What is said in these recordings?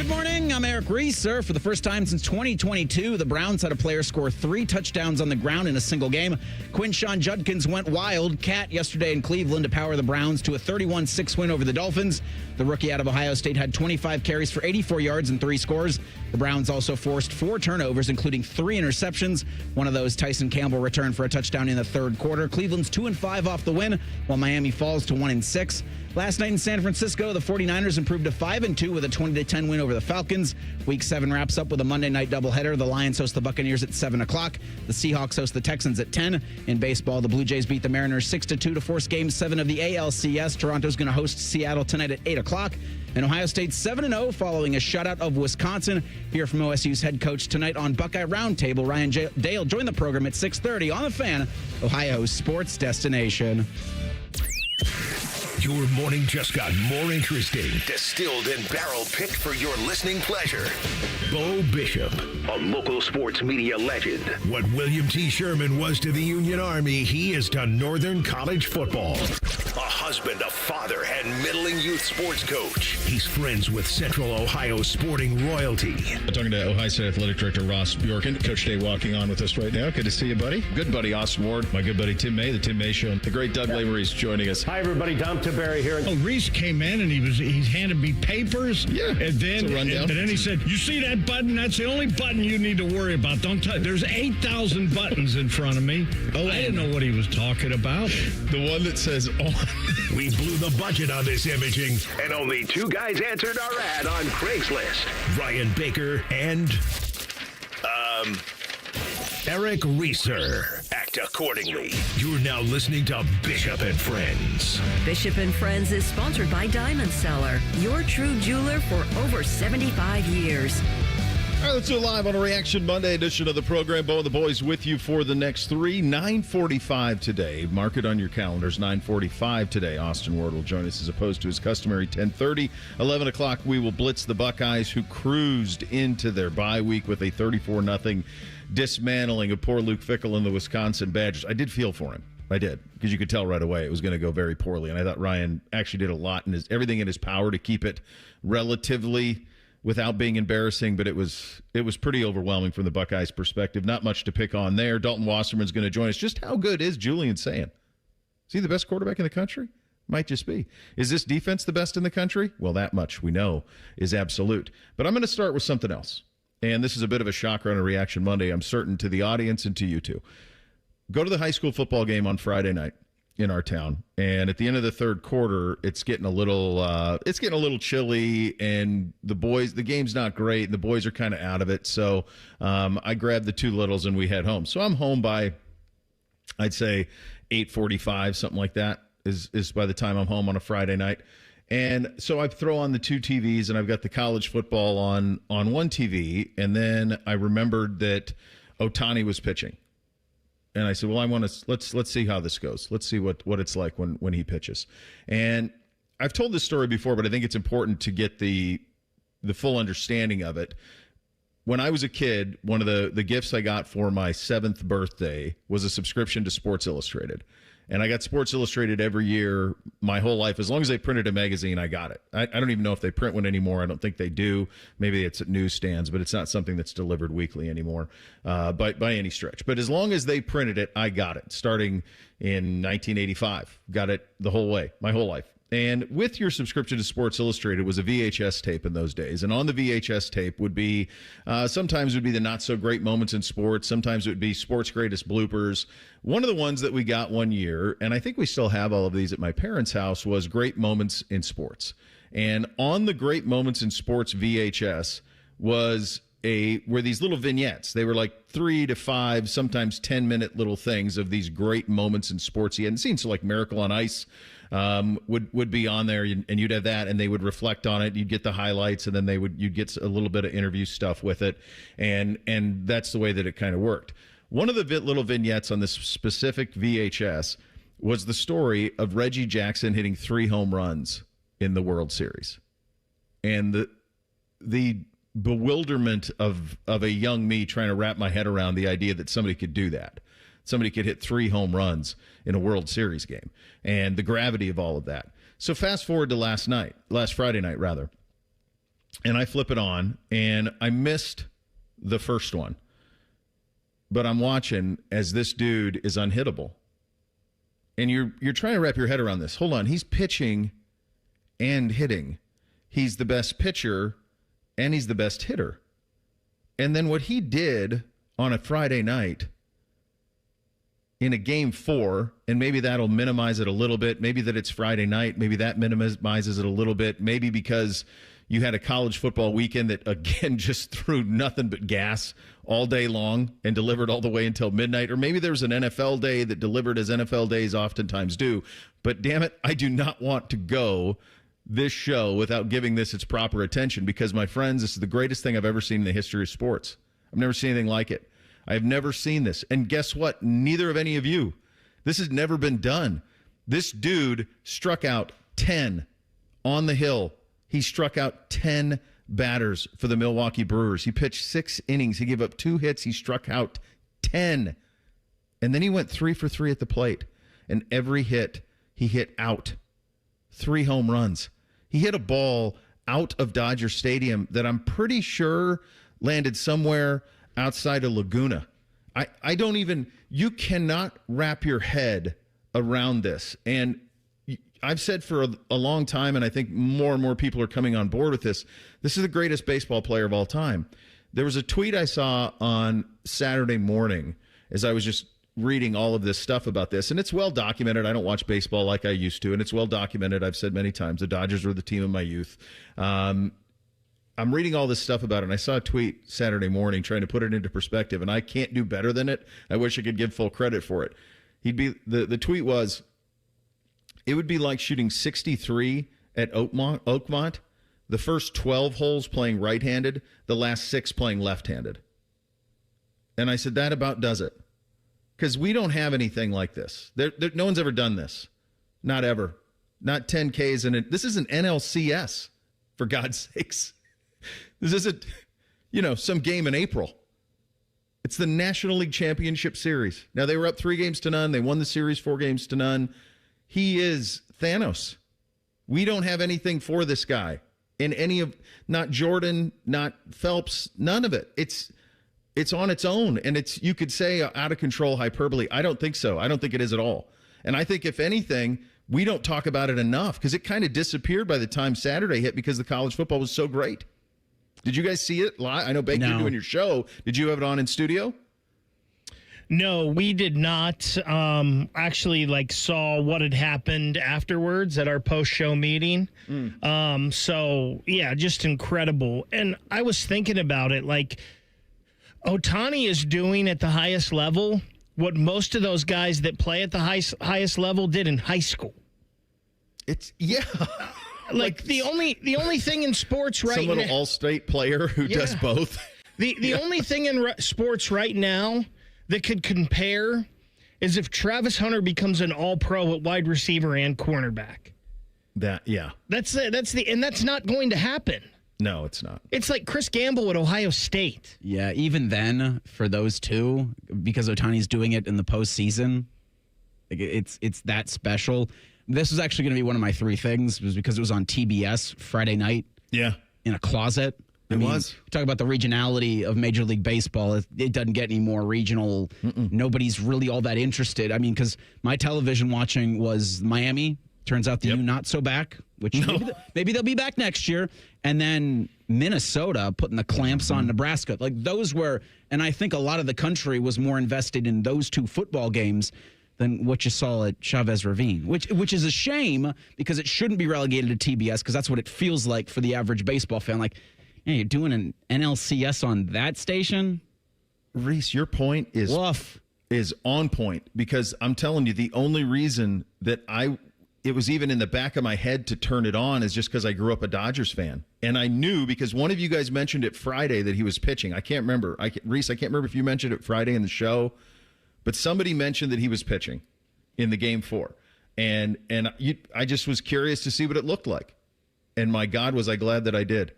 Good morning. I'm Eric Reeser. For the first time since 2022, the Browns had a player score 3 touchdowns on the ground in a single game. Quinshon Judkins went wild yesterday in Cleveland to power the Browns to a 31-6 win over the Dolphins. The rookie out of Ohio State had 25 carries for 84 yards and 3 scores. The Browns also forced 4 turnovers, including 3 interceptions. One of those, Tyson Campbell, returned for a touchdown in the third quarter. Cleveland's 2-5 off the win, while Miami falls to 1-6. Last night in San Francisco, the 49ers improved to 5-2 with a 20-10 win over the Falcons. Week 7 wraps up with a Monday night doubleheader. The Lions host the Buccaneers at 7 o'clock. The Seahawks host the Texans at 10. In baseball, the Blue Jays beat the Mariners 6-2 to force Game 7 of the ALCS. Toronto's going to host Seattle tonight at 8 o'clock. And Ohio State 7-0 following a shutout of Wisconsin. Hear from OSU's head coach tonight on Buckeye Roundtable. Ryan Dale joined the program at 6:30 on The Fan, Ohio's sports destination. Your morning just got more interesting. Distilled and barrel-picked for your listening pleasure. Bo Bishop, a local sports media legend. What William T. Sherman was to the Union Army, he is to Northern College football. A husband, a father, and middling youth sports coach. He's friends with Central Ohio sporting royalty. I'm talking to Ohio State Athletic Director Ross Bjorken. Coach Day walking on with us right now. Good to see you, buddy. Good buddy, Austin Ward. My good buddy, Tim May, the Tim May Show. The great Doug Lavery's joining us. Hi, everybody. Dom Barry here. Oh, Reese came in and he handed me papers. Yeah, and then he said, "You see that button? That's the only button you need to worry about. Don't touch. There's 8,000 buttons in front of me." Oh, I didn't know what he was talking about. The one that says on. We blew the budget on this imaging, and only 2 guys answered our ad on Craigslist. Ryan Baker and Eric Reeser. Act accordingly. You're now listening to Bishop and Friends. Bishop and Friends is sponsored by Diamond Seller, your true jeweler for over 75 years. All right, let's do it live on a Reaction Monday edition of the program. Bo and the boys with you for the next 3. 9:45 today. Mark it on your calendars. 9:45 today. Austin Ward will join us as opposed to his customary 10:30. 11 o'clock, we will blitz the Buckeyes, who cruised into their bye week with a 34-0 dismantling of poor Luke Fickell and the Wisconsin Badgers. I did feel for him. I did, because you could tell right away it was going to go very poorly. And I thought Ryan actually did a lot in everything in his power to keep it relatively without being embarrassing, but it was pretty overwhelming from the Buckeyes' perspective. Not much to pick on there. Dalton Wasserman's going to join us. Just how good is Julian Sayin? Is he the best quarterback in the country? Might just be. Is this defense the best in the country? Well, that much we know is absolute. But I'm going to start with something else. And this is a bit of a shocker on a Reaction Monday, I'm certain, to the audience and to you too. Go to the high school football game on Friday night in our town, and at the end of the third quarter, it's getting a little chilly, and the game's not great, and the boys are kind of out of it. So I grabbed the 2 littles and we head home. So I'm home by, I'd say, 8:45, something like that is by the time I'm home on a Friday night. And so I throw on the 2 TVs, and I've got the college football on one TV, and then I remembered that Ohtani was pitching. And I said, well, let's see how this goes. Let's see what it's like when he pitches. And I've told this story before, but I think it's important to get the full understanding of it. When I was a kid, one of the gifts I got for my 7th birthday was a subscription to Sports Illustrated. And I got Sports Illustrated every year my whole life. As long as they printed a magazine, I got it. I don't even know if they print one anymore. I don't think they do. Maybe it's at newsstands, but it's not something that's delivered weekly anymore by any stretch. But as long as they printed it, I got it, starting in 1985. Got it the whole way, my whole life. And with your subscription to Sports Illustrated was a VHS tape in those days. And on the VHS tape would be, sometimes it would be the not-so-great moments in sports. Sometimes it would be sports greatest bloopers. One of the ones that we got one year, and I think we still have all of these at my parents' house, was Great Moments in Sports. And on the Great Moments in Sports VHS were these little vignettes. They were like 3 to 5, sometimes 10-minute little things of these great moments in sports you hadn't seen. So like Miracle on Ice would be on there, and you'd have that, and they would reflect on it. You'd get the highlights, and then you'd get a little bit of interview stuff with it, and that's the way that it kind of worked. One of the little vignettes on this specific VHS was the story of Reggie Jackson hitting 3 home runs in the World Series, and the bewilderment of a young me trying to wrap my head around the idea that somebody could do that. Somebody could hit 3 home runs in a World Series game, and the gravity of all of that. So fast forward to last Friday night, rather. and I flip it on, and I missed the first one. But I'm watching as this dude is unhittable. And you're trying to wrap your head around this. Hold on. He's pitching and hitting. He's the best pitcher, and he's the best hitter. And then what he did on a Friday night in a game 4, and maybe that'll minimize it a little bit. Maybe that it's Friday night. Maybe that minimizes it a little bit. Maybe because you had a college football weekend that, again, just threw nothing but gas all day long and delivered all the way until midnight. Or maybe there was an NFL day that delivered as NFL days oftentimes do. But damn it, I do not want to go this show without giving this its proper attention because, my friends, this is the greatest thing I've ever seen in the history of sports. I've never seen anything like it. I've never seen this. And guess what? Neither of any of you. This has never been done. This dude struck out 10 on the hill. He struck out 10 batters for the Milwaukee Brewers. He pitched 6 innings. He gave up 2 hits. He struck out 10. And then he went 3 for 3 at the plate. And every hit, he hit out. 3 home runs. He hit a ball out of Dodger Stadium that I'm pretty sure landed somewhere outside of Laguna. I don't even, you cannot wrap your head around this. And I've said for a long time, and I think more and more people are coming on board with this, this is the greatest baseball player of all time. There was a tweet I saw on Saturday morning as I was just reading all of this stuff about this, and it's well documented. I don't watch baseball like I used to, and it's well documented. I've said many times, the Dodgers were the team of my youth. I'm reading all this stuff about it, and I saw a tweet Saturday morning trying to put it into perspective, and I can't do better than it. I wish I could give full credit for it. The tweet was, it would be like shooting 63 at Oakmont, the first 12 holes playing right-handed, the last 6 playing left-handed. And I said, that about does it. Because we don't have anything like this. No one's ever done this. Not ever. Not 10Ks in it. This isn't NLCS, for God's sakes. This isn't, some game in April. It's the National League Championship Series. Now, they were up 3-0. They won the series 4-0. He is Thanos. We don't have anything for this guy in any of, not Jordan, not Phelps, none of it. It's on its own, and it's, you could say, out of control hyperbole. I don't think so. I don't think it is at all. And I think, if anything, we don't talk about it enough because it kind of disappeared by the time Saturday hit because the college football was so great. Did you guys see it live? I know, Beck, you're doing your show. Did you have it on in studio? No, we did not. Actually, saw what had happened afterwards at our post-show meeting. So, yeah, just incredible. And I was thinking about it, Ohtani is doing at the highest level what most of those guys that play at the highest level did in high school. It's, yeah. The only thing in sports right now. Some little all-state player who does both. The only thing in sports right now that could compare is if Travis Hunter becomes an all-pro at wide receiver and cornerback. And that's not going to happen. No, it's not. It's like Chris Gamble at Ohio State. Yeah, even then, for those two, because Ohtani's doing it in the postseason, it's that special. This was actually going to be one of my 3 things, was because it was on TBS Friday night. Yeah. In a closet. It was. Talk about the regionality of Major League Baseball. It doesn't get any more regional. Nobody's really all that interested. Because my television watching was Miami. Turns out the U not so back, which maybe they'll be back next year. And then Minnesota putting the clamps on Nebraska. Those were, and I think a lot of the country was more invested in those 2 football games than what you saw at Chavez Ravine, which is a shame because it shouldn't be relegated to TBS because that's what it feels like for the average baseball fan. You're doing an NLCS on that station? Reese, your point is on point because I'm telling you, the only reason that it was even in the back of my head to turn it on is just because I grew up a Dodgers fan. And I knew because one of you guys mentioned it Friday that he was pitching. I can't remember. Reese, I can't remember if you mentioned it Friday in the show, but somebody mentioned that he was pitching in the game 4. And I just was curious to see what it looked like. And my God, was I glad that I did.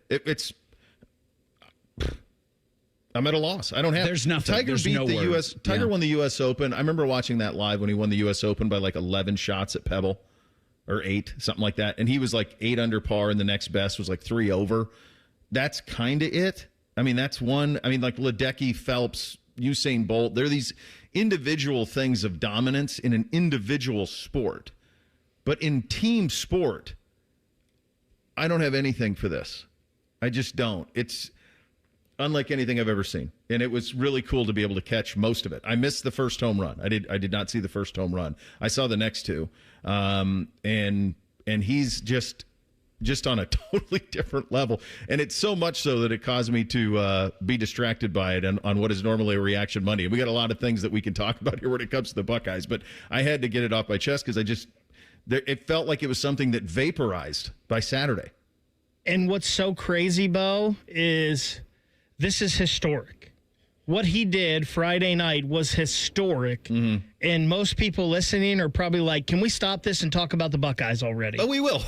I'm at a loss. I don't have. There's nothing. Tiger beat the U.S. Tiger won the U.S. Open. I remember watching that live when he won the U.S. Open by 11 shots at Pebble. Or 8, something like that. And he was 8 under par, and the next best was 3 over. that's kind of it. I mean, that's one. I mean, like Ledecky, Phelps, Usain Bolt. They're these individual things of dominance in an individual sport. But in team sport, I don't have anything for this. I just don't. It's unlike anything I've ever seen. And it was really cool to be able to catch most of it. I missed the first home run. I did not see the first home run. I saw the next two. And he's just on a totally different level. And it's so much so that it caused me to be distracted by it on what is normally a Reaction Monday. And we got a lot of things that we can talk about here when it comes to the Buckeyes, but I had to get it off my chest because it felt like it was something that vaporized by Saturday. And what's so crazy, Bo, is this is historic. What he did Friday night was historic. Mm-hmm. And most people listening are probably like, can we stop this and talk about the Buckeyes already? Oh, we will.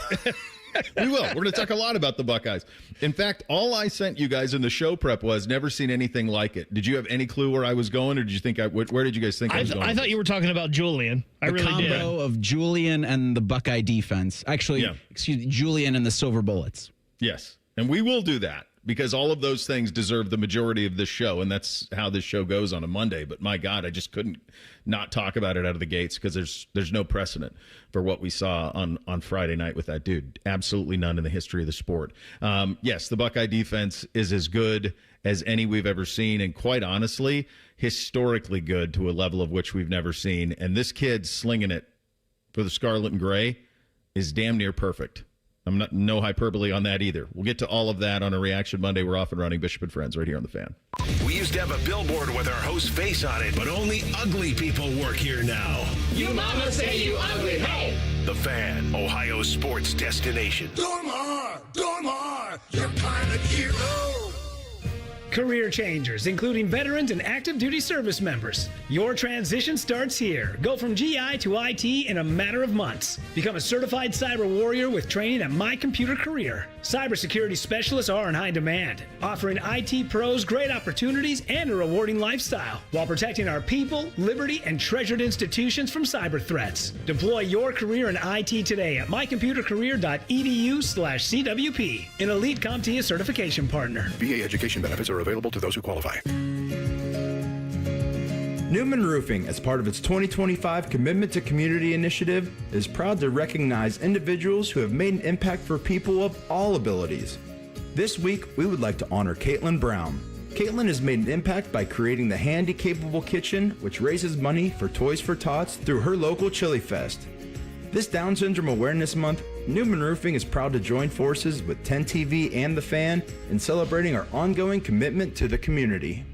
We will. We're going to talk a lot about the Buckeyes. In fact, all I sent you guys in the show prep was never seen anything like it. Did you have any clue where I was going, or did you think where did you guys think I was going? I thought you were talking about Julian. I really did. The combo of Julian and the Buckeye defense. Actually, excuse me, Julian and the Silver Bullets. Yes, and we will do that because all of those things deserve the majority of this show, and that's how this show goes on a Monday. But my God, I just couldn't not talk about it out of the gates because there's no precedent for what we saw on Friday night with that dude. Absolutely none in the history of the sport. Yes, the Buckeye defense is as good as any we've ever seen, and quite honestly, historically good to a level of which we've never seen. And this kid slinging it for the Scarlet and Gray is damn near perfect. I'm not no hyperbole on that either. We'll get to all of that on a Reaction Monday. We're off and running. Bishop and Friends right here on The Fan. We used to have a billboard with our host's face on it, but only ugly people work here now. You mama say you ugly, hey! The Fan, Ohio's sports destination. Dormar, you're kind of hero. Career changers, including veterans and active duty service members. Your transition starts here. Go from GI to IT in a matter of months. Become a certified cyber warrior with training at My Computer Career. Cybersecurity specialists are in high demand, offering IT pros great opportunities and a rewarding lifestyle while protecting our people, liberty, and treasured institutions from cyber threats. Deploy your career in IT today at mycomputercareer.edu/CWP, an elite CompTIA certification partner. VA education benefits are available to those who qualify. Newman Roofing, as part of its 2025 Commitment to Community initiative, is proud to recognize individuals who have made an impact for people of all abilities. This week, we would like to honor Caitlin Brown. Caitlin has made an impact by creating the Handy Capable Kitchen, which raises money for Toys for Tots through her local Chili Fest. This Down Syndrome Awareness Month, Newman Roofing is proud to join forces with 10 TV and The Fan in celebrating our ongoing commitment to the community.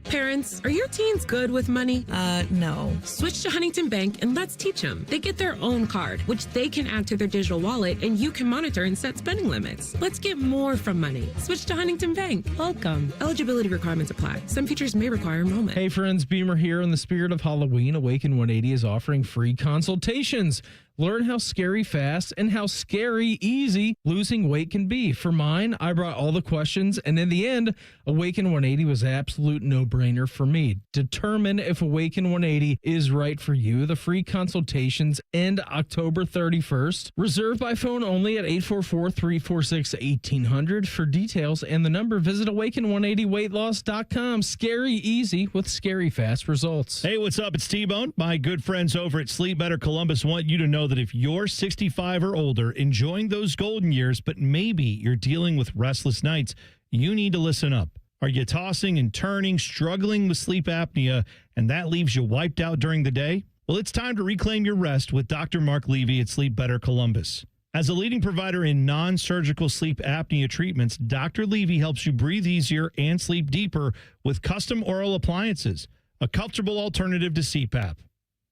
Parents, are your teens good with money? No. Switch to Huntington Bank and let's teach them. They get their own card, which they can add to their digital wallet, and you can monitor and set spending limits. Let's get more from money. Switch to Huntington Bank. Welcome. Eligibility requirements apply. Some features may require enrollment. Hey friends, Beamer here. In the spirit of Halloween, Awaken 180 is offering free consultations. Learn how scary fast and how scary easy losing weight can be. For mine, I brought all the questions, and in the end, Awaken 180 was an absolute no-brainer for me. Determine if Awaken 180 is right for you. The free consultations end October 31st. Reserved by phone only at 844-346-1800. For details and the number, visit awaken180weightloss.com. Scary easy with scary fast results. Hey, what's up? It's T-Bone. My good friends over at Sleep Better Columbus want you to know that if you're 65 or older, enjoying those golden years, but maybe you're dealing with restless nights, you need to listen up. Are you tossing and turning, struggling with sleep apnea, and that leaves you wiped out during the day? Well, it's time to reclaim your rest with Dr. Mark Levy at Sleep Better Columbus. As a leading provider in non-surgical sleep apnea treatments, Dr. Levy helps you breathe easier and sleep deeper with custom oral appliances, a comfortable alternative to CPAP.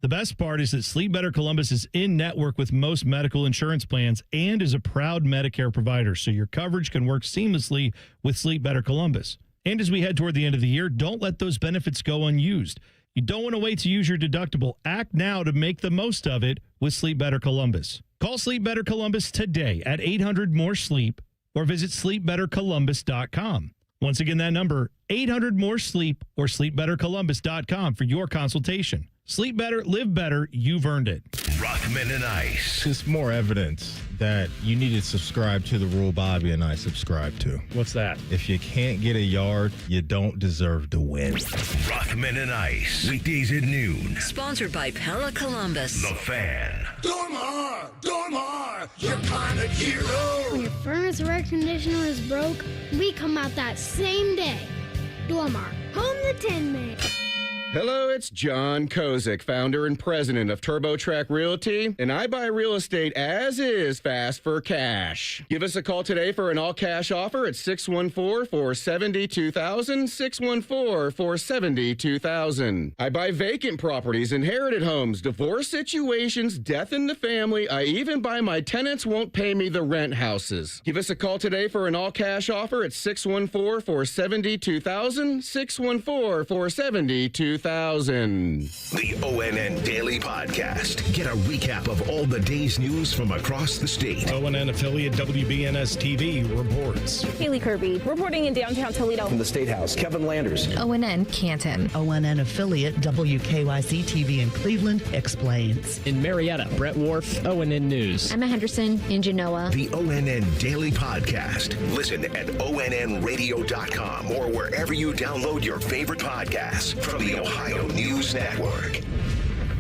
The best part is that Sleep Better Columbus is in network with most medical insurance plans and is a proud Medicare provider, so your coverage can work seamlessly with Sleep Better Columbus. And as we head toward the end of the year, don't let those benefits go unused. You don't want to wait to use your deductible. Act now to make the most of it with Sleep Better Columbus. Call Sleep Better Columbus today at 800-MORE-SLEEP or visit sleepbettercolumbus.com. Once again, that number, 800-MORE-SLEEP or sleepbettercolumbus.com for your consultation. Sleep better, live better. You've earned it. Rothman and Ice. It's more evidence that you need to subscribe to the rule Bobby and I subscribe to. What's that? If you can't get a yard, you don't deserve to win. Rothman and Ice. Weekdays at noon. Sponsored by Pella Columbus. The Fan. Dormar, you're kind of hero. When your furnace or air conditioner is broke, we come out that same day. Dormar, home the Tin Man. Hello, it's John Kozik, founder and president of TurboTrack Realty, and I buy real estate as is fast for cash. Give us a call today for an all-cash offer at 614-472-2000, 614-472-2000. I buy vacant properties, inherited homes, divorce situations, death in the family. I even buy my tenants won't pay me the rent houses. Give us a call today for an all-cash offer at 614-472-2000, 614-472-2000. The ONN Daily Podcast. Get a recap of all the day's news from across the state. ONN affiliate WBNS TV reports. Haley Kirby reporting in downtown Toledo. From the State House, Kevin Landers. ONN Canton. ONN affiliate WKYC TV in Cleveland explains. In Marietta, Brett Wharf, ONN News. Emma Henderson in Genoa. The ONN Daily Podcast. Listen at ONNradio.com or wherever you download your favorite podcasts from the Ohio News Network.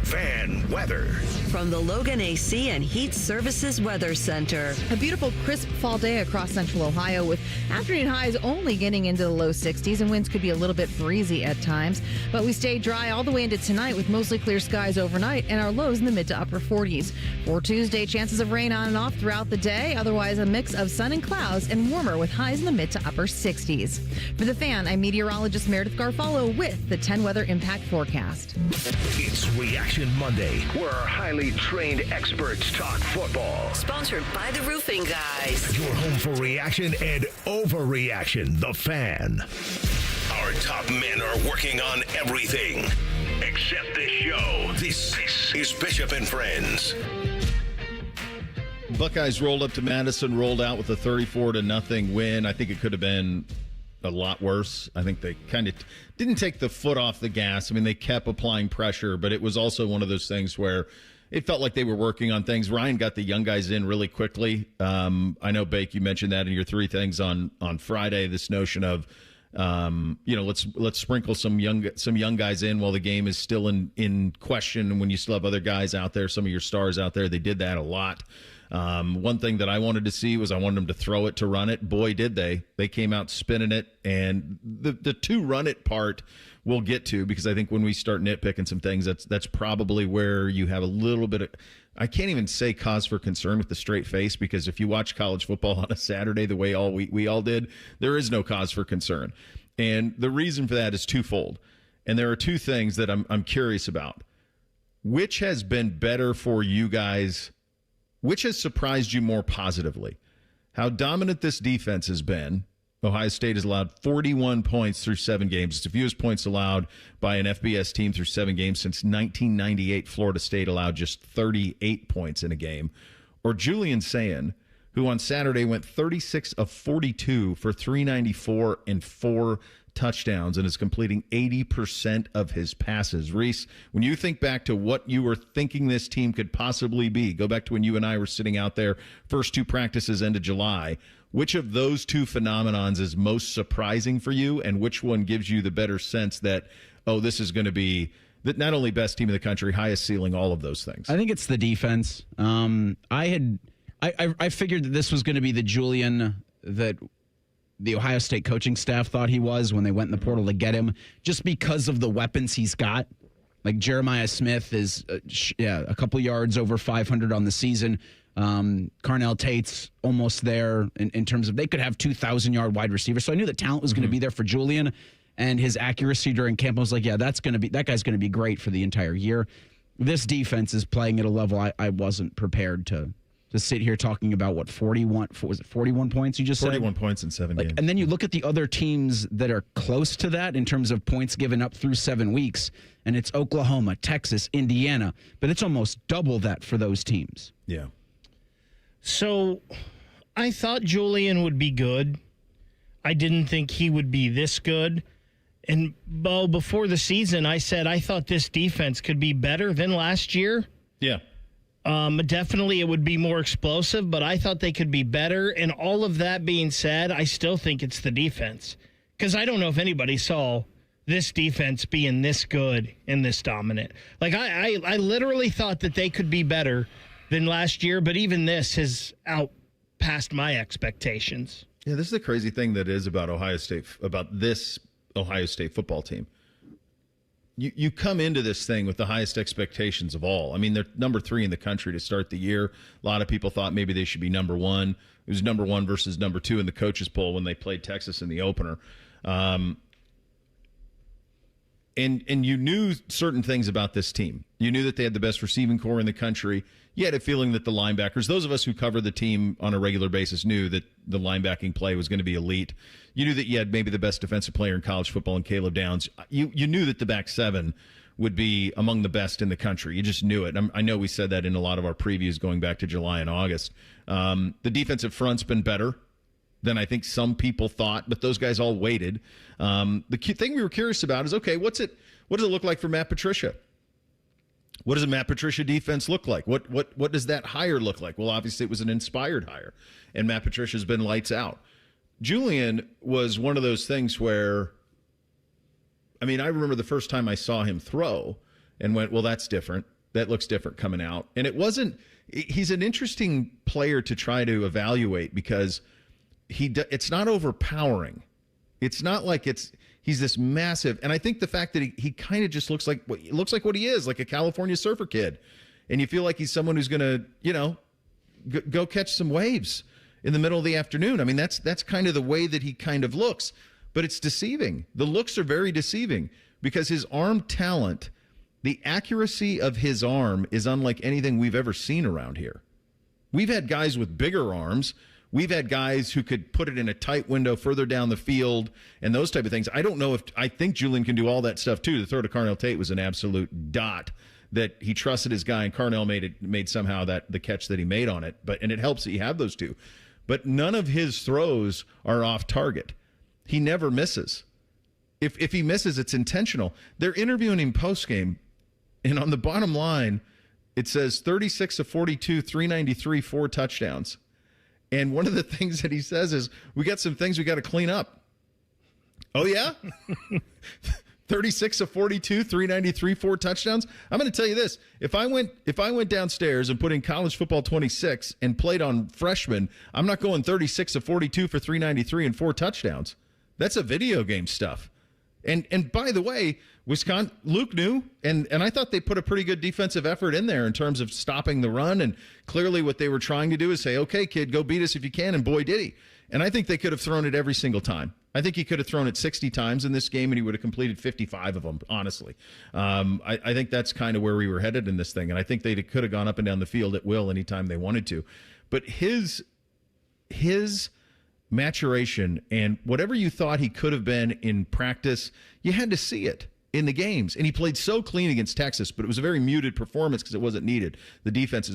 Fan weather. From the Logan AC and Heat Services Weather Center. A beautiful, crisp fall day across central Ohio with afternoon highs only getting into the low 60s and winds could be a little bit breezy at times. But we stay dry all the way into tonight with mostly clear skies overnight and our lows in the mid to upper 40s. For Tuesday, chances of rain on and off throughout the day. Otherwise, a mix of sun and clouds and warmer with highs in the mid to upper 60s. For The Fan, I'm meteorologist Meredith Garfalo with the 10 Weather Impact Forecast. It's Reaction Monday, where our highly trained experts talk football. Sponsored by the Roofing Guys. Your home for reaction and overreaction. The Fan. Our top men are working on everything except this show. This is Bishop and Friends. Buckeyes rolled up to Madison, rolled out with a 34-0 win. I think it could have been a lot worse. I think they kind of didn't take the foot off the gas. I mean, they kept applying pressure, but it was also one of those things where it felt like they were working on things. Ryan got the young guys in really quickly. I know, Bake, you mentioned that in your three things on Friday, this notion of, let's sprinkle some young guys in while the game is still in question. And when you still have other guys out there, some of your stars out there, they did that a lot. One thing that I wanted to see was I wanted them to throw it to run it. Boy, did they. They came out spinning it. And the to run it part we'll get to, because I think when we start nitpicking some things, that's probably where you have a little bit of, I can't even say cause for concern with the straight face, because if you watch college football on a Saturday the way we all did, there is no cause for concern. And the reason for that is twofold. And there are two things that I'm curious about. Which has been better for you guys? Which has surprised you more positively? How dominant this defense has been. Ohio State has allowed 41 points through 7 games. It's the fewest points allowed by an FBS team through 7 games since 1998. Florida State allowed just 38 points in a game. Or Julian Sayin, who on Saturday went 36 of 42 for 394 and 4 touchdowns and is completing 80% of his passes. Reese, when you think back to what you were thinking this team could possibly be, go back to when you and I were sitting out there, first 2 practices end of July, which of those 2 phenomenons is most surprising for you, and which one gives you the better sense that, oh, this is going to be that not only best team in the country, highest ceiling, all of those things? I think it's the defense. I figured that this was going to be the Julian that the Ohio State coaching staff thought he was when they went in the portal to get him, just because of the weapons he's got. Like Jeremiah Smith is, a couple yards over 500 on the season. Carnell Tate's almost there in terms of they could have 2,000-yard wide receivers. So I knew the talent was going to be there for Julian, and his accuracy during camp. I was like, yeah, that guy's going to be great for the entire year. This defense is playing at a level I wasn't prepared to sit here talking about 41 points you just said? 41 points in 7 games. And then you look at the other teams that are close to that in terms of points given up through 7 weeks, and it's Oklahoma, Texas, Indiana, but it's almost double that for those teams. Yeah. So I thought Julian would be good. I didn't think he would be this good. And, Bo, before the season, I said I thought this defense could be better than last year. Yeah. Definitely it would be more explosive, but I thought they could be better. And all of that being said, I still think it's the defense. Because I don't know if anybody saw this defense being this good and this dominant. Like, I literally thought that they could be better than last year, but even this has outpassed my expectations. Yeah, this is the crazy thing that is about this Ohio State football team. You come into this thing with the highest expectations of all. I mean, they're number 3 in the country to start the year. A lot of people thought maybe they should be number 1. It was number 1 versus number 2 in the coaches poll when they played Texas in the opener. And you knew certain things about this team. You knew that they had the best receiving core in the country. You had a feeling that the linebackers, those of us who cover the team on a regular basis, knew that the linebacking play was going to be elite. You knew that you had maybe the best defensive player in college football in Caleb Downs. You knew that the back 7 would be among the best in the country. You just knew it. I know we said that in a lot of our previews going back to July and August. The defensive front's been better than I think some people thought, but those guys all waited. The key thing we were curious about is, okay, what does it look like for Matt Patricia? What does a Matt Patricia defense look like? What does that hire look like? Well, obviously it was an inspired hire, and Matt Patricia's been lights out. Julian was one of those things where, I mean, I remember the first time I saw him throw and went, well, that's different. That looks different coming out. And he's an interesting player to try to evaluate because it's not overpowering. It's not like he's this massive. And I think the fact that he kind of just looks like what he is, like a California surfer kid. And you feel like he's someone who's going to, go catch some waves in the middle of the afternoon. I mean, that's kind of the way that he kind of looks. But it's deceiving. The looks are very deceiving because his arm talent, the accuracy of his arm is unlike anything we've ever seen around here. We've had guys with bigger arms. We've had guys who could put it in a tight window further down the field and those type of things. I think Julian can do all that stuff too. The throw to Carnell Tate was an absolute dot that he trusted his guy, and Carnell made somehow the catch that he made on it. And it helps that you have those two. But none of his throws are off target. He never misses. If he misses, it's intentional. They're interviewing him postgame, and on the bottom line, it says 36 of 42, 393, 4 touchdowns. And one of the things that he says is, we got some things we got to clean up. Oh, yeah? 36 of 42, 393, 4 touchdowns. I'm going to tell you this. If I went downstairs and put in college football 26 and played on freshmen, I'm not going 36 of 42 for 393 and 4 touchdowns. That's a video game stuff. And by the way, Wisconsin, Luke knew, and I thought they put a pretty good defensive effort in there in terms of stopping the run. And clearly what they were trying to do is say, okay, kid, go beat us if you can. And boy, did he. And I think they could have thrown it every single time. I think he could have thrown it 60 times in this game, and he would have completed 55 of them, honestly. I think that's kind of where we were headed in this thing. And I think they could have gone up and down the field at will anytime they wanted to. But his maturation and whatever you thought he could have been in practice, you had to see it in the games. And he played so clean against Texas, but it was a very muted performance because it wasn't needed. The defense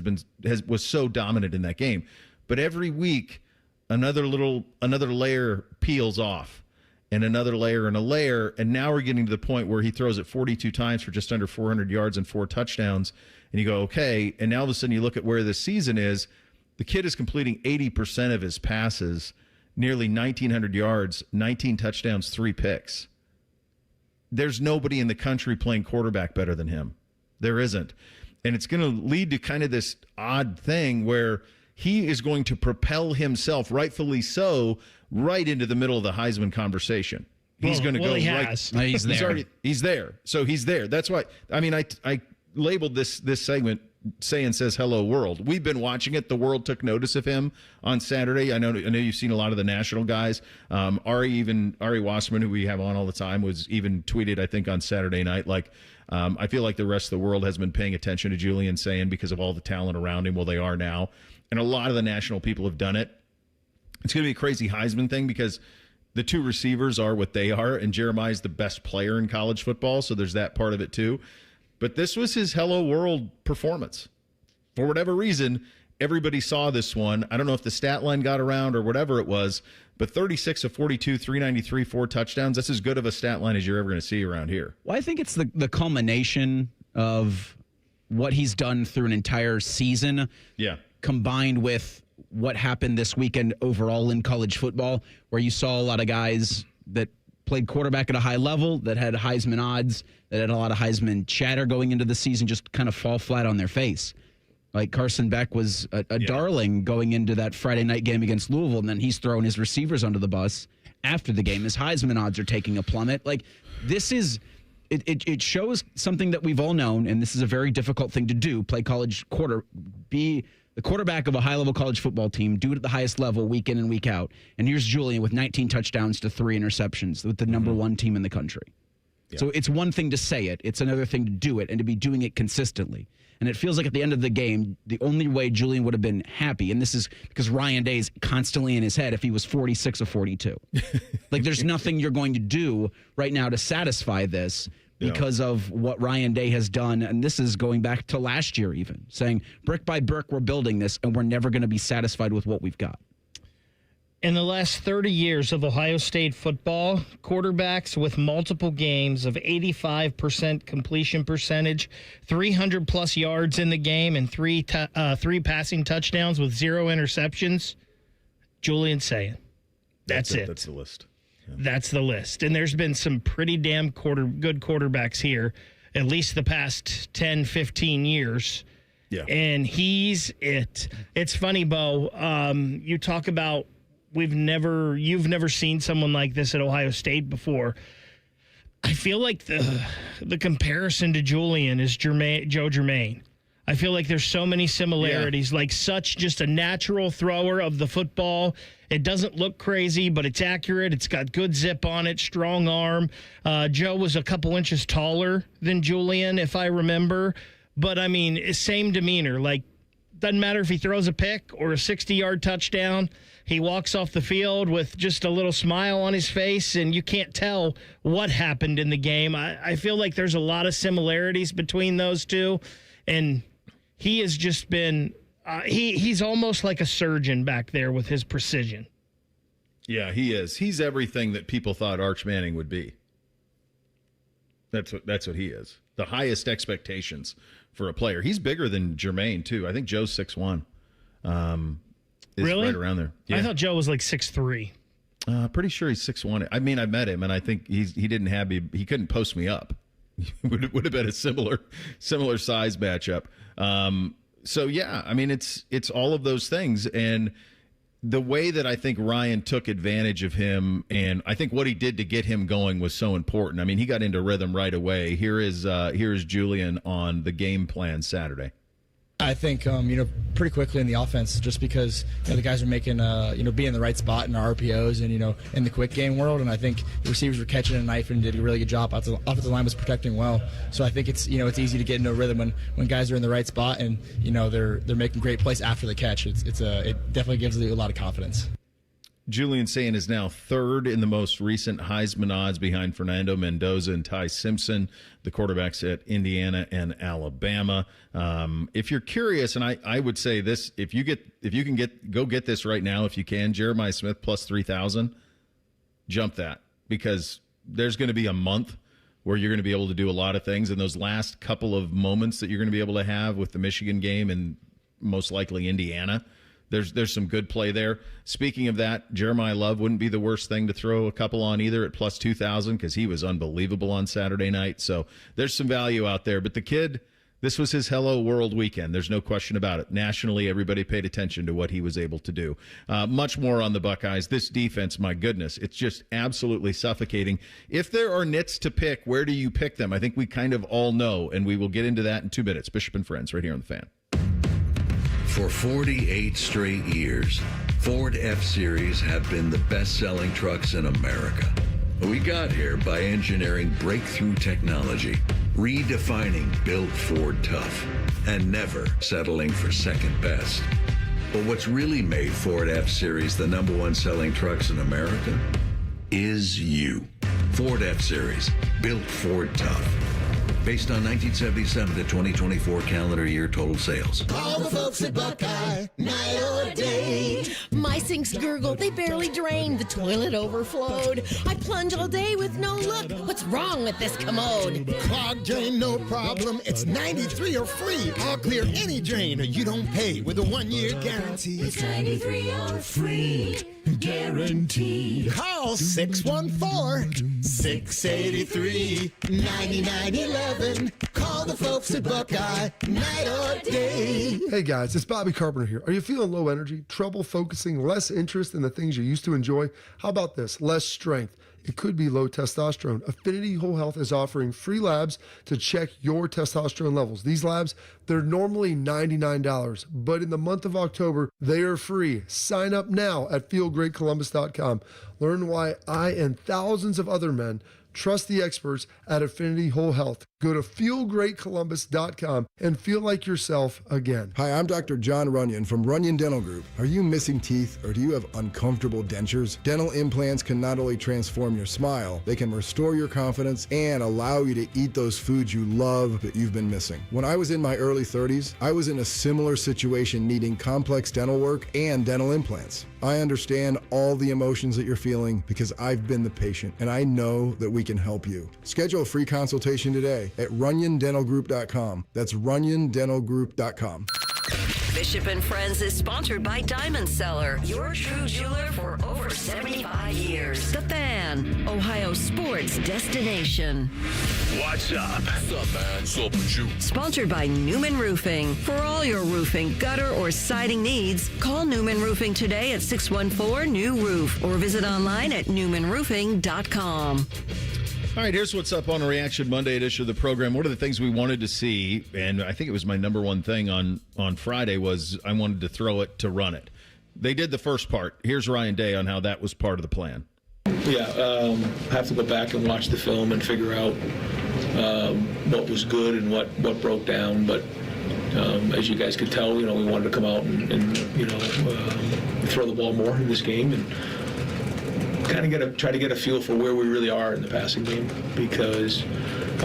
was so dominant in that game. But every week, another layer peels off, and another layer and a layer, and now we're getting to the point where he throws it 42 times for just under 400 yards and 4 touchdowns, and you go, okay, and now all of a sudden you look at where this season is, the kid is completing 80% of his passes, nearly 1,900 yards, 19 touchdowns, 3 picks. There's nobody in the country playing quarterback better than him. There isn't. And it's going to lead to kind of this odd thing where he is going to propel himself, rightfully so, right into the middle of the Heisman conversation. He's going to go he right. has. He's there. He's there. So he's there. That's why. I mean, I labeled this segment "Say and Says Hello World." We've been watching it. The world took notice of him on Saturday. I know you've seen a lot of the national guys. Ari Wasserman, who we have on all the time, was even tweeted, I think, on Saturday night, like, I feel like the rest of the world has been paying attention to Julian Sayin because of all the talent around him. Well, they are now. And a lot of the national people have done it. It's going to be a crazy Heisman thing because the 2 receivers are what they are, and Jeremiah's the best player in college football, so there's that part of it too. But this was his Hello World performance. For whatever reason, everybody saw this one. I don't know if the stat line got around or whatever it was, but 36 of 42, 393, 4 touchdowns, that's as good of a stat line as you're ever going to see around here. Well, I think it's the culmination of what he's done through an entire season, combined with what happened this weekend overall in college football, where you saw a lot of guys that played quarterback at a high level, that had Heisman odds, that had a lot of Heisman chatter going into the season, just kind of fall flat on their face. Like Carson Beck was a darling going into that Friday night game against Louisville, and then he's throwing his receivers under the bus after the game. His Heisman odds are taking a plummet. Like, this is... It shows something that we've all known, and this is a very difficult thing to do, be the quarterback of a high-level college football team, do it at the highest level week in and week out. And here's Julian with 19 touchdowns to 3 interceptions with the number one team in the country. Yeah. So it's one thing to say it. It's another thing to do it and to be doing it consistently. And it feels like at the end of the game, the only way Julian would have been happy, and this is because Ryan Day's constantly in his head, if he was 46 or 42. Like, there's nothing you're going to do right now to satisfy this because of what Ryan Day has done. And this is going back to last year even, saying brick by brick, we're building this, and we're never going to be satisfied with what we've got. In the last 30 years of Ohio State football, quarterbacks with multiple games of 85% completion percentage, 300-plus yards in the game, and three passing touchdowns with 0 interceptions, Julian Sayin. That's it. That's the list. Yeah. That's the list. And there's been some pretty damn good quarterbacks here, at least the past 10, 15 years. Yeah. And he's it. It's funny, Bo. You talk about you've never seen someone like this at Ohio State before. I feel like the comparison to Julian is Joe Germain. I feel like there's so many similarities, like such just a natural thrower of the football. It doesn't look crazy, but it's accurate. It's got good zip on it, strong arm. Joe was a couple inches taller than Julian, if I remember. But, I mean, same demeanor. Like, doesn't matter if he throws a pick or a 60-yard touchdown. He walks off the field with just a little smile on his face, and you can't tell what happened in the game. I feel like there's a lot of similarities between those two, and he has just been he's almost like a surgeon back there with his precision. Yeah, he is. He's everything that people thought Arch Manning would be. That's what he is. The highest expectations for a player. He's bigger than Jermaine, too. I think Joe's 6'1". Really? Right around there. Yeah. I thought Joe was like 6'3". Pretty sure he's 6'1". I mean, I met him, and I think he couldn't post me up. would have been a similar size matchup. So yeah, I mean, it's all of those things, and the way that I think Ryan took advantage of him, and I think what he did to get him going was so important. I mean, he got into rhythm right away. Here is Julian on the game plan Saturday. I think, pretty quickly in the offense, just because the guys are making, be in the right spot in our RPOs and, in the quick game world. And I think the receivers were catching a knife and did a really good job. Offensive line was protecting well. So I think it's easy to get into a rhythm when guys are in the right spot and, they're making great plays after the catch. It definitely gives you a lot of confidence. Julian Sayin is now third in the most recent Heisman odds behind Fernando Mendoza and Ty Simpson, the quarterbacks at Indiana and Alabama. If you're curious, and I would say this, if you can go get this right now, if you can, Jeremiah Smith plus 3,000, jump that, because there's going to be a month where you're going to be able to do a lot of things, and those last couple of moments that you're going to be able to have with the Michigan game and most likely Indiana, There's some good play there. Speaking of that, Jeremiah Love wouldn't be the worst thing to throw a couple on either at plus 2,000, because he was unbelievable on Saturday night. So there's some value out there. But the kid, this was his Hello World weekend. There's no question about it. Nationally, everybody paid attention to what he was able to do. Much more on the Buckeyes. This defense, my goodness, it's just absolutely suffocating. If there are nits to pick, where do you pick them? I think we kind of all know, and we will get into that in 2 minutes. Bishop and Friends right here on The Fan. For 48 straight years, Ford F-Series have been the best-selling trucks in America. We got here by engineering breakthrough technology, redefining Built Ford Tough, and never settling for second best. But what's really made Ford F-Series the #1 selling trucks in America is you. Ford F-Series, Built Ford Tough. based on 1977 to 2024 calendar year total sales. Call the folks at Buckeye, night or day. My sinks gurgled, they barely drained, the toilet overflowed. I plunge all day with no luck. What's wrong with this commode? Clogged drain, no problem. It's 93 or free. I'll clear any drain or you don't pay with a 1-year guarantee. It's 93 or free. Guaranteed. Call 614-683-9911. Call the folks at Buckeye, night or day. Hey guys, it's Bobby Carpenter here. Are you feeling low energy, trouble focusing, less interest in the things you used to enjoy? How about this? Less strength. It could be low testosterone. Affinity Whole Health is offering free labs to check your testosterone levels. These labs, they're normally $99, but in the month of October, they are free. Sign up now at feelgreatcolumbus.com. Learn why I and thousands of other men trust the experts at Affinity Whole Health. Go to feelgreatcolumbus.com and feel like yourself again. Hi, I'm Dr. John Runyon from Runyon Dental Group. Are you missing teeth or do you have uncomfortable dentures? Dental implants can not only transform your smile, they can restore your confidence and allow you to eat those foods you love that you've been missing. When I was in my early 30s, I was in a similar situation needing complex dental work and dental implants. I understand all the emotions that you're feeling because I've been the patient and I know that we can help you. Schedule a free consultation today at RunyonDentalGroup.com. That's RunyonDentalGroup.com. Bishop and Friends is sponsored by Diamond Seller, your true jeweler for over 75 years. The Fan, Ohio sports destination. What's up? What's up, man? What's up with you? Sponsored by Newman Roofing. For all your roofing, gutter, or siding needs, call Newman Roofing today at 614-NEW-ROOF or visit online at newmanroofing.com. All right, here's what's up on a Reaction Monday edition of the program. One of the things we wanted to see, and I think it was my number one thing on Friday, was I wanted to throw it to run it. They did the first part. Here's Ryan Day on how that was part of the plan. Yeah, I have to go back and watch the film and figure out what was good and what broke down. But as you guys could tell, we wanted to come out and throw the ball more in this game and kind of try to get a feel for where we really are in the passing game, because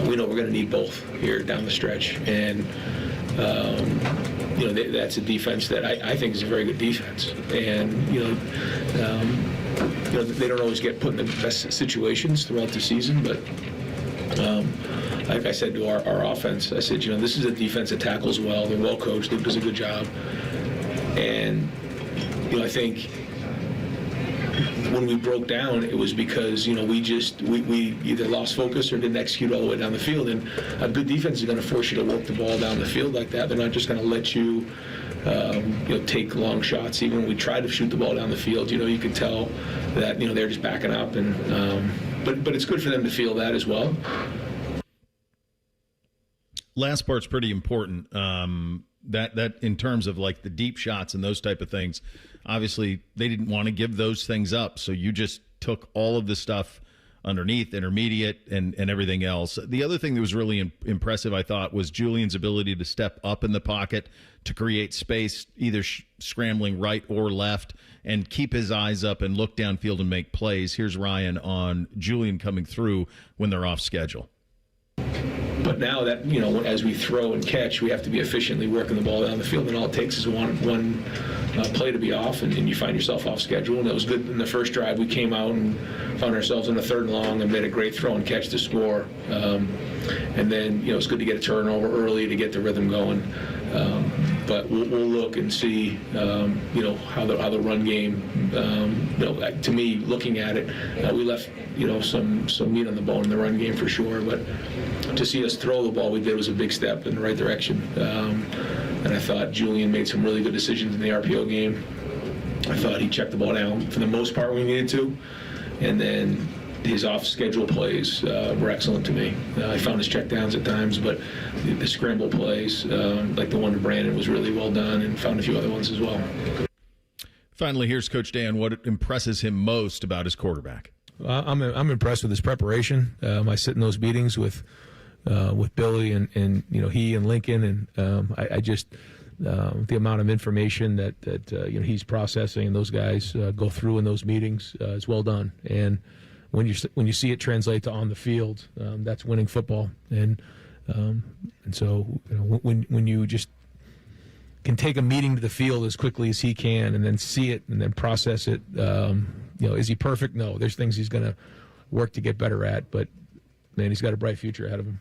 we know we're going to need both here down the stretch. And that's a defense that I think is a very good defense. And they don't always get put in the best situations throughout the season, but like I said to our offense, I said, this is a defense that tackles well. They're well coached. Luke does a good job. And I think when we broke down, it was because we either lost focus or didn't execute all the way down the field. And a good defense is going to force you to work the ball down the field like that. They're not just going to let you take long shots. Even when we tried to shoot the ball down the field, you could tell that they're just backing up. And but it's good for them to feel that as well. Last part's pretty important. That in terms of like the deep shots and those type of things, obviously they didn't want to give those things up. So you just took all of the stuff underneath, intermediate, and everything else. The other thing that was really impressive, I thought, was Julian's ability to step up in the pocket to create space, either scrambling right or left, and keep his eyes up and look downfield and make plays. Here's Ryan on Julian coming through when they're off schedule. But now that, as we throw and catch, we have to be efficiently working the ball down the field, and all it takes is one play to be off, and you find yourself off schedule. And it was good in the first drive. We came out and found ourselves in a 3rd and long and made a great throw and catch to score. And then, it's good to get a turnover early to get the rhythm going. But we'll look and see, how the run game, to me, looking at it, we left, some meat on the bone in the run game for sure. But to see us throw the ball we did was a big step in the right direction. And I thought Julian made some really good decisions in the RPO game. I thought he checked the ball down for the most part when we needed to. And then his off-schedule plays were excellent to me. I found his checkdowns at times, but the scramble plays, like the one to Brandon, was really well done, and found a few other ones as well. Finally, here's Coach Dan. What impresses him most about his quarterback? I'm impressed with his preparation. I sit in those meetings with Billy and he and Lincoln, and I just the amount of information that he's processing and those guys go through in those meetings is well done. And when you see it translate to on the field, that's winning football. And And so when you just can take a meeting to the field as quickly as he can and then see it and then process it, is he perfect? No, there's things he's going to work to get better at, but man, he's got a bright future ahead of him.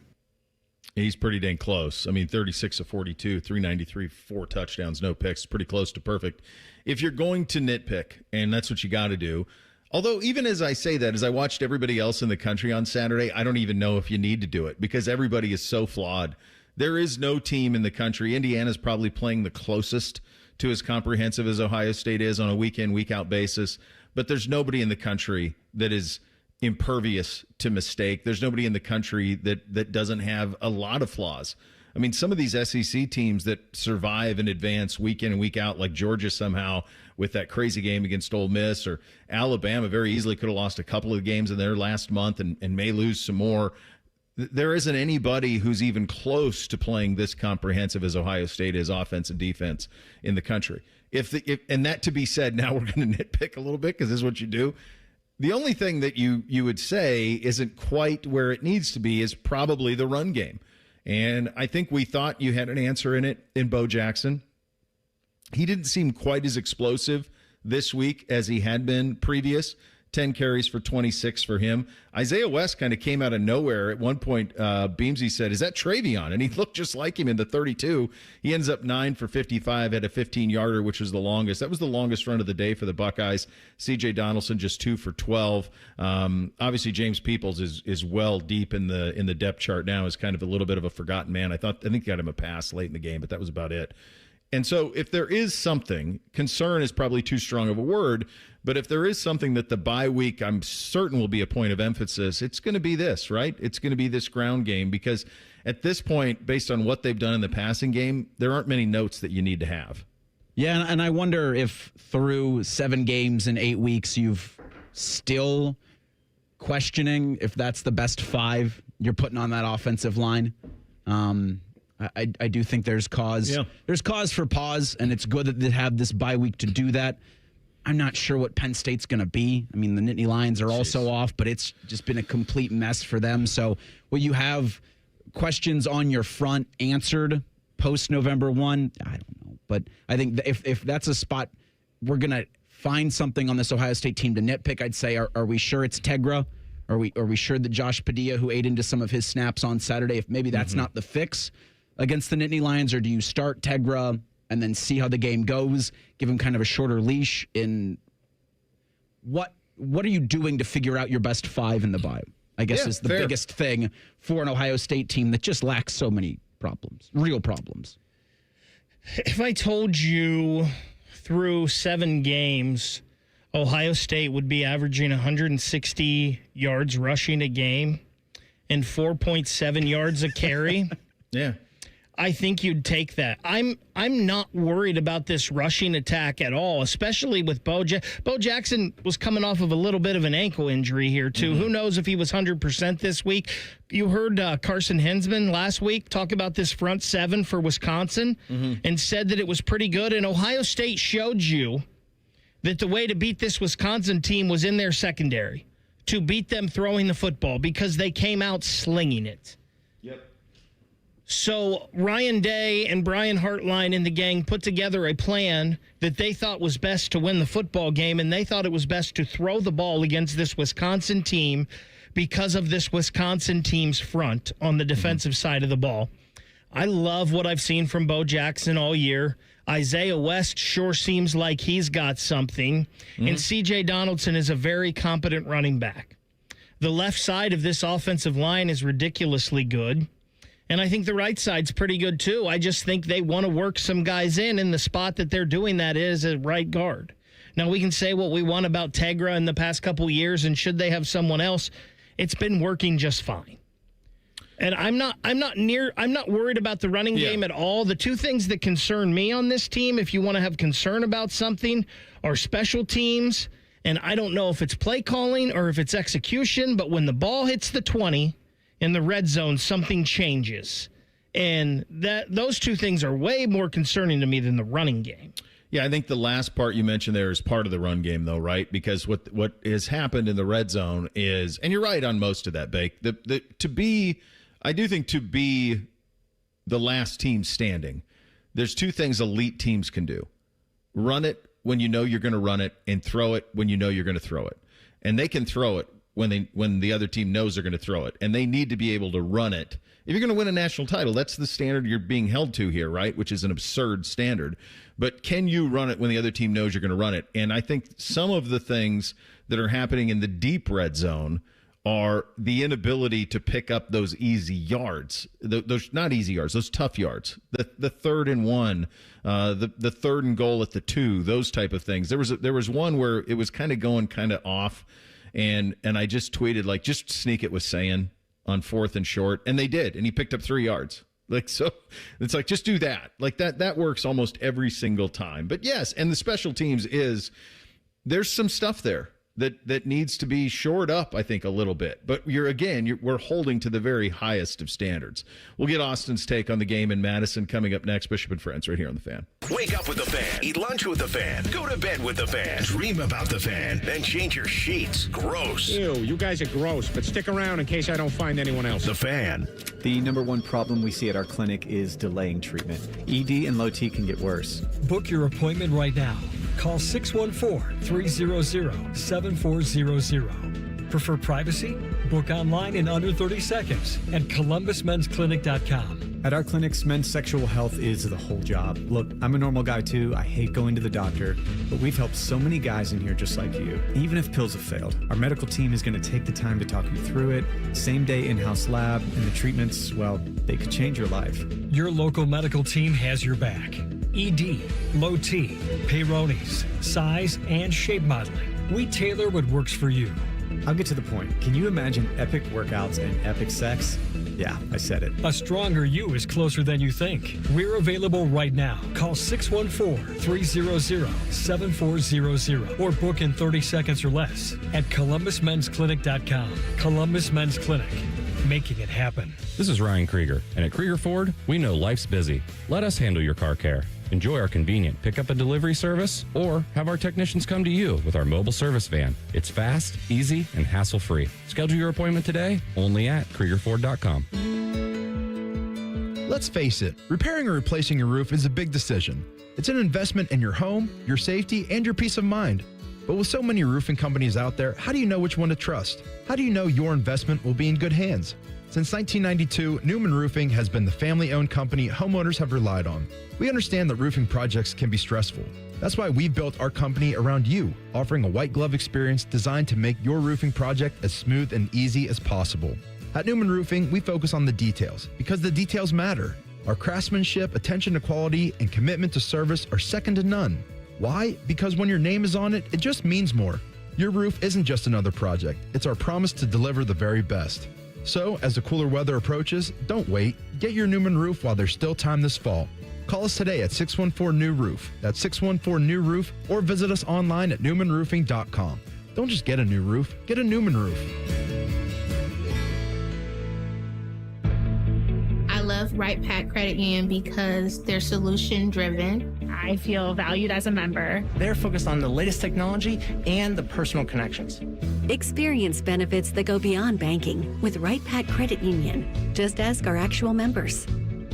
He's pretty dang close. I mean, 36 of 42, 393, 4 touchdowns, no picks, pretty close to perfect. If you're going to nitpick, and that's what you got to do, although even as I say that, as I watched everybody else in the country on Saturday, I don't even know if you need to do it because everybody is so flawed. There is no team in the country. Indiana's probably playing the closest to as comprehensive as Ohio State is on a week-in, week-out basis, but there's nobody in the country that is impervious to mistake. There's nobody in the country that doesn't have a lot of flaws. I mean, some of these SEC teams that survive and advance week in and week out, like Georgia somehow with that crazy game against Ole Miss, or Alabama very easily could have lost a couple of games in their last month and may lose some more. There isn't anybody who's even close to playing this comprehensive as Ohio State is, offense and defense, in the country. And that to be said, now we're going to nitpick a little bit because this is what you do. The only thing that you would say isn't quite where it needs to be is probably the run game. And I think we thought you had an answer in it in Bo Jackson. He didn't seem quite as explosive this week as he had been previous. 10 carries for 26 for him. Isaiah West kind of came out of nowhere. At one point, Beamsy said, "Is that Travion?" And he looked just like him in the 32. He ends up 9 for 55 at a 15-yarder, which was the longest. That was the longest run of the day for the Buckeyes. C.J. Donaldson just 2 for 12. Obviously, James Peoples is well deep in the depth chart now. Is kind of a little bit of a forgotten man. I think got him a pass late in the game, but that was about it. And so if there is something, concern is probably too strong of a word, but if there is something that the bye week I'm certain will be a point of emphasis, it's going to be this, right? It's going to be this ground game, because at this point, based on what they've done in the passing game, there aren't many notes that you need to have. Yeah, and I wonder if through 7 games in 8 weeks, you've still questioning if that's the best 5 you're putting on that offensive line. I do think there's cause. Yeah. There's cause for pause, and it's good that they have this bye week to do that. I'm not sure what Penn State's going to be. I mean, the Nittany Lions are also off, but it's just been a complete mess for them. So will you have questions on your front answered post-November 1? I don't know. But I think if that's a spot we're going to find something on this Ohio State team to nitpick, I'd say, are we sure it's Tegra? Are we sure that Josh Padilla, who ate into some of his snaps on Saturday, if maybe that's not the fix against the Nittany Lions, or do you start Tegra and then see how the game goes, give him kind of a shorter leash? In what are you doing to figure out your best 5 in the bye? I guess is the biggest thing for an Ohio State team that just lacks so many problems, real problems. If I told you through 7 games, Ohio State would be averaging 160 yards rushing a game and 4.7 yards a carry. Yeah. I think you'd take that. I'm not worried about this rushing attack at all, especially with Bo Jackson was coming off of a little bit of an ankle injury here, too. Who knows if he was 100% this week. You heard Carson Hensman last week talk about this front 7 for Wisconsin and said that it was pretty good. And Ohio State showed you that the way to beat this Wisconsin team was in their secondary, to beat them throwing the football, because they came out slinging it. Yep. So Ryan Day and Brian Hartline and the gang put together a plan that they thought was best to win the football game, and they thought it was best to throw the ball against this Wisconsin team because of this Wisconsin team's front on the defensive side of the ball. I love what I've seen from Bo Jackson all year. Isaiah West sure seems like he's got something, and C.J. Donaldson is a very competent running back. The left side of this offensive line is ridiculously good. And I think the right side's pretty good, too. I just think they want to work some guys in the spot that they're doing that is at right guard. Now, we can say what we want about Tegra in the past couple years, and should they have someone else, it's been working just fine. And I'm not worried about the running game at all. The 2 things that concern me on this team, if you want to have concern about something, are special teams. And I don't know if it's play calling or if it's execution, but when the ball hits the 20 in the red zone, something changes. And those 2 things are way more concerning to me than the running game. Yeah, I think the last part you mentioned there is part of the run game, though, right? Because what has happened in the red zone is, and you're right on most of that, Bake, to be I do think to be the last team standing, there's two things elite teams can do. Run it when you know you're going to run it, and throw it when you know you're going to throw it. And they can throw it when the other team knows they're going to throw it. And they need to be able to run it. If you're going to win a national title, that's the standard you're being held to here, right? Which is an absurd standard. But can you run it when the other team knows you're going to run it? And I think some of the things that are happening in the deep red zone are the inability to pick up those easy yards. Those not easy yards, those tough yards. The 3rd and 1, the 3rd and goal at the 2, those type of things. There was one where it was kind of going kind of off, and I just tweeted, like, just sneak it with Sayin on 4th and short, and they did, and he picked up 3 yards. Like, so it's like, just do that. Like that works almost every single time. But yes, and the special teams there's some stuff there that needs to be shored up, I think, a little bit. But we're holding to the very highest of standards. We'll get Austin's take on the game in Madison coming up next. Bishop and Friends right here on The Fan. Wake up with The Fan. Eat lunch with The Fan. Go to bed with The Fan. Dream about The Fan. Then change your sheets. Gross. Ew, you guys are gross, but stick around in case I don't find anyone else. The Fan. The number one problem we see at our clinic is delaying treatment. ED and low T can get worse. Book your appointment right now. Call 614-300-7400. Prefer privacy? Book online in under 30 seconds at columbusmensclinic.com. At our clinics, men's sexual health is the whole job. Look, I'm a normal guy too. I hate going to the doctor, but we've helped so many guys in here just like you. Even if pills have failed, our medical team is going to take the time to talk you through it. Same day in-house lab, and the treatments, well, they could change your life. Your local medical team has your back. ED, low T, Peyronie's, size, and shape modeling. We tailor what works for you. I'll get to the point. Can you imagine epic workouts and epic sex? Yeah, I said it. A stronger you is closer than you think. We're available right now. Call 614-300-7400 or book in 30 seconds or less at columbusmensclinic.com. Columbus Men's Clinic, making it happen. This is Ryan Krieger, and at Krieger Ford, we know life's busy. Let us handle your car care. Enjoy our convenient pickup and delivery service, or have our technicians come to you with our mobile service van. It's fast, easy, and hassle-free. Schedule your appointment today, only at KriegerFord.com. Let's face it, repairing or replacing your roof is a big decision. It's an investment in your home, your safety, and your peace of mind. But with so many roofing companies out there, how do you know which one to trust? How do you know your investment will be in good hands? Since 1992, Newman Roofing has been the family-owned company homeowners have relied on. We understand that roofing projects can be stressful. That's why we've built our company around you, offering a white glove experience designed to make your roofing project as smooth and easy as possible. At Newman Roofing, we focus on the details because the details matter. Our craftsmanship, attention to quality, and commitment to service are second to none. Why? Because when your name is on it, it just means more. Your roof isn't just another project. It's our promise to deliver the very best. So, as the cooler weather approaches, don't wait. Get your Newman roof while there's still time this fall. Call us today at 614-NEW-ROOF. That's 614-NEW-ROOF, or visit us online at newmanroofing.com. Don't just get a new roof, get a Newman roof. I love Right Pack Credit Union because they're solution driven. I feel valued as a member. They're focused on the latest technology and the personal connections. Experience benefits that go beyond banking with Right Pack Credit Union. Just ask our actual members.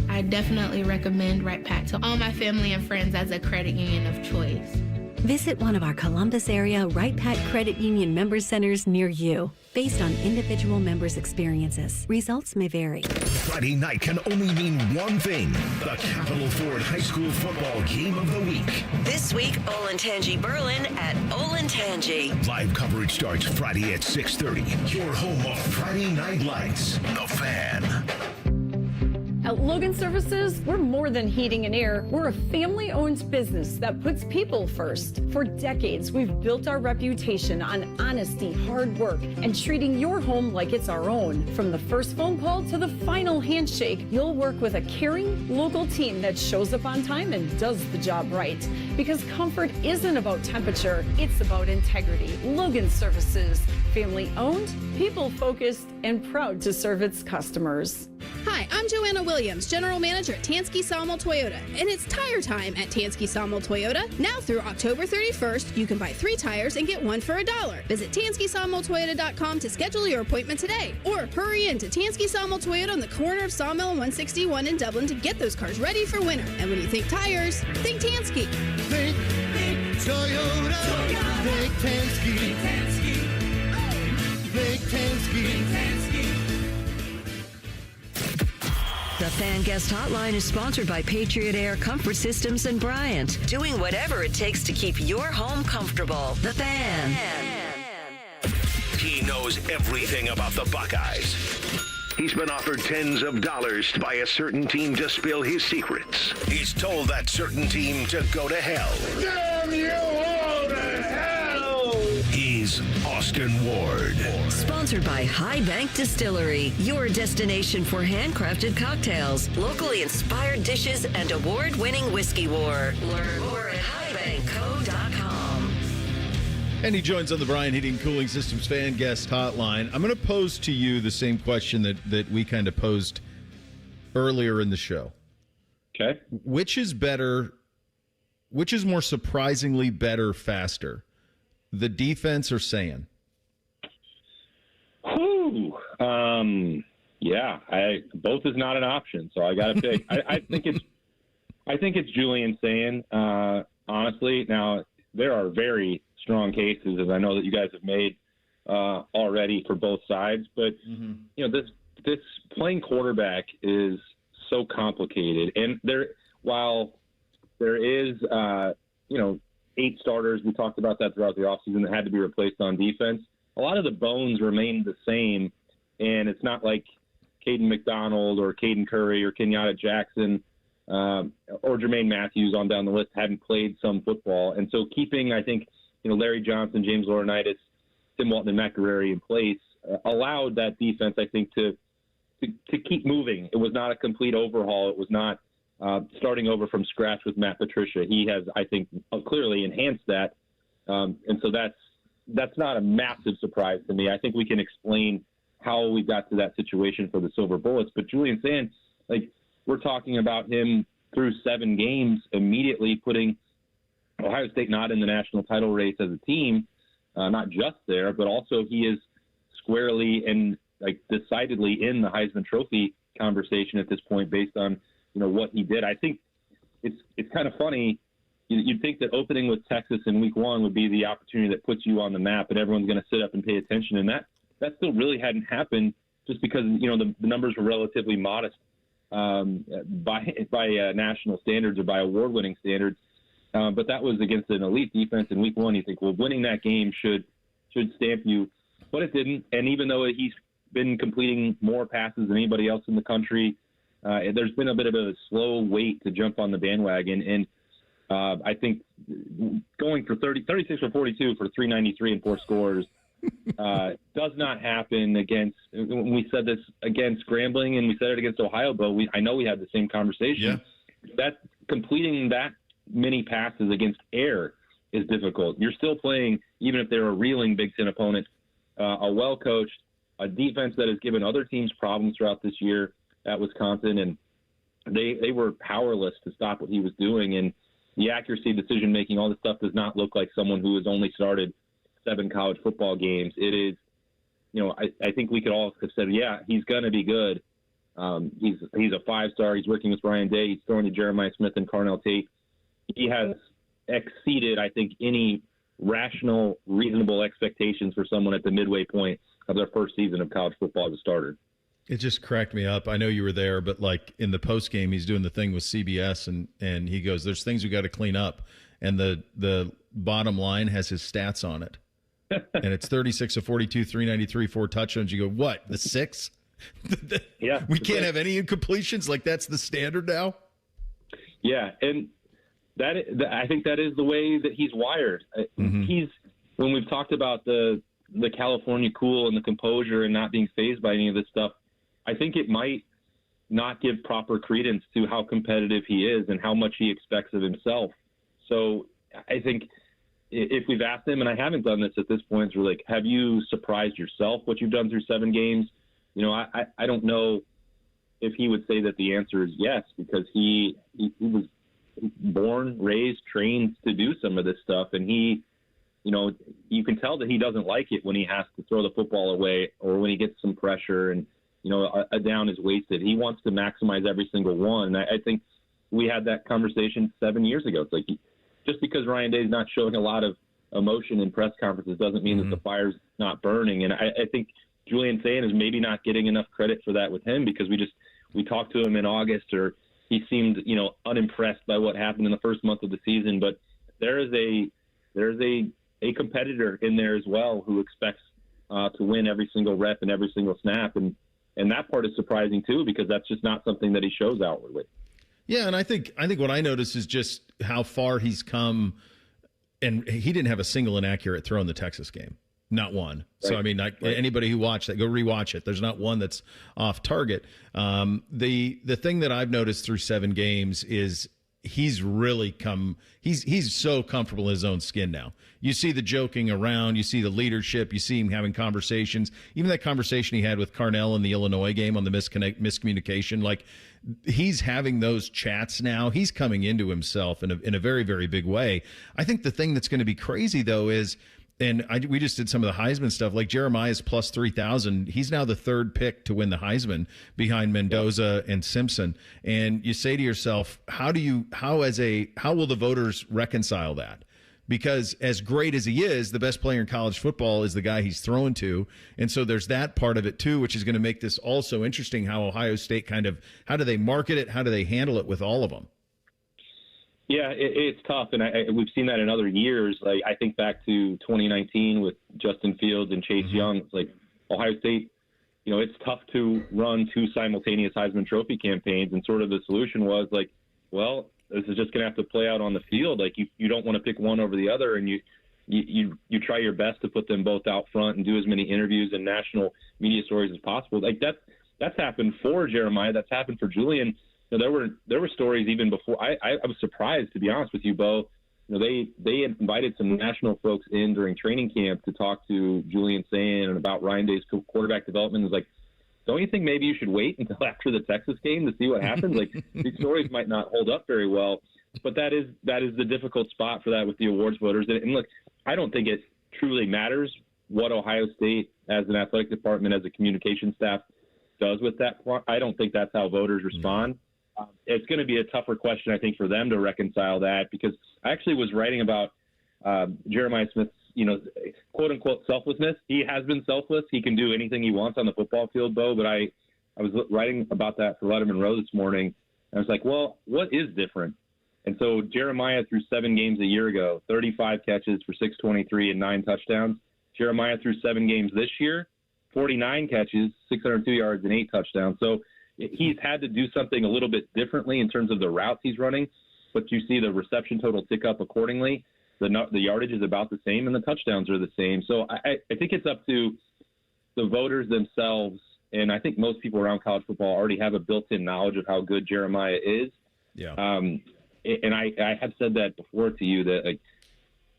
I definitely recommend Right Pack to all my family and friends as a credit union of choice. Visit one of our Columbus area Right Pack Credit Union member centers near you. Based on individual members' experiences, results may vary. Friday night can only mean one thing: the Capital Ford High School football game of the week. This week, Olentangy Berlin at Olentangy. Live coverage starts Friday at 6:30. Your home of Friday Night Lights, The Fan. At Logan Services, we're more than heating and air. We're a family-owned business that puts people first. For decades, we've built our reputation on honesty, hard work, and treating your home like it's our own. From the first phone call to the final handshake, you'll work with a caring, local team that shows up on time and does the job right. Because comfort isn't about temperature, it's about integrity. Logan Services, family-owned, people-focused, and proud to serve its customers. Hi, I'm Joanna Wilson Williams, General Manager at Tansky Sawmill Toyota, and it's tire time at Tansky Sawmill Toyota. Now through October 31st, you can buy 3 tires and get 1 for $1. Visit TanskySawmillToyota.com to schedule your appointment today, or hurry into Tansky Sawmill Toyota on the corner of Sawmill and 161 in Dublin to get those cars ready for winter. And when you think tires, think Tansky. Think Toyota. Think Tansky. Think Tansky. The Fan Guest Hotline is sponsored by Patriot Air Comfort Systems and Bryant, doing whatever it takes to keep your home comfortable. The Fan. He knows everything about the Buckeyes. He's been offered tens of dollars by a certain team to spill his secrets. He's told that certain team to go to hell. Damn you all to hell! He's Austin Ward. Sponsored by High Bank Distillery, your destination for handcrafted cocktails, locally inspired dishes, and award-winning whiskey war. Learn more at highbankco.com. And he joins on the Brian Heating Cooling Systems Fan Guest Hotline. I'm going to pose to you the same question that we kind of posed earlier in the show. Okay. Which is more surprisingly better faster, the defense or Sand? Whew. Both is not an option, so I got to pick. I think it's Julian Sand. Honestly, now there are very strong cases, as I know that you guys have made already for both sides. But this playing quarterback is so complicated, and while there is 8 starters, we talked about that throughout the offseason that had to be replaced on defense. A lot of the bones remained the same, and it's not like Caden McDonald or Caden Curry or Kenyatta Jackson or Jermaine Matthews on down the list hadn't played some football. And so keeping, I think, Larry Johnson, James Laurinaitis, Tim Walton, and Matt Guerrieri in place allowed that defense, I think, to keep moving. It was not a complete overhaul. It was not starting over from scratch with Matt Patricia. He has, I think, clearly enhanced that. And so that's not a massive surprise to me. I think we can explain how we got to that situation for the Silver Bullets. But Julian Sand, we're talking about him through 7 games, immediately putting Ohio State not in the national title race as a team, not just there, but also he is squarely and decidedly in the Heisman Trophy conversation at this point based on what he did. I think it's kind of funny. You'd think that opening with Texas in week 1 would be the opportunity that puts you on the map and everyone's going to sit up and pay attention. And that still really hadn't happened just because, the numbers were relatively modest by national standards or by award-winning standards. But that was against an elite defense in week 1. You think, well, winning that game should stamp you. But it didn't. And even though he's been completing more passes than anybody else in the country, there's been a bit of a slow wait to jump on the bandwagon. And I think going for 36 or 42 for 393 and 4 scores does not happen against. We said this against Grambling, and we said it against Ohio, but I know we had the same conversation. Yeah. That completing that many passes against air is difficult. You're still playing, even if they're a reeling Big Ten opponent, a well-coached, a defense that has given other teams problems throughout this year at Wisconsin, and they were powerless to stop what he was doing. And the accuracy, decision-making, all this stuff does not look like someone who has only started 7 college football games. It is, I think we could all have said, yeah, he's going to be good. He's a 5-star. He's working with Ryan Day. He's throwing to Jeremiah Smith and Carnell Tate. He has exceeded, I think, any rational, reasonable expectations for someone at the midway point of their first season of college football as a starter. It just cracked me up. I know you were there, but in the post game, he's doing the thing with CBS, and he goes, "There's things we got to clean up," and the bottom line has his stats on it, and it's 36 of 42, 393, 4 touchdowns. You go, what? The 6? Yeah, we can't have any incompletions. That's the standard now. Yeah, and I think that is the way that he's wired. Mm-hmm. When we've talked about the California cool and the composure and not being fazed by any of this stuff, I think it might not give proper credence to how competitive he is and how much he expects of himself. So I think if we've asked him, and I haven't done this at this point, it's really have you surprised yourself what you've done through 7 games? I don't know if he would say that the answer is yes, because he was born, raised, trained to do some of this stuff, and he, you can tell that he doesn't like it when he has to throw the football away or when he gets some pressure and a down is wasted. He wants to maximize every single one. I think we had that conversation 7 years ago. It's like, just because Ryan Day's not showing a lot of emotion in press conferences doesn't mean that the fire's not burning. And I think Julian Sayin is maybe not getting enough credit for that with him, because we talked to him in August, or he seemed, unimpressed by what happened in the first month of the season. But there's a competitor in there as well who expects to win every single rep and every single snap. And that part is surprising too, because that's just not something that he shows outwardly. Yeah, and I think what I notice is just how far he's come, and he didn't have a single inaccurate throw in the Texas game, not one. Right. So I mean, anybody who watched that, go rewatch it. There's not one that's off target. The thing that I've noticed through 7 games is he's really come. He's so comfortable in his own skin now. You see the joking around, you see the leadership, you see him having conversations. Even that conversation he had with Carnell in the Illinois game on the miscommunication, like, he's having those chats now. He's coming into himself in a very, very big way. I think the thing that's going to be crazy though is, we just did some of the Heisman stuff, like Jeremiah's plus 3,000. He's now the 3rd pick to win the Heisman behind Mendoza and Simpson. And you say to yourself, how will the voters reconcile that? Because as great as he is, the best player in college football is the guy he's thrown to. And so there's that part of it too, which is going to make this also interesting, how Ohio State how do they market it? How do they handle it with all of them? Yeah, it's tough, and we've seen that in other years. Like, I think back to 2019 with Justin Fields and Chase Young. It's like Ohio State, it's tough to run 2 simultaneous Heisman Trophy campaigns, and sort of the solution was like, well, this is just going to have to play out on the field. Like, you don't want to pick one over the other, and you try your best to put them both out front and do as many interviews and national media stories as possible. Like, that's happened for Jeremiah. That's happened for Julian. There were stories even before. I was surprised, to be honest with you, Bo. They invited some national folks in during training camp to talk to Julian Sayin and about Ryan Day's quarterback development. It was like, don't you think maybe you should wait until after the Texas game to see what happens? Like, these stories might not hold up very well, but that is the difficult spot for that with the awards voters. And look, I don't think it truly matters what Ohio State as an athletic department, as a communication staff, does with that. I don't think that's how voters respond. It's going to be a tougher question, I think, for them to reconcile that, because I actually was writing about Jeremiah Smith's, quote unquote selflessness. He has been selfless. He can do anything he wants on the football field, Bo. But I was writing about that for Letterman Row this morning. And I was like, well, what is different? And so Jeremiah threw 7 games a year ago, 35 catches for 623 and 9 touchdowns. Jeremiah threw 7 games this year, 49 catches, 602 yards and 8 touchdowns. So he's had to do something a little bit differently in terms of the routes he's running, but you see the reception total tick up accordingly. The yardage is about the same, and the touchdowns are the same. So I think it's up to the voters themselves, and I think most people around college football already have a built-in knowledge of how good Jeremiah is. Yeah. And I have said that before to you, that, like,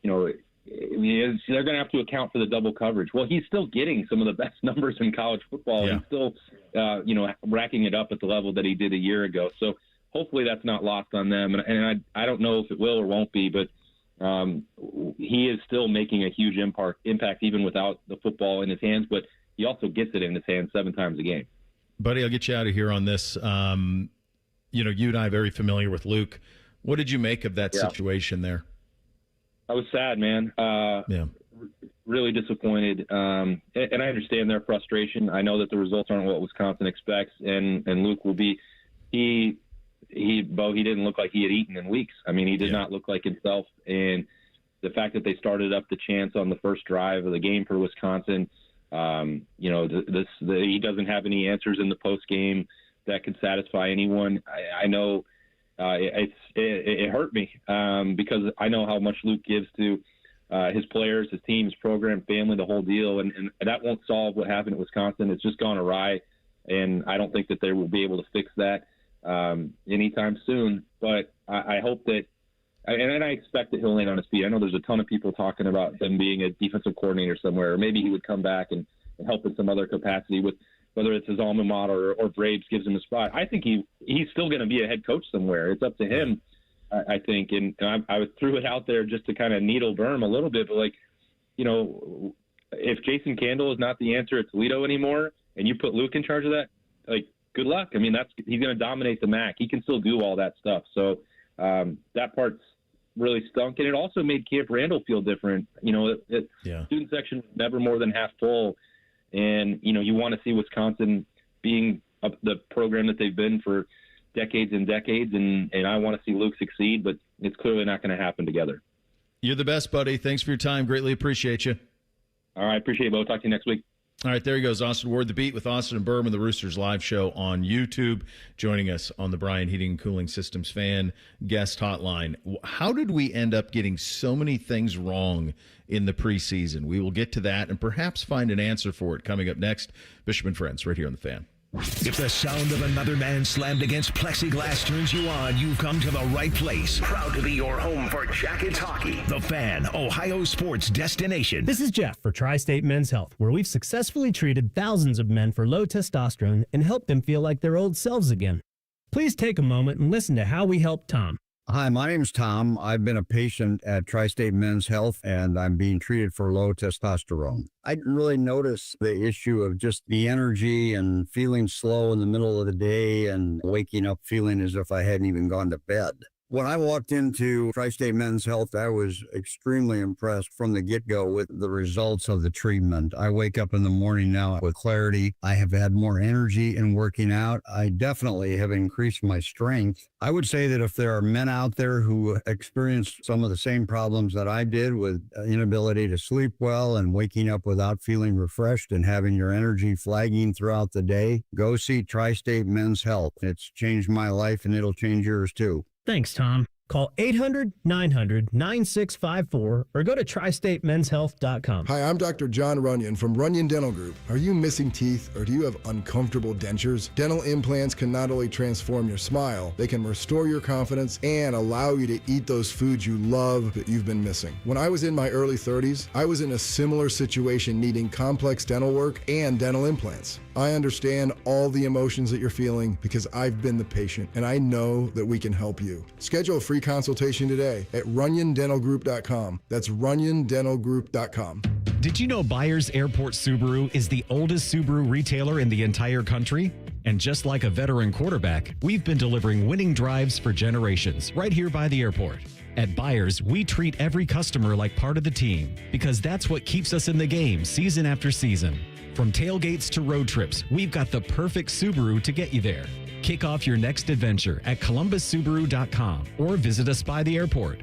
they're going to have to account for the double coverage. Well, he's still getting some of the best numbers in college football. Yeah. He's still, racking it up at the level that he did a year ago. So hopefully that's not lost on them. And I don't know if it will or won't be, but he is still making a huge impact even without the football in his hands. But he also gets it in his hands 7 times a game. Buddy, I'll get you out of here on this. You and I are very familiar with Luke. What did you make of that situation there? I was sad, man. Really disappointed. And I understand their frustration. I know that the results aren't what Wisconsin expects, and Luke will be. He didn't look like he had eaten in weeks. I mean, he did not look like himself. And the fact that they started up the chance on the first drive of the game for Wisconsin, he doesn't have any answers in the post game that could satisfy anyone. I know. It hurt me because I know how much Luke gives to his players, his team, his program, family, the whole deal, and that won't solve what happened at Wisconsin. It's just gone awry, and I don't think that they will be able to fix that anytime soon. But I hope that, and I expect that he'll land on his feet. I know there's a ton of people talking about him being a defensive coordinator somewhere, or maybe he would come back and help in some other capacity. With whether it's his alma mater or Braves gives him a spot. I think he's still going to be a head coach somewhere. It's up to him, I think. And I threw it out there just to kind of needle Berm a little bit, but like, you know, if Jason Candle is not the answer at Toledo anymore, and you put Luke in charge of that, like, good luck. I mean, he's going to dominate the MAC. He can still do all that stuff. So that part's really stunk, and it also made Camp Randall feel different. You know, student section was never more than half full, and you know, you want to see Wisconsin being the program that they've been for decades and decades, and I want to see Luke succeed, but it's clearly not going to happen together. You're the best, buddy. Thanks for your time. Greatly appreciate you. All right, appreciate it, Bo. Talk to you next week. All right, there he goes. Austin Ward, The Beat with Austin and Berman, the Roosters live show on YouTube, joining us on the Brian Heating and Cooling Systems fan guest hotline. How did we end up getting so many things wrong in the preseason? We will get to that and perhaps find an answer for it coming up next. Bishop and Friends right here on The Fan. If the sound of another man slammed against plexiglass turns you on, you've come to the right place. Proud to be your home for Jackets hockey. The Fan, Ohio sports destination. This is Jeff for Tri-State Men's Health, where we've successfully treated thousands of men for low testosterone and helped them feel like their old selves again. Please take a moment and listen to how we helped Tom. Hi, my name's Tom. I've been a patient at Tri-State Men's Health, and I'm being treated for low testosterone. I didn't really notice the issue of just the energy and feeling slow in the middle of the day and waking up feeling as if I hadn't even gone to bed. When I walked into Tri-State Men's Health, I was extremely impressed from the get-go with the results of the treatment. I wake up in the morning now with clarity. I have had more energy in working out. I definitely have increased my strength. I would say that if there are men out there who experience some of the same problems that I did with inability to sleep well and waking up without feeling refreshed and having your energy flagging throughout the day, go see Tri-State Men's Health. It's changed my life, and it'll change yours too. Thanks, Tom. Call 800-900-9654 or go to tristatemenshealth.com. Hi, I'm Dr. John Runyon from Runyon Dental Group. Are you missing teeth or do you have uncomfortable dentures? Dental implants can not only transform your smile, they can restore your confidence and allow you to eat those foods you love that you've been missing. When I was in my early 30s, I was in a similar situation needing complex dental work and dental implants. I understand all the emotions that you're feeling because I've been the patient and I know that we can help you. Schedule a free consultation today at runyondentalgroup.com. That's runyondentalgroup.com. Did you know Byers Airport Subaru is the oldest Subaru retailer in the entire country? And just like a veteran quarterback, we've been delivering winning drives for generations right here by the airport. At Byers, we treat every customer like part of the team because that's what keeps us in the game season after season. From tailgates to road trips, we've got the perfect Subaru to get you there. Kick off your next adventure at columbussubaru.com or visit us by the airport.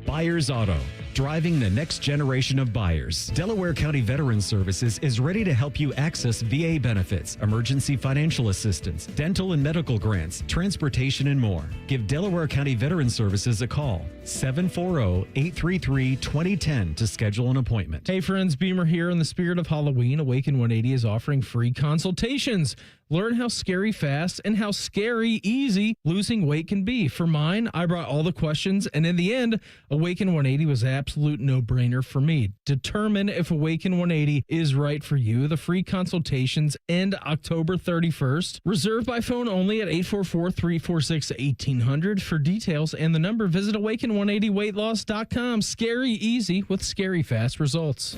Byers Auto, driving the next generation of buyers. Delaware County Veterans Services is ready to help you access VA benefits, emergency financial assistance, dental and medical grants, transportation, and more. Give Delaware County Veterans Services a call, 740-833-2010 to schedule an appointment. Hey friends, Beamer here. In the spirit of Halloween, Awaken 180 is offering free consultations. Learn how scary fast and how scary easy losing weight can be. For mine, I brought all the questions, and in the end, Awaken 180 was an absolute no-brainer for me. Determine if Awaken 180 is right for you. The free consultations end October 31st. Reserve by phone only at 844-346-1800. For details and the number, visit awaken180weightloss.com. Scary easy with scary fast results.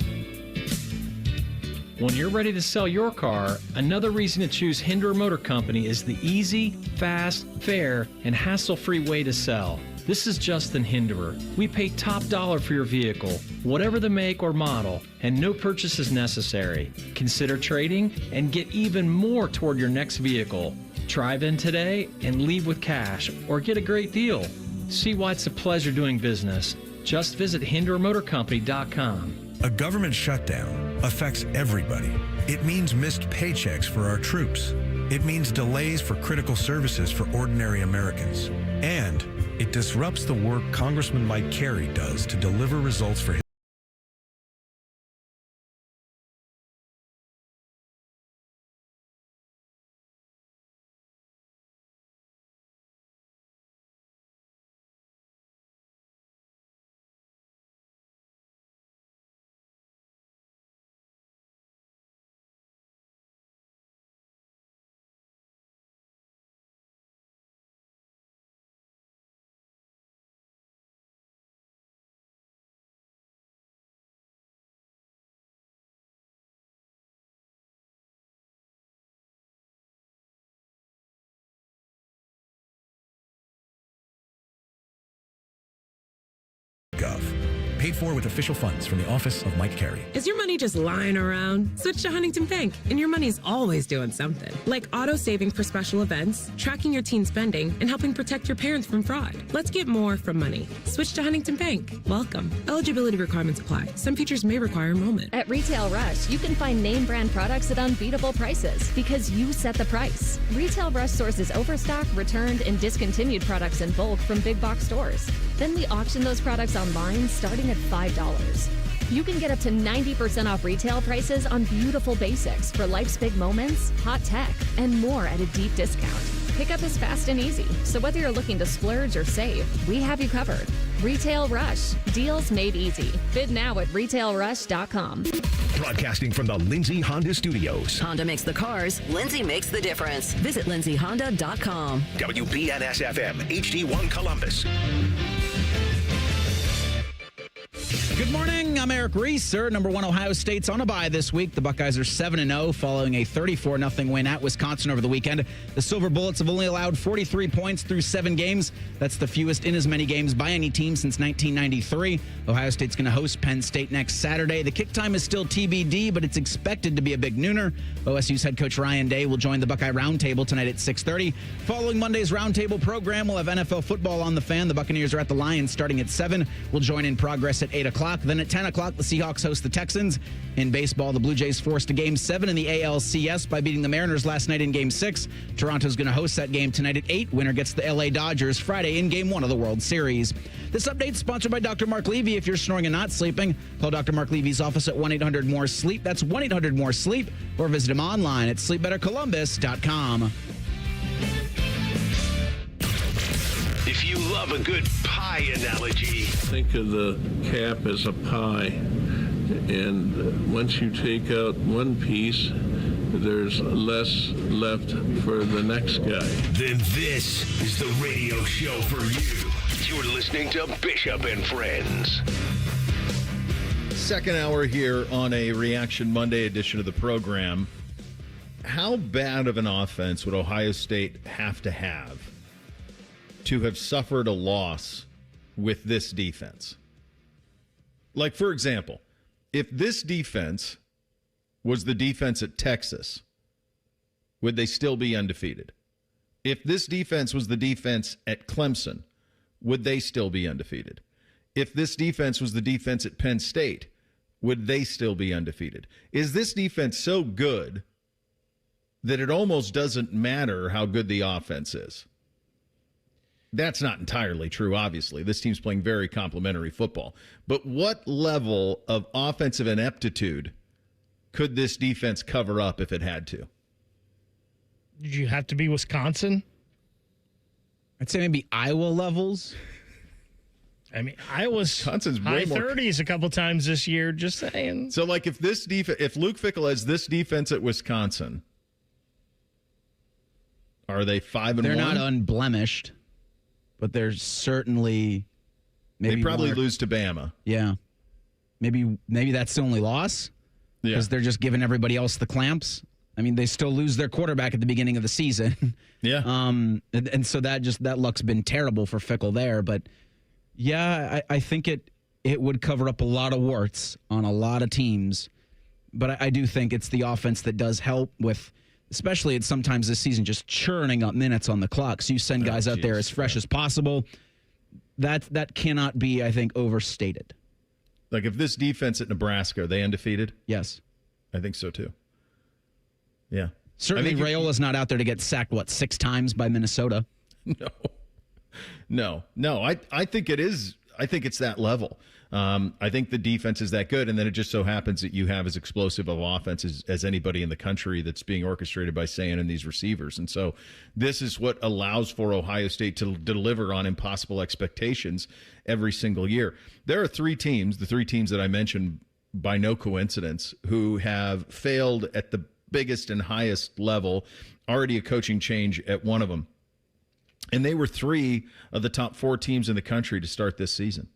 When you're ready to sell your car, another reason to choose Hinderer Motor Company is the easy, fast, fair, and hassle-free way to sell. This is Justin Hinderer. We pay top dollar for your vehicle, whatever the make or model, and no purchase is necessary. Consider trading and get even more toward your next vehicle. Drive in today and leave with cash or get a great deal. See why it's a pleasure doing business. Just visit HindererMotorCompany.com. A government shutdown affects everybody. It means missed paychecks for our troops. It means delays for critical services for ordinary Americans. And it disrupts the work Congressman Mike Carey does to deliver results for his Paid for with official funds from the office of Mike Carey. Is your money just lying around? Switch to Huntington Bank, and your money's always doing something. Like auto-saving for special events, tracking your teen spending, and helping protect your parents from fraud. Let's get more from money. Switch to Huntington Bank. Welcome. Eligibility requirements apply. Some features may require enrollment. At Retail Rush, you can find name brand products at unbeatable prices because you set the price. Retail Rush sources overstock, returned, and discontinued products in bulk from big box stores. Then we auction those products online starting at $5. You can get up to 90% off retail prices on beautiful basics for life's big moments, hot tech, and more at a deep discount. Pickup is fast and easy, so whether you're looking to splurge or save, we have you covered. Retail Rush. Deals made easy. Bid now at retailrush.com. Broadcasting from the Lindsay Honda Studios. Honda makes the cars. Lindsay makes the difference. Visit lindsayhonda.com. WBNS-FM, HD1 Columbus. Good morning. I'm Eric Reeser. Number 1 Ohio State's on a bye this week. The Buckeyes are 7-0 following a 34-0 win at Wisconsin over the weekend. The Silver Bullets have only allowed 43 points through 7 games. That's the fewest in as many games by any team since 1993. Ohio State's going to host Penn State next Saturday. The kick time is still TBD, but it's expected to be a big nooner. OSU's head coach Ryan Day will join the Buckeye Roundtable tonight at 6:30. Following Monday's Roundtable program, we'll have NFL football on the fan. The Buccaneers are at the Lions starting at 7. We'll join in progress at 8 o'clock. Then at 10 o'clock, the Seahawks host the Texans. In baseball, the Blue Jays forced a Game 7 in the ALCS by beating the Mariners last night in Game 6. Toronto's going to host that game tonight at 8. Winner gets the LA Dodgers Friday in Game 1 of the World Series. This update is sponsored by Dr. Mark Levy. If you're snoring and not sleeping, call Dr. Mark Levy's office at 1-800-MORE-SLEEP. That's 1-800-MORE-SLEEP. Or visit him online at sleepbettercolumbus.com. If you love a good pie analogy, think of the cap as a pie, and once you take out one piece, there's less left for the next guy. then this is the radio show for you. You're listening to Bishop and Friends. Second hour here on a Reaction Monday edition of the program. How bad of an offense would Ohio State have to have suffered a loss with this defense? Like, for example, if this defense was the defense at Texas, would they still be undefeated? If this defense was the defense at Clemson, would they still be undefeated? If this defense was the defense at Penn State, would they still be undefeated? Is this defense so good that it almost doesn't matter how good the offense is? That's not entirely true, obviously. This team's playing very complimentary football. But what level of offensive ineptitude could this defense cover up if it had to? Did you have to be Wisconsin? I'd say maybe Iowa levels. I mean, Iowa's Wisconsin's high way more 30s a couple times this year, just saying. So, like, if Luke Fickell has this defense at Wisconsin, are they 5-1? They're not unblemished, but they're certainly maybe they probably lose to Bama. Yeah, maybe that's the only loss because they're just giving everybody else the clamps. I mean, they still lose their quarterback at the beginning of the season. Yeah. And so that luck's been terrible for Fickell there, but. Yeah, I think it would cover up a lot of warts on a lot of teams, but I do think it's the offense that does help with, especially at sometimes this season, just churning up minutes on the clock. So you send guys out there as fresh as possible. That cannot be, I think, overstated. Like if this defense at Nebraska, are they undefeated? Yes. I think so too. Yeah. Certainly Rayola's not out there to get sacked, 6 times by Minnesota? No. I think it is. I think it's that level. I think the defense is that good, and then it just so happens that you have as explosive of offense as anybody in the country that's being orchestrated by Sayan and these receivers. And so this is what allows for Ohio State to deliver on impossible expectations every single year. There are 3 teams, the 3 teams that I mentioned by no coincidence, who have failed at the biggest and highest level, already a coaching change at one of them. And they were 3 of the top 4 teams in the country to start this season.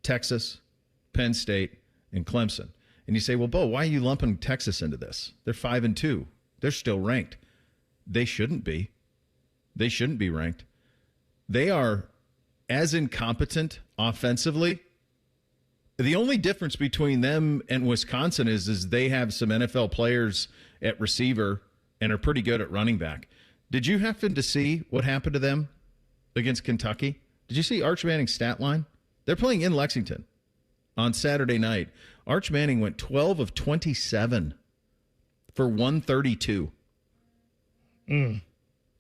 Texas, Penn State, and Clemson. And you say, well, Bo, why are you lumping Texas into this? They're 5-2. They're still ranked. They shouldn't be. They shouldn't be ranked. They are as incompetent offensively The only difference between them and Wisconsin is they have some NFL players at receiver and are pretty good at running back. Did you happen to see what happened to them against Kentucky? Did you see Arch Manning's stat line? They're playing in Lexington on Saturday night. Arch Manning went 12 of 27 for 132.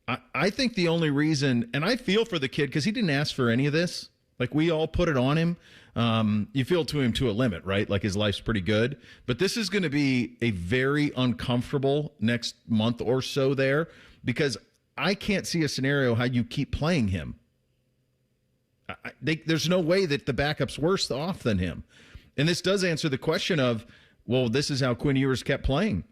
I think the only reason, and I feel for the kid because he didn't ask for any of this. Like, we all put it on him. You feel to him to a limit, right? Like, his life's pretty good. But this is going to be a very uncomfortable next month or so there, because I can't see a scenario how you keep playing him. There's no way that the backup's worse off than him. And this does answer the question of, well, this is how Quinn Ewers kept playing,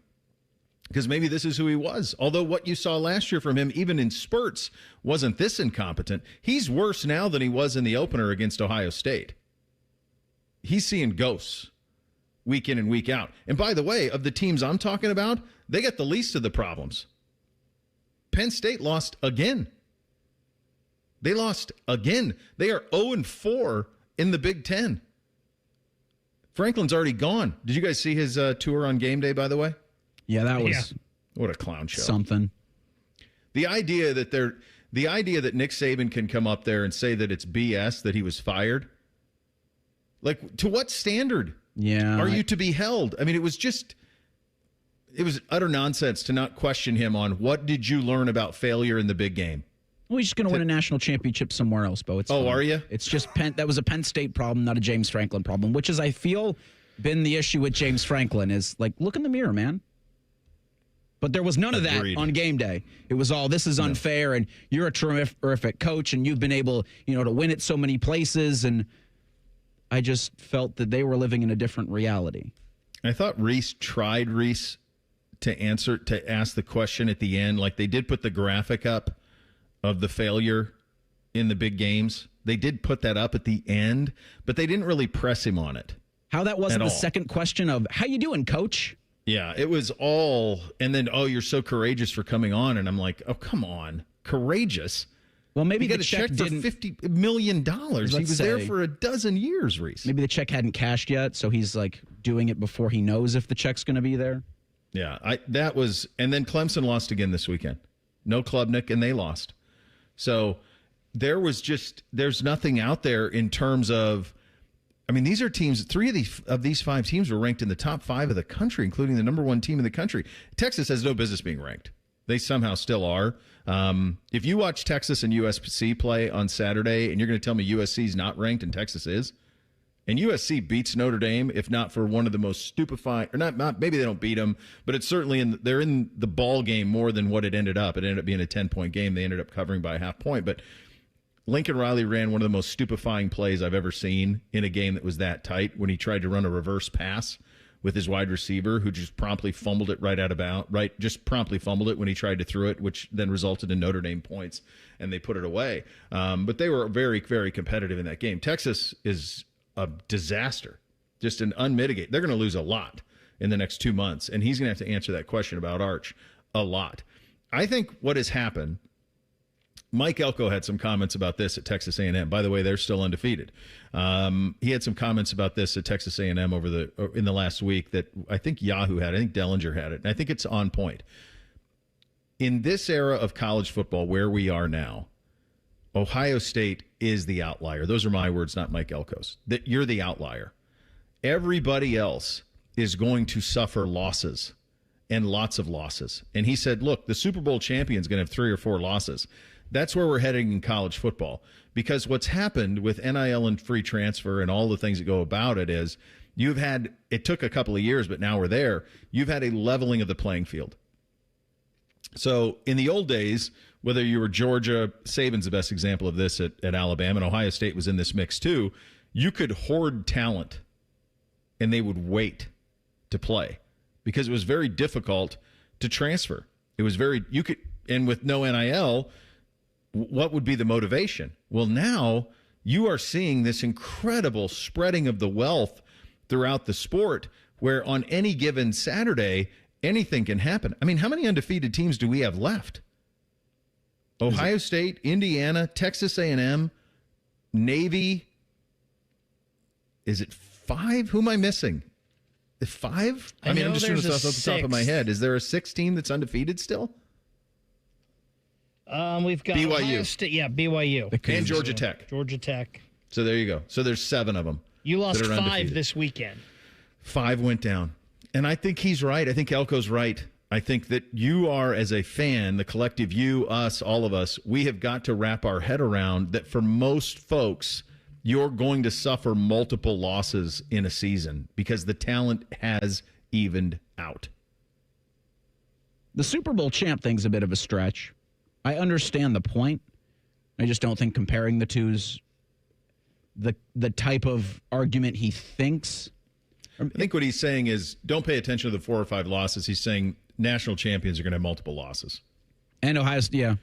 because maybe this is who he was. Although what you saw last year from him, even in spurts, wasn't this incompetent. He's worse now than he was in the opener against Ohio State. He's seeing ghosts week in and week out. And by the way, of the teams I'm talking about, they got the least of the problems. Penn State lost again. They lost again. They are 0-4 in the Big Ten. Franklin's already gone. Did you guys see his tour on game day, by the way? Yeah, that was what a clown show. Something. The idea that Nick Saban can come up there and say that it's BS that he was fired. Like, to what standard are you to be held? I mean, it was utter nonsense to not question him on what did you learn about failure in the big game. Well, he's just going to win a national championship somewhere else, Bo. Are you? It's just that was a Penn State problem, not a James Franklin problem, which is, I feel, been the issue with James Franklin is, like, look in the mirror, man. But there was none of that on game day. It was all, this is unfair, and you're a terrific coach, and you've been able, to win at so many places, and I just felt that they were living in a different reality. I thought Reese to ask the question at the end. Like, they did put the graphic up of the failure in the big games. They did put that up at the end, but they didn't really press him on it. How that wasn't the second question of, how you doing, coach? Yeah, it was all, and then, you're so courageous for coming on. And I'm like, oh, come on. Courageous? Well, maybe you got a check for $50 million. He was there for a dozen years, Reese. Maybe the check hadn't cashed yet, so he's like doing it before he knows if the check's going to be there. Yeah, and then Clemson lost again this weekend. No Klubnik, and they lost. So there's nothing out there in terms of, I mean, these are teams, 3 of these 5 teams were ranked in the top 5 of the country, including the number 1 team in the country. Texas has no business being ranked. They somehow still are. If you watch Texas and USC play on Saturday, and you're going to tell me USC is not ranked and Texas is, and USC beats Notre Dame, if not for one of the most stupefying, or not maybe they don't beat them, but it's certainly they're in the ball game more than what it ended up. It ended up being a 10-point game. They ended up covering by a half point. But Lincoln Riley ran one of the most stupefying plays I've ever seen in a game that was that tight when he tried to run a reverse pass with his wide receiver, who just promptly fumbled it just promptly fumbled it when he tried to throw it, which then resulted in Notre Dame points, and they put it away. But they were very, very competitive in that game. Texas is a disaster, just an unmitigated. They're going to lose a lot in the next 2 months, and he's going to have to answer that question about Arch a lot. I think what has happened, Mike Elko had some comments about this at Texas A&M. By the way, they're still undefeated. He had some comments about this at Texas A&M in the last week that I think Yahoo had. I think Dellinger had it, and I think it's on point. In this era of college football, where we are now, Ohio State is the outlier. Those are my words, not Mike Elko's. That you're the outlier. Everybody else is going to suffer losses, and lots of losses. And he said, look, the Super Bowl champion is going to have 3 or 4 losses. That's where we're heading in college football. Because what's happened with NIL and free transfer and all the things that go about it is it took a couple of years, but now we're there. You've had a leveling of the playing field. So in the old days, whether you were Georgia, Saban's the best example of this at Alabama, and Ohio State was in this mix too, you could hoard talent and they would wait to play because it was very difficult to transfer. It was and with no NIL, what would be the motivation? Well, now you are seeing this incredible spreading of the wealth throughout the sport where on any given Saturday, anything can happen. I mean, how many undefeated teams do we have left? Ohio State, Indiana, Texas A&M, Navy. Is it 5? Who am I missing? 5? I mean, I'm just doing this off the top of my head. Is there a 6 team that's undefeated still? We've got BYU. Ohio State, BYU. And Georgia Tech. Georgia Tech. So there you go. So there's 7 of them. You lost that are 5 undefeated. this weekend. 5 went down. And I think he's right. I think Elko's right. I think that you are, as a fan, the collective you, us, all of us, we have got to wrap our head around that for most folks, you're going to suffer multiple losses in a season because the talent has evened out. The Super Bowl champ thing's a bit of a stretch. I understand the point. I just don't think comparing the two's the type of argument he thinks. I think what he's saying is don't pay attention to the 4 or 5 losses. He's saying national champions are going to have multiple losses. And Ohio State, yeah.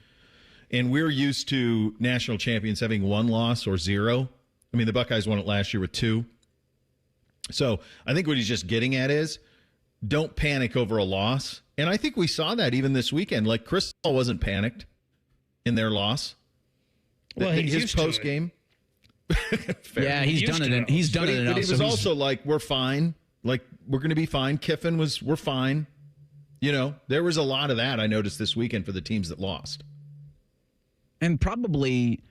And we're used to national champions having 1 loss or 0. I mean, the Buckeyes won it last year with 2. So I think what he's just getting at is don't panic over a loss. And I think we saw that even this weekend. Like, Chris Paul wasn't panicked in their loss. Well, he's his used post game. Yeah, he's done it. He's done it enough. But he was also like, we're fine. Like, we're going to be fine. Kiffin was, we're fine. You know, there was a lot of that I noticed this weekend for the teams that lost. And probably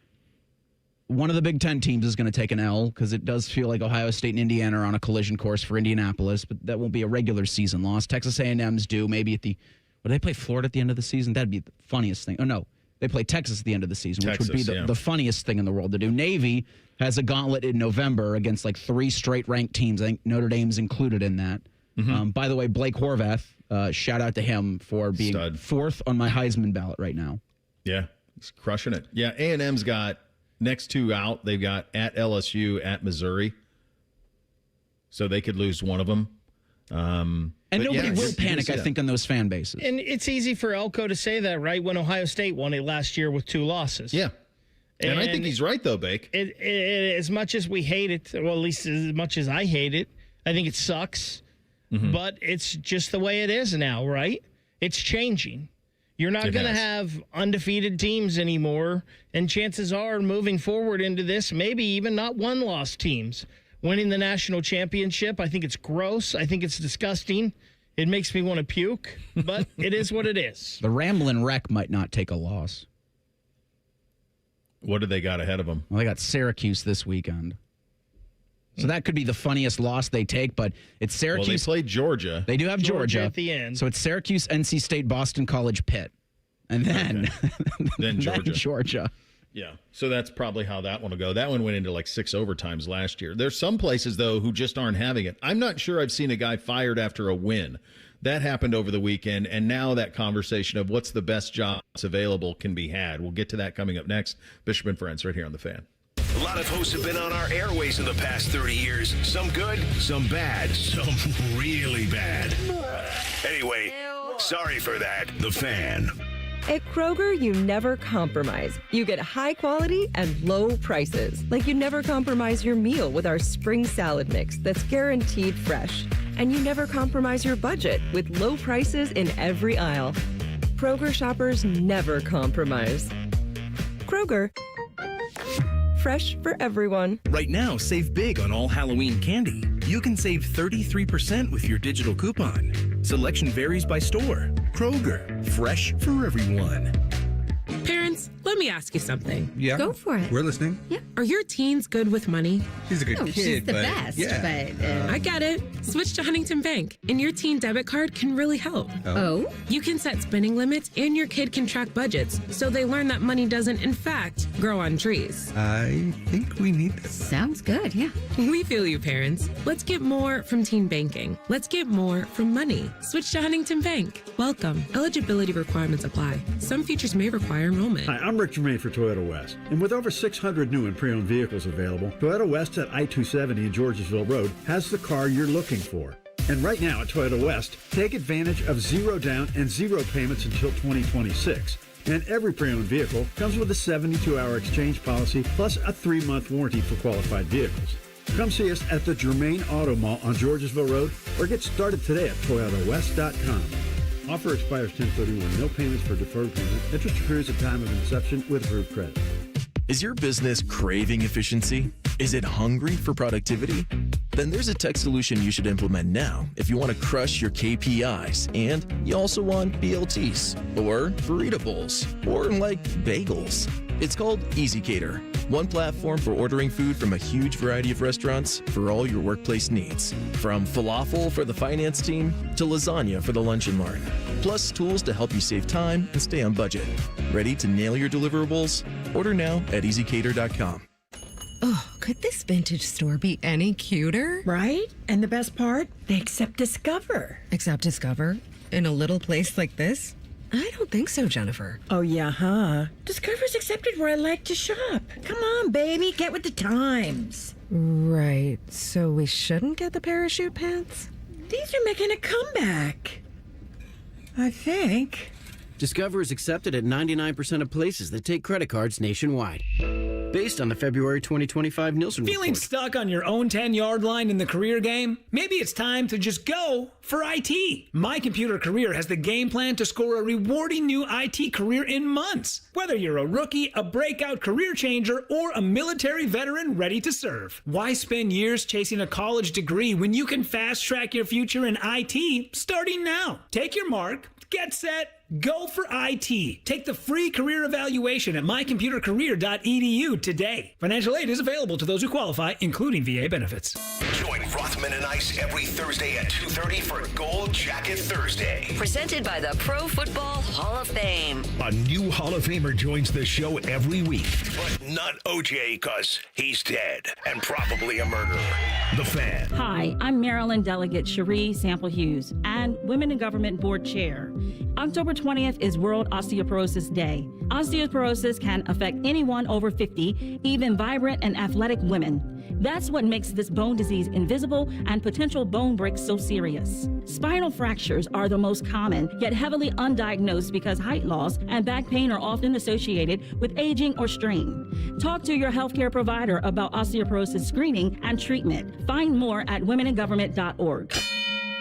one of the Big Ten teams is going to take an L because it does feel like Ohio State and Indiana are on a collision course for Indianapolis, but that won't be a regular season loss. Texas A&M's due maybe at the – would they play Florida at the end of the season? That'd be the funniest thing. Oh, no. They play Texas at the end of the season, which would be the funniest thing in the world to do. Navy has a gauntlet in November against like 3 straight ranked teams. I think Notre Dame's included in that. Mm-hmm. By the way, Blake Horvath, shout out to him for being 4th on my Heisman ballot right now. Yeah, he's crushing it. Yeah, A&M's got next 2 out. They've got at LSU, at Missouri. So they could lose one of them. And nobody will panic, I think, on those fan bases. And it's easy for Elko to say that, right, when Ohio State won it last year with 2 losses. Yeah. And I think he's right, though, Bake. As much as we hate it, well, at least as much as I hate it, I think it sucks. Mm-hmm. But it's just the way it is now, right? It's changing. You're not going to have undefeated teams anymore. And chances are, moving forward into this, maybe even not 1-loss teams winning the national championship. I think it's gross. I think it's disgusting. It makes me want to puke, but it is what it is. The Ramblin' Wreck might not take a loss. What do they got ahead of them? Well, they got Syracuse this weekend. So that could be the funniest loss they take, but it's Syracuse. Well, they played Georgia. They do have Georgia at the end. So it's Syracuse, NC State, Boston College, Pitt. And then, then Georgia. Georgia. Yeah, so that's probably how that one will go. That one went into like 6 overtimes last year. There's some places, though, who just aren't having it. I'm not sure I've seen a guy fired after a win. That happened over the weekend, and now that conversation of what's the best jobs available can be had. We'll get to that coming up next. Bishop and Friends right here on The Fan. A lot of hosts have been on our airways in the past 30 years. Some good, some bad, some really bad. Anyway, sorry for that. The Fan. At Kroger, you never compromise. You get high quality and low prices. Like you never compromise your meal with our spring salad mix that's guaranteed fresh. And you never compromise your budget with low prices in every aisle. Kroger shoppers never compromise. Kroger. Fresh for everyone. Right now, save big on all Halloween candy. You can save 33% with your digital coupon. Selection varies by store. Kroger, fresh for everyone. Parents, let me ask you something. Yeah. Go for it. We're listening. Yeah. Are your teens good with money? She's a good kid, she's the but best, yeah. but I get it. Switch to Huntington Bank, and your teen debit card can really help. Oh? You can set spending limits, and your kid can track budgets, so they learn that money doesn't, in fact, grow on trees. I think we need this. Sounds good, yeah. We feel you, parents. Let's get more from teen banking. Let's get more from money. Switch to Huntington Bank. Welcome. Eligibility requirements apply. Some features may require enrollment. Hi, I'm Rick Germain for Toyota West. And with over 600 new and pre-owned vehicles available, Toyota West at I-270 and Georgesville Road has the car you're looking for. And right now at Toyota West, take advantage of 0 down and 0 payments until 2026. And every pre-owned vehicle comes with a 72-hour exchange policy plus a 3-month warranty for qualified vehicles. Come see us at the Germain Auto Mall on Georgesville Road or get started today at ToyotaWest.com. Offer expires 10/31. No payments for deferred payment. Interest accrues at time of inception with approved credit. Is your business craving efficiency? Is it hungry for productivity? Then there's a tech solution you should implement now if you want to crush your KPIs and you also want BLTs or burrito bowls or like bagels. It's called EasyCater, one platform for ordering food from a huge variety of restaurants for all your workplace needs. From falafel for the finance team to lasagna for the lunch and learn. Plus tools to help you save time and stay on budget. Ready to nail your deliverables? Order now at easycater.com. Oh, could this vintage store be any cuter? Right? And the best part? They accept Discover. Accept Discover? In a little place like this? I don't think so, Jennifer. Oh, yeah, huh? Discover's accepted where I like to shop. Come on, baby, get with the times. Right, so we shouldn't get the parachute pants? These are making a comeback. I think. Discover is accepted at 99% of places that take credit cards nationwide. Based on the February 2025 Nielsen Feeling report. stuck on your own 10-yard line in the career game? Maybe it's time to just go for IT. My Computer Career has the game plan to score a rewarding new IT career in months. Whether you're a rookie, a breakout career changer, or a military veteran ready to serve. Why spend years chasing a college degree when you can fast-track your future in IT starting now? Take your mark, get set, go for IT. Take the free career evaluation at mycomputercareer.edu today. Financial aid is available to those who qualify, including VA benefits. Join Rothman and Ice every Thursday at 2:30 for Gold Jacket Thursday. Presented by the Pro Football Hall of Fame. A new Hall of Famer joins the show every week. But not OJ, because he's dead and probably a murderer. The Fan. Hi, I'm Maryland Delegate Cherie Sample Hughes and Women in Government Board Chair. October 20th is World Osteoporosis Day. Osteoporosis can affect anyone over 50, even vibrant and athletic women. That's what makes this bone disease invisible and potential bone breaks so serious. Spinal fractures are the most common, yet heavily undiagnosed because height loss and back pain are often associated with aging or strain. Talk to your healthcare provider about osteoporosis screening and treatment. Find more at womeningovernment.org.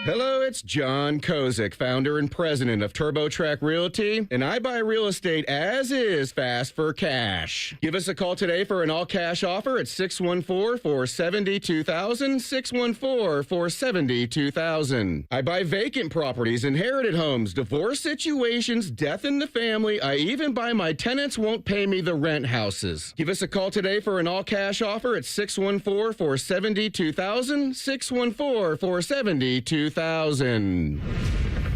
Hello, it's John Kozik, founder and president of TurboTrack Realty, and I buy real estate as is fast for cash. Give us a call today for an all-cash offer at 614-470-2000, 614-470-2000. I buy vacant properties, inherited homes, divorce situations, death in the family. I even buy my tenants won't pay me the rent houses. Give us a call today for an all-cash offer at 614-470-2000, 614-470-2000.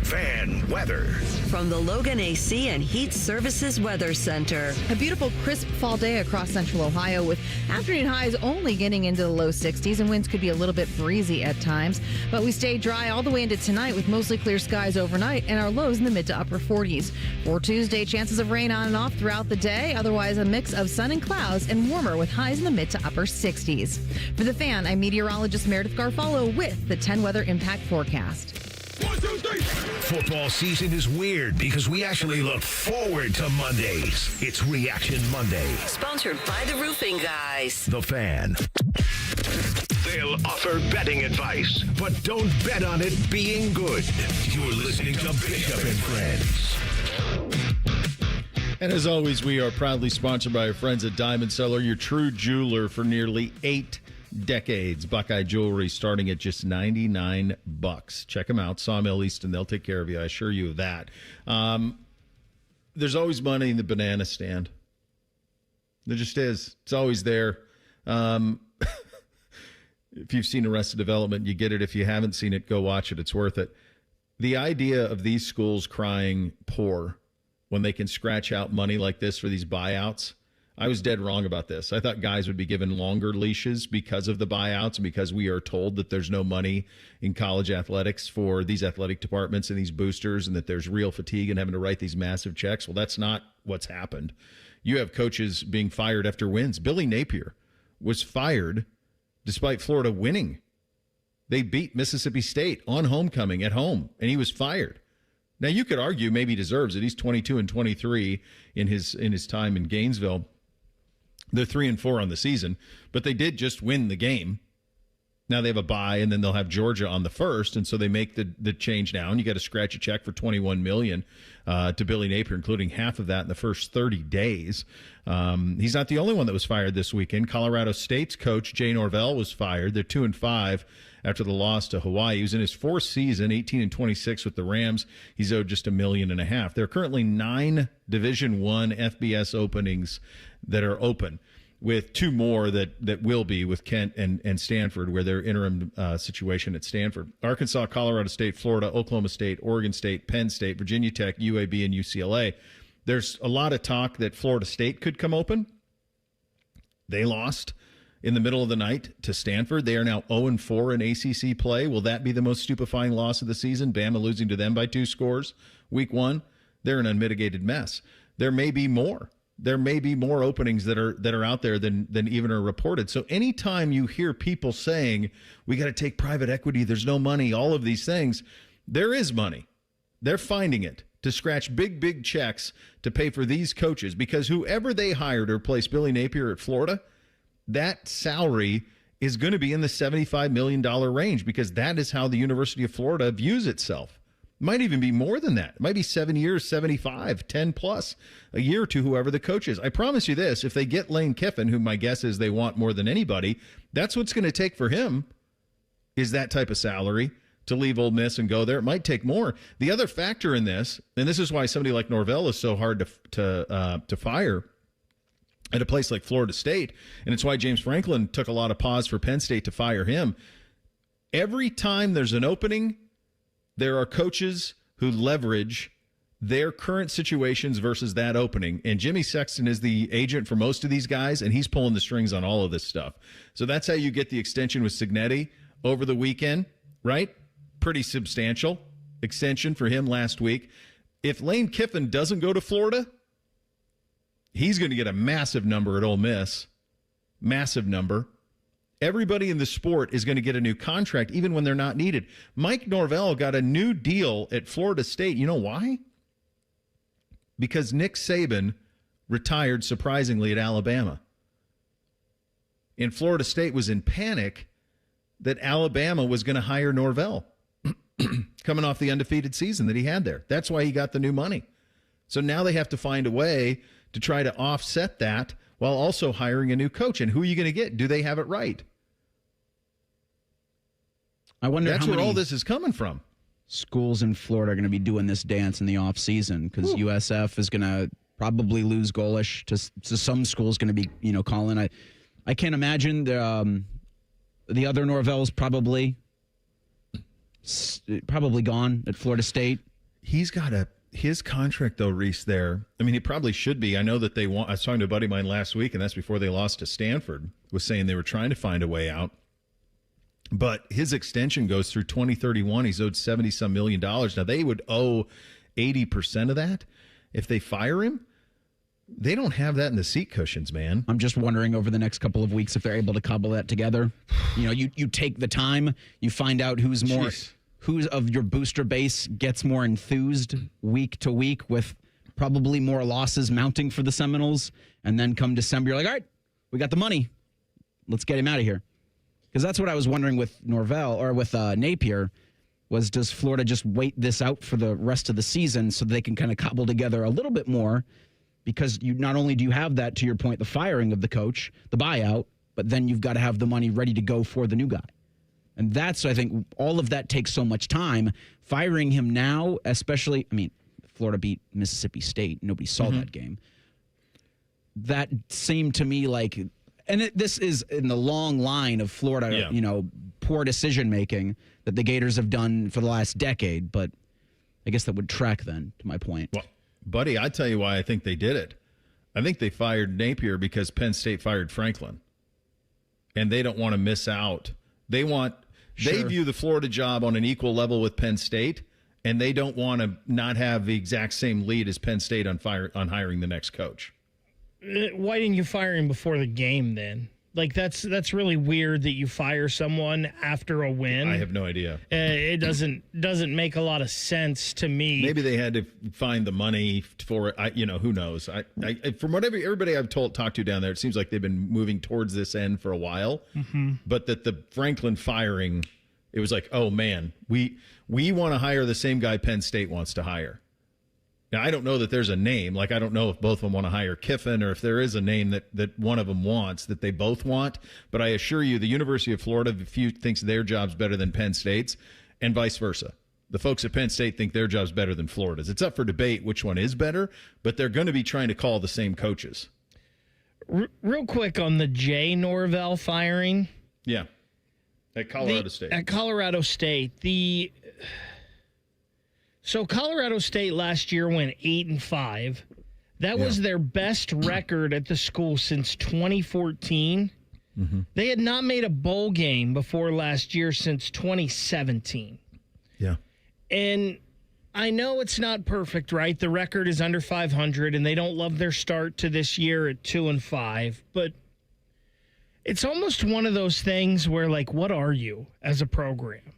Fan weather. From the Logan AC and Heat Services Weather Center. A beautiful, crisp fall day across central Ohio with afternoon highs only getting into the low 60s and winds could be a little bit breezy at times. But we stay dry all the way into tonight with mostly clear skies overnight and our lows in the mid to upper 40s. For Tuesday, chances of rain on and off throughout the day. Otherwise, a mix of sun and clouds and warmer with highs in the mid to upper 60s. For The Fan, I'm meteorologist Meredith Garfalo with the 10 Weather Impact Forecast. 1, 2, 3. Football season is weird because we actually look forward to Mondays. It's Reaction Monday. Sponsored by the Roofing Guys. The Fan. They'll offer betting advice, but don't bet on it being good. You're listening to Bishop and Friends. And as always, we are proudly sponsored by our friends at Diamond Cellar, your true jeweler for nearly 8 decades. Buckeye jewelry starting at just $99. Check them out, Sawmill East, and they'll take care of you. I assure you of that. There's always money in the banana stand. There just is. It's always there. If you've seen Arrested Development, you get it. If you haven't seen it, go watch it. It's worth it. The idea of these schools crying poor when they can scratch out money like this for these buyouts, I was dead wrong about this. I thought guys would be given longer leashes because of the buyouts and because we are told that there's no money in college athletics for these athletic departments and these boosters and that there's real fatigue in having to write these massive checks. Well, that's not what's happened. You have coaches being fired after wins. Billy Napier was fired despite Florida winning. They beat Mississippi State on homecoming at home, and he was fired. Now, you could argue maybe he deserves it. He's 22-23 in his time in Gainesville. They're 3-4 on the season, but they did just win the game. Now they have a bye, and then they'll have Georgia on the 1st, and so they make the change now, and you got to scratch a check for $21 million to Billy Napier, including half of that in the first 30 days. He's not the only one that was fired this weekend. Colorado State's coach, Jay Norvell, was fired. They're 2-5 after the loss to Hawaii. He was in his 4th season, 18-26 with the Rams. He's owed just $1.5 million. There are currently 9 Division I FBS openings that are open, with 2 more that will be with Kent and Stanford, where their interim situation at Stanford. Arkansas, Colorado State, Florida, Oklahoma State, Oregon State, Penn State, Virginia Tech, UAB, and UCLA. There's a lot of talk that Florida State could come open. They lost in the middle of the night to Stanford. They are now 0-4 in ACC play. Will that be the most stupefying loss of the season? Bama losing to them by 2 scores week 1. They're an unmitigated mess. There may be more. There may be more openings that are out there than even are reported. So anytime you hear people saying, we got to take private equity, there's no money, all of these things, there is money. They're finding it to scratch big checks to pay for these coaches, because whoever they hired or replaced Billy Napier at Florida, that salary is going to be in the $75 million range, because that is how the University of Florida views itself. Might even be more than that. It might be 7 years, 75, 10 plus a year to whoever the coach is. I promise you this, if they get Lane Kiffin, who my guess is they want more than anybody, that's what's going to take for him, is that type of salary to leave Ole Miss and go there. It might take more. The other factor in this, and this is why somebody like Norvell is so hard to fire at a place like Florida State, and it's why James Franklin took a lot of pause for Penn State to fire him. Every time there's an opening, there are coaches who leverage their current situations versus that opening. And Jimmy Sexton is the agent for most of these guys, and he's pulling the strings on all of this stuff. So that's how you get the extension with Cignetti over the weekend, right? Pretty substantial extension for him last week. If Lane Kiffin doesn't go to Florida, he's going to get a massive number at Ole Miss. Massive number. Everybody in the sport is going to get a new contract, even when they're not needed. Mike Norvell got a new deal at Florida State. You know why? Because Nick Saban retired, surprisingly, at Alabama. And Florida State was in panic that Alabama was going to hire Norvell coming off the undefeated season that he had there. That's why he got the new money. So now they have to find a way to try to offset that while also hiring a new coach. And who are you going to get? Do they have it right? I wonder That's how where many all this is coming from. Schools in Florida are going to be doing this dance in the off season, because USF is going to probably lose Golish to some schools going to be, calling. I can't imagine the other Norvell's probably gone at Florida State. He's got his contract, though, Reese, there. I mean, he probably should be. I know that I was talking to a buddy of mine last week, and that's before they lost to Stanford, was saying they were trying to find a way out. But his extension goes through 2031. He's owed $70-some million. Now, they would owe 80% of that if they fire him. They don't have that in the seat cushions, man. I'm just wondering over the next couple of weeks if they're able to cobble that together. You take the time, you find out who's of your booster base gets more enthused week to week, with probably more losses mounting for the Seminoles. And then come December, you're like, all right, we got the money. Let's get him out of here. Because that's what I was wondering with Norvell, or with Napier, was does Florida just wait this out for the rest of the season so they can kind of cobble together a little bit more? Because you not only do you have that, to your point, the firing of the coach, the buyout, but then you've got to have the money ready to go for the new guy. And that's, I think, all of that takes so much time. Firing him now, especially, Florida beat Mississippi State. Nobody saw that game. That seemed to me like, and this is in the long line of Florida, poor decision-making that the Gators have done for the last decade. But I guess that would track then, to my point. Well, buddy, I tell you why I think they did it. I think they fired Napier because Penn State fired Franklin. And they don't want to miss out. They view the Florida job on an equal level with Penn State, and they don't want to not have the exact same lead as Penn State on hiring the next coach. Why didn't you fire him before the game then? Like, that's really weird that you fire someone after a win. I have no idea. It doesn't make a lot of sense to me. Maybe they had to find the money for it. Who knows? I from whatever everybody I've talked to down there, it seems like they've been moving towards this end for a while. Mm-hmm. But that the Franklin firing, it was like, oh man, we want to hire the same guy Penn State wants to hire. Now, I don't know that there's a name. Like, I don't know if both of them want to hire Kiffin or if there is a name that one of them wants, that they both want. But I assure you, the University of Florida thinks their job's better than Penn State's, and vice versa. The folks at Penn State think their job's better than Florida's. It's up for debate which one is better, but they're going to be trying to call the same coaches. Real quick on the Jay Norvell firing. Yeah. At Colorado State. At Colorado State. So Colorado State last year went 8-5. That was their best record at the school since 2014. Mm-hmm. They had not made a bowl game before last year since 2017. Yeah. And I know it's not perfect, right? The record is under 500, and they don't love their start to this year at 2-5. But it's almost one of those things where, like, what are you as a program?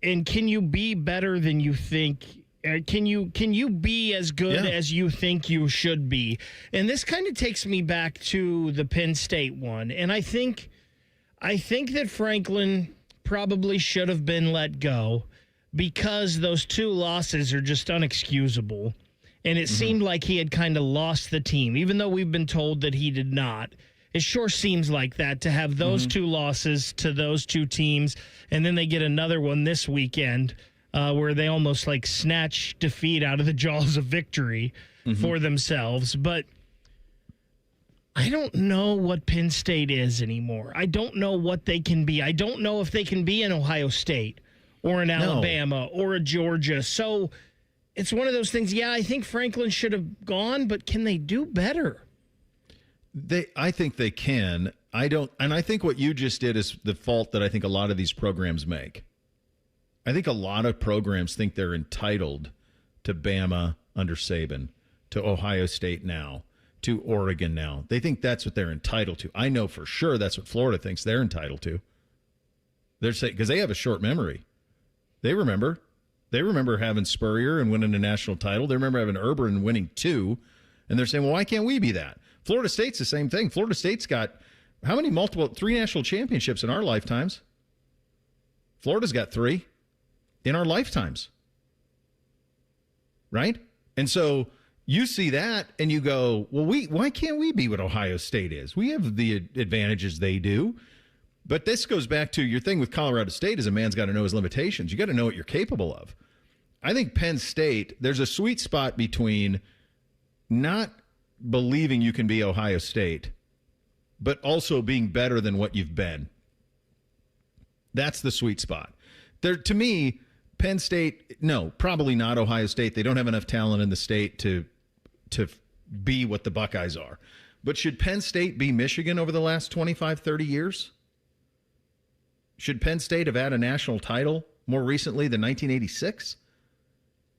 And can you be better than you think? Can you be as good as you think you should be? And this kind of takes me back to the Penn State one. And I think that Franklin probably should have been let go because those two losses are just unexcusable. And it seemed like he had kind of lost the team, even though we've been told that he did not. It sure seems like that, to have those two losses to those two teams, and then they get another one this weekend where they almost like snatch defeat out of the jaws of victory for themselves. But I don't know what Penn State is anymore. I don't know what they can be. I don't know if they can be an Ohio State or an Alabama or a Georgia. So it's one of those things. Yeah, I think Franklin should have gone, but can they do better? I think they can. I don't, and I think what you just did is the fault that I think a lot of these programs make. I think a lot of programs think they're entitled to Bama under Saban, to Ohio State now, to Oregon now. They think that's what they're entitled to. I know for sure that's what Florida thinks they're entitled to. They're saying, because they have a short memory. They remember having Spurrier and winning a national title. They remember having Urban and winning 2, and they're saying, well, why can't we be that? Florida State's the same thing. Florida State's got how many 3 national championships in our lifetimes? Florida's got 3 in our lifetimes. Right? And so you see that and you go, well, why can't we be what Ohio State is? We have the advantages they do. But this goes back to your thing with Colorado State is a man's got to know his limitations. You got to know what you're capable of. I think Penn State, there's a sweet spot between not believing you can be Ohio State, but also being better than what you've been. That's the sweet spot. There, to me, Penn State, no, probably not Ohio State. They don't have enough talent in the state to be what the Buckeyes are. But should Penn State be Michigan over the last 25, 30 years? Should Penn State have had a national title more recently than 1986?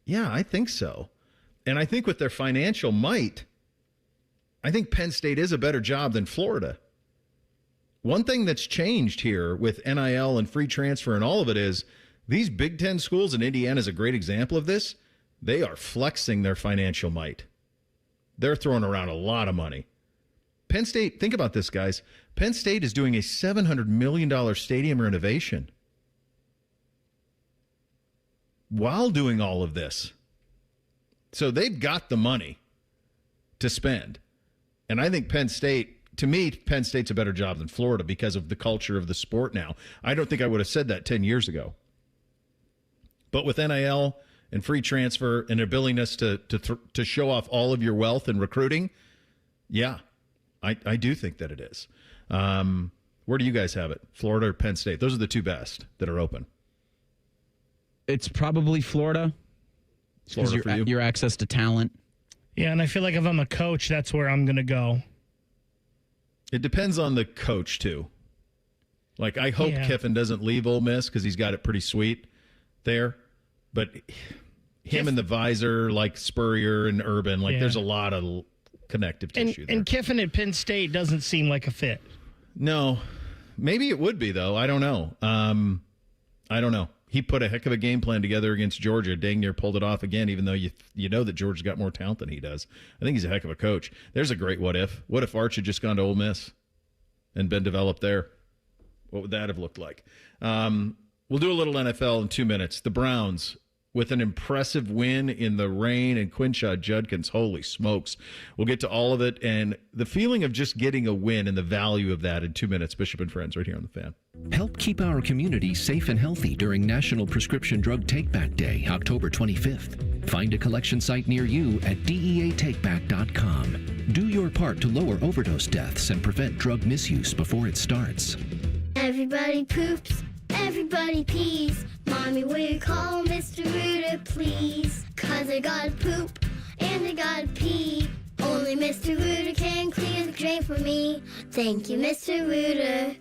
Yeah, I think so. And I think with their financial might, I think Penn State is a better job than Florida. One thing that's changed here with NIL and free transfer and all of it is these Big Ten schools, and Indiana is a great example of this, they are flexing their financial might. They're throwing around a lot of money. Penn State, think about this, guys. Penn State is doing a $700 million stadium renovation while doing all of this. So they've got the money to spend. And I think Penn State, to me, Penn State's a better job than Florida because of the culture of the sport now. I don't think I would have said that 10 years ago. But with NIL and free transfer and abilitiness to show off all of your wealth and recruiting, yeah, I do think that it is. Where do you guys have it? Florida or Penn State? Those are the two best that are open. It's probably Florida. Florida for you? Your access to talent. Yeah, and I feel like if I'm a coach, that's where I'm going to go. It depends on the coach, too. Like, I hope Kiffin doesn't leave Ole Miss because he's got it pretty sweet there. But him and the visor, like Spurrier and Urban, there's a lot of connective tissue there. And Kiffin at Penn State doesn't seem like a fit. No. Maybe it would be, though. I don't know. I don't know. He put a heck of a game plan together against Georgia. Dang near pulled it off again, even though you know that Georgia's got more talent than he does. I think he's a heck of a coach. There's a great what if. What if Arch had just gone to Ole Miss and been developed there? What would that have looked like? We'll do a little NFL in 2 minutes. The Browns with an impressive win in the rain, and Quinshad Judkins, holy smokes. We'll get to all of it and the feeling of just getting a win and the value of that in 2 minutes. Bishop and Friends right here on The Fan. Help keep our community safe and healthy during National Prescription Drug Takeback Day, October 25th. Find a collection site near you at deatakeback.com. Do your part to lower overdose deaths and prevent drug misuse before it starts. Everybody poops, everybody pees. Mommy, will you call Mr. Rooter, please? 'Cause I gotta poop and I gotta pee. Only Mr. Rooter can clear the drain for me. Thank you, Mr. Rooter.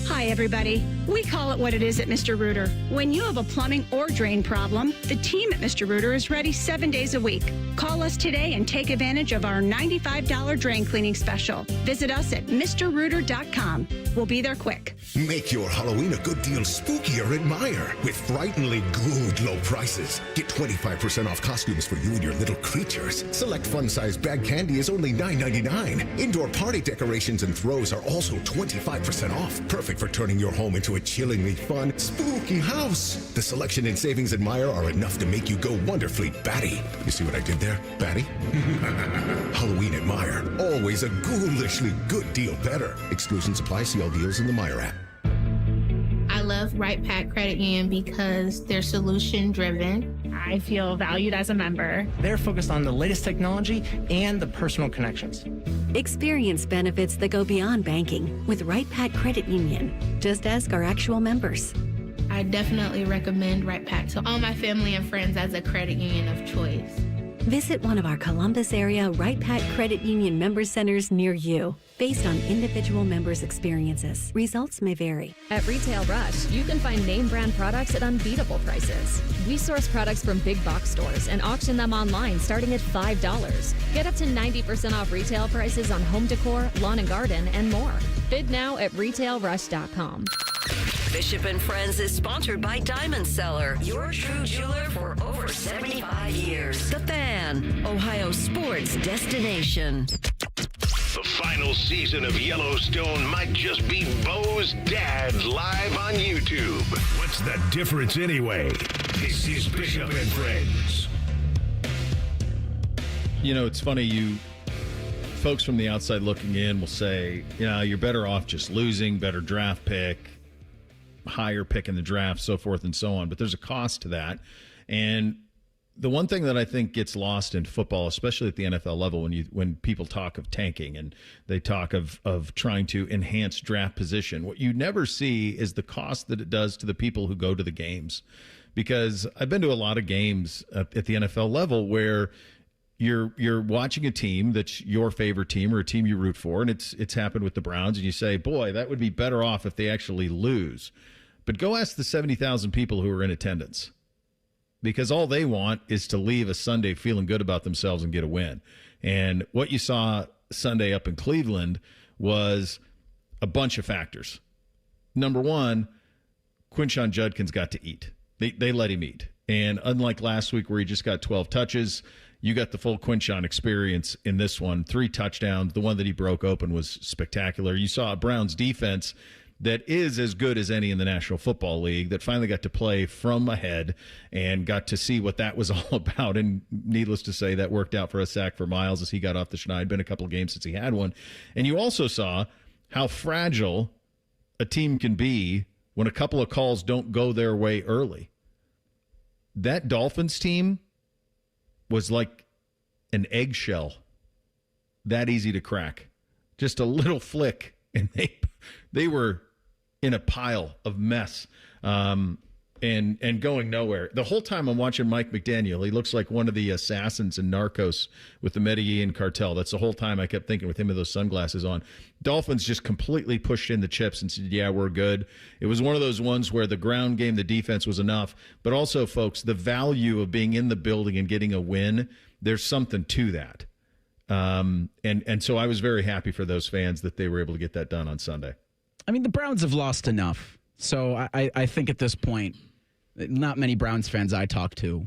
Hi, everybody. We call it what it is at Mr. Rooter. When you have a plumbing or drain problem, the team at Mr. Rooter is ready 7 days a week. Call us today and take advantage of our $95 drain cleaning special. Visit us at MrRooter.com. We'll be there quick. Make your Halloween a good deal spookier at Meijer with frighteningly good low prices. Get 25% off costumes for you and your little creatures. Select fun-sized bag candy is only $9.99. Indoor party decorations and throws are also 25% off. Perfect for turning your home into a chillingly fun, spooky house. The selection and savings at Meijer are enough to make you go wonderfully batty. You see what I did there? Batty? Halloween at Meijer. Always a ghoulishly good deal better. Exclusions apply. See all deals in the Meijer app. I love Right Pack Credit Union because they're solution driven. I feel valued as a member. They're focused on the latest technology and the personal connections. Experience benefits that go beyond banking with Right Pack Credit Union. Just ask our actual members. I definitely recommend Right Pack to all my family and friends as a credit union of choice. Visit one of our Columbus area Right Pack Credit Union member centers near you. Based on individual members' experiences, results may vary. At Retail Rush, you can find name brand products at unbeatable prices. We source products from big box stores and auction them online starting at $5. Get up to 90% off retail prices on home decor, lawn and garden, and more. Bid now at retailrush.com. Bishop and Friends is sponsored by Diamond Seller, your true jeweler for over 75 years. The Fan, Ohio sports destination. The final season of Yellowstone might just be Bo's dad live on YouTube. What's the difference anyway? This is Bishop and Friends. You know, it's funny, folks from the outside looking in will say, you're better off just losing, better draft pick, higher pick in the draft, so forth and so on. But there's a cost to that. And the one thing that I think gets lost in football, especially at the NFL level, when people talk of tanking and they talk of trying to enhance draft position, what you never see is the cost that it does to the people who go to the games. Because I've been to a lot of games at the NFL level where you're watching a team that's your favorite team or a team you root for, and it's happened with the Browns, and you say, boy, that would be better off if they actually lose. But go ask the 70,000 people who are in attendance, because all they want is to leave a Sunday feeling good about themselves and get a win. And what you saw Sunday up in Cleveland was a bunch of factors. Number one, Quinshad Judkins got to eat. They let him eat. And unlike last week where he just got 12 touches, you got the full Quinshad experience in this one. 3 touchdowns. The one that he broke open was spectacular. You saw a Browns defense that is as good as any in the National Football League, that finally got to play from ahead and got to see what that was all about. And needless to say, that worked out for a sack for Miles as he got off the schneid. Been a couple of games since he had one. And you also saw how fragile a team can be when a couple of calls don't go their way early. That Dolphins team was like an eggshell, that easy to crack. Just a little flick, and they were in a pile of mess and going nowhere. The whole time I'm watching Mike McDaniel, he looks like one of the assassins in Narcos with the Medellin cartel. That's the whole time I kept thinking with him with those sunglasses on. Dolphins just completely pushed in the chips and said, yeah, we're good. It was one of those ones where the ground game, the defense was enough. But also, folks, the value of being in the building and getting a win, there's something to that. And so I was very happy for those fans that they were able to get that done on Sunday. I mean, the Browns have lost enough. So I think at this point, not many Browns fans I talk to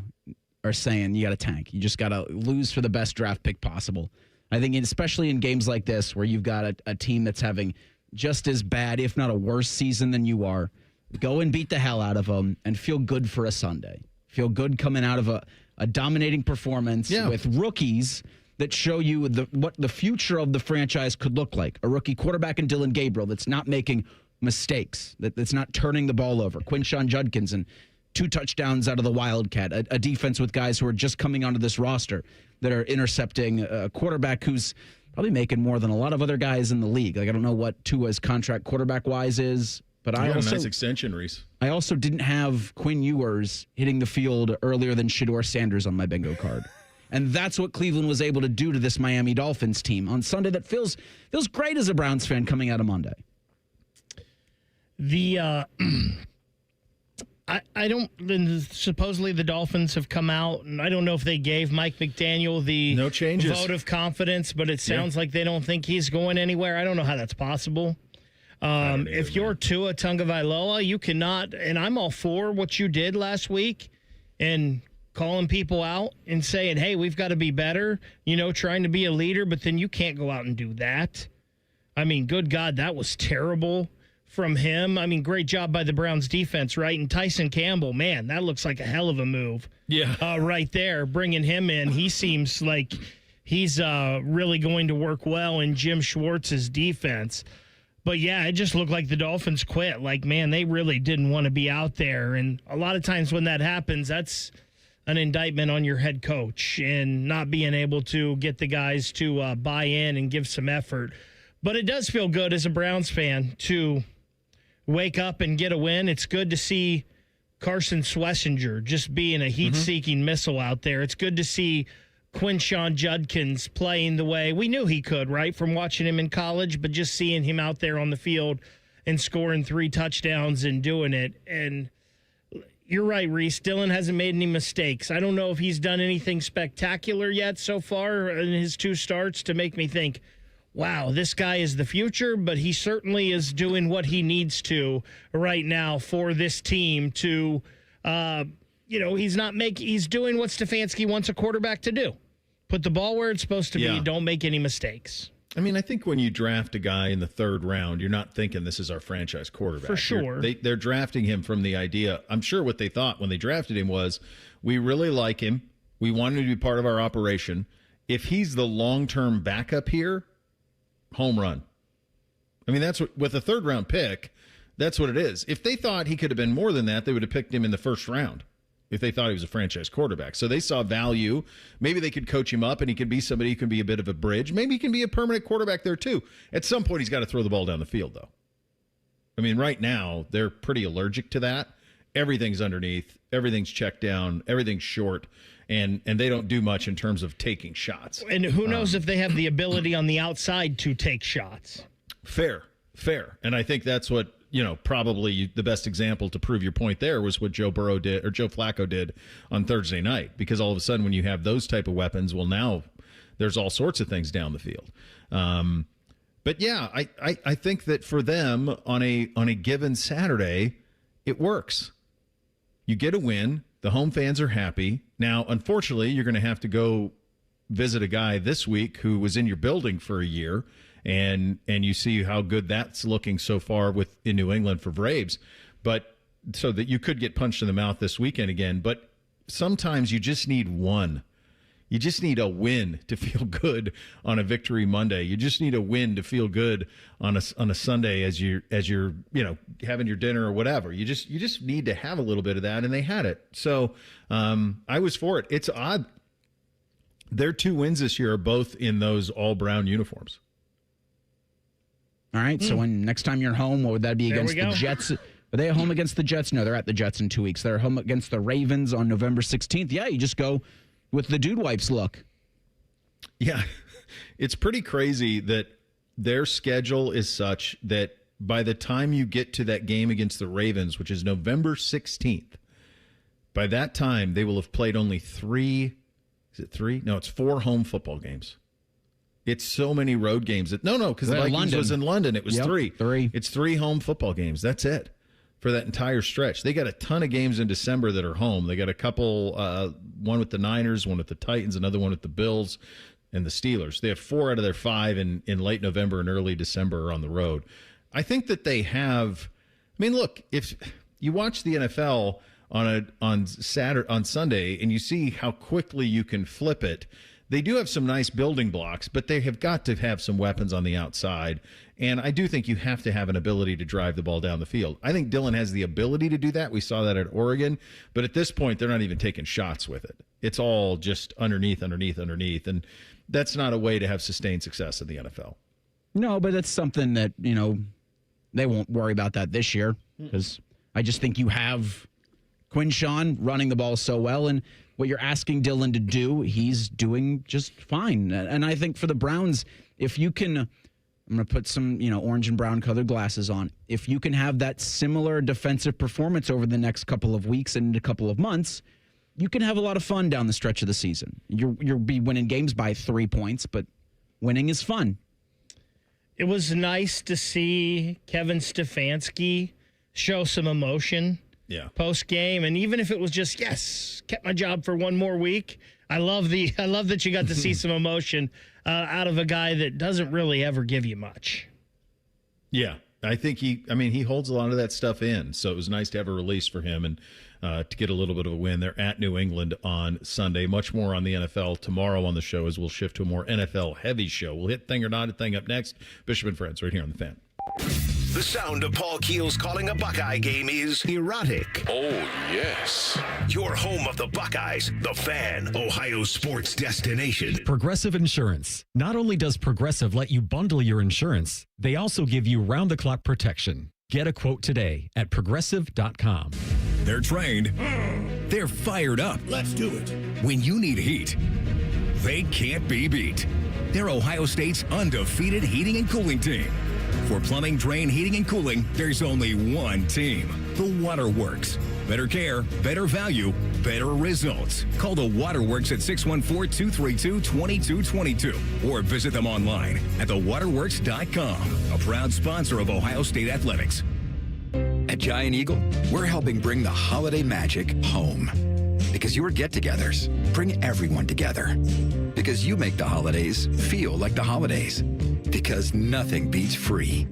are saying you got to tank. You just got to lose for the best draft pick possible. I think especially in games like this where you've got a team that's having just as bad, if not a worse season than you are, go and beat the hell out of them and feel good for a Sunday. Feel good coming out of a dominating performance with rookies that show you what the future of the franchise could look like. A rookie quarterback in Dylan Gabriel that's not making mistakes, that's not turning the ball over. Quinshon Judkins and 2 touchdowns out of the Wildcat. A defense with guys who are just coming onto this roster that are intercepting a quarterback who's probably making more than a lot of other guys in the league. Like, I don't know what Tua's contract quarterback-wise is, but I also, a nice extension, Reese. I also didn't have Quinn Ewers hitting the field earlier than Shedeur Sanders on my bingo card. And that's what Cleveland was able to do to this Miami Dolphins team on Sunday that feels great as a Browns fan coming out of Monday. I don't. Supposedly the Dolphins have come out, and I don't know if they gave Mike McDaniel the no changes vote of confidence, but it sounds like they don't think he's going anywhere. I don't know how that's possible. If you're Tua Tagovailoa, you cannot. And I'm all for what you did last week, and calling people out and saying, "Hey, we've got to be better." Trying to be a leader, but then you can't go out and do that. I mean, good God, that was terrible from him. I mean, great job by the Browns defense, right? And Tyson Campbell, man, that looks like a hell of a move. Yeah. Right there, bringing him in. He seems like he's really going to work well in Jim Schwartz's defense. But, yeah, it just looked like the Dolphins quit. Like, man, they really didn't want to be out there. And a lot of times when that happens, that's an indictment on your head coach and not being able to get the guys to buy in and give some effort. But it does feel good as a Browns fan to wake up and get a win. It's good to see Carson Schlesinger just being a heat-seeking missile out there. It's good to see Quinshon Judkins playing the way we knew he could, right, from watching him in college, but just seeing him out there on the field and scoring 3 touchdowns and doing it. And you're right, Reese. Dylan hasn't made any mistakes. I don't know if he's done anything spectacular yet so far in his 2 starts to make me think, wow, this guy is the future, but he certainly is doing what he needs to right now for this team to, he's doing what Stefanski wants a quarterback to do. Put the ball where it's supposed to be. Don't make any mistakes. I mean, I think when you draft a guy in the 3rd round, you're not thinking this is our franchise quarterback. For sure. They're drafting him from the idea. I'm sure what they thought when they drafted him was, we really like him. We want him to be part of our operation. If he's the long-term backup here, home run. I mean, that's what, with a 3rd round pick, that's what it is. If they thought he could have been more than that, they would have picked him in the 1st round if they thought he was a franchise quarterback. So they saw value. Maybe they could coach him up and he could be somebody who can be a bit of a bridge. Maybe he can be a permanent quarterback there too. At some point, he's got to throw the ball down the field, though. I mean, right now, they're pretty allergic to that. Everything's underneath. Everything's checked down. Everything's short. And they don't do much in terms of taking shots. And who knows if they have the ability on the outside to take shots. Fair. And I think that's what, probably the best example to prove your point there was what Joe Flacco did on Thursday night. Because all of a sudden when you have those type of weapons, well, now there's all sorts of things down the field. But yeah, I think that for them on a given Saturday, it works. You get a win. The home fans are happy. Now, unfortunately, you're going to have to go visit a guy this week who was in your building for a year, and you see how good that's looking so far in New England for Braves. But so that you could get punched in the mouth this weekend again. But sometimes you just need one. You just need a win to feel good on a Victory Monday. You just need a win to feel good on a Sunday as you're having your dinner or whatever. You just need to have a little bit of that, and they had it. So I was for it. It's odd. Their 2 wins this year are both in those all brown uniforms. All right. So when next time you're home, what would that be against the Jets? Are they at home against the Jets? No, they're at the Jets in 2 weeks. They're home against the Ravens on November 16th. Yeah, you just go with the dude wipes look. Yeah, it's pretty crazy that their schedule is such that by the time you get to that game against the Ravens, which is November 16th, by that time they will have played only 3. Is it 3? No, it's 4 home football games. It's so many road games. No, because the Vikings was in London. It was three. It's 3 home football games. That's it for that entire stretch. They got a ton of games in December that are home. They got a couple, one with the Niners, one with the Titans, another one with the Bills and the Steelers. They have 4 out of their 5 in late November and early December on the road. I think that they have. I mean, look, if you watch the NFL on Sunday and you see how quickly you can flip it. They do have some nice building blocks, but they have got to have some weapons on the outside. And I do think you have to have an ability to drive the ball down the field. I think Dillon has the ability to do that. We saw that at Oregon. But at this point, they're not even taking shots with it. It's all just underneath. And that's not a way to have sustained success in the NFL. No, but it's something that, they won't worry about that this year. Because I just think you have Quinshawn running the ball so well. And what you're asking Dillon to do, he's doing just fine. And I think for the Browns, if you can, I'm going to put some, orange and brown colored glasses on. If you can have that similar defensive performance over the next couple of weeks and a couple of months, you can have a lot of fun down the stretch of the season. You'll be winning games by 3 points, but winning is fun. It was nice to see Kevin Stefanski show some emotion. Yeah. Post game, and even if it was just kept my job for one more week. I love that you got to see some emotion out of a guy that doesn't really ever give you much. Yeah, I think he holds a lot of that stuff in. So it was nice to have a release for him and to get a little bit of a win. They're at New England on Sunday. Much more on the NFL tomorrow on the show as we'll shift to a more NFL heavy show. We'll hit Thing or Not a Thing up next. Bishop and Friends right here on The Fan. The sound of Paul Keels calling a Buckeye game is erotic. Oh, yes. Your home of the Buckeyes, The Fan, Ohio sports destination. Progressive Insurance. Not only does Progressive let you bundle your insurance, they also give you round-the-clock protection. Get a quote today at Progressive.com. They're trained. They're fired up. Let's do it. When you need heat, they can't be beat. They're Ohio State's undefeated heating and cooling team. For plumbing, drain, heating, and cooling, there's only one team, the Waterworks. Better care, better value, better results. Call the Waterworks at 614-232-2222 or visit them online at thewaterworks.com. A proud sponsor of Ohio State Athletics. At Giant Eagle, we're helping bring the holiday magic home. Because your get-togethers bring everyone together. Because you make the holidays feel like the holidays. Because nothing beats free.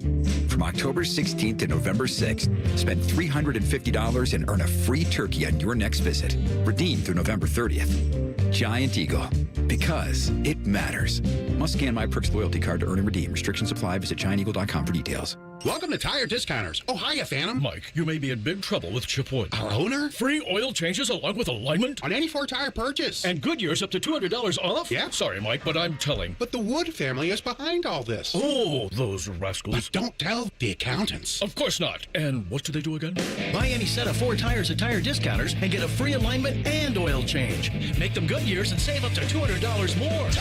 From October 16th to November 6th, spend $350 and earn a free turkey on your next visit. Redeem through November 30th. Giant Eagle. Because it matters. Must scan My Perks loyalty card to earn and redeem. Restrictions apply. Visit gianteagle.com for details. Welcome to Tire Discounters. Oh, hiya, Phantom. Mike, you may be in big trouble with Chip Wood. Our owner? Free oil changes along with alignment? On any 4-tire purchase. And Goodyear's up to $200 off? Yeah. Sorry, Mike, but I'm telling. But the Wood family is behind all this. Oh, those rascals. But don't tell the accountants. Of course not. And what do they do again? Buy any set of 4 tires at Tire Discounters and get a free alignment and oil change. Make them Goodyear's and save up to $200 more.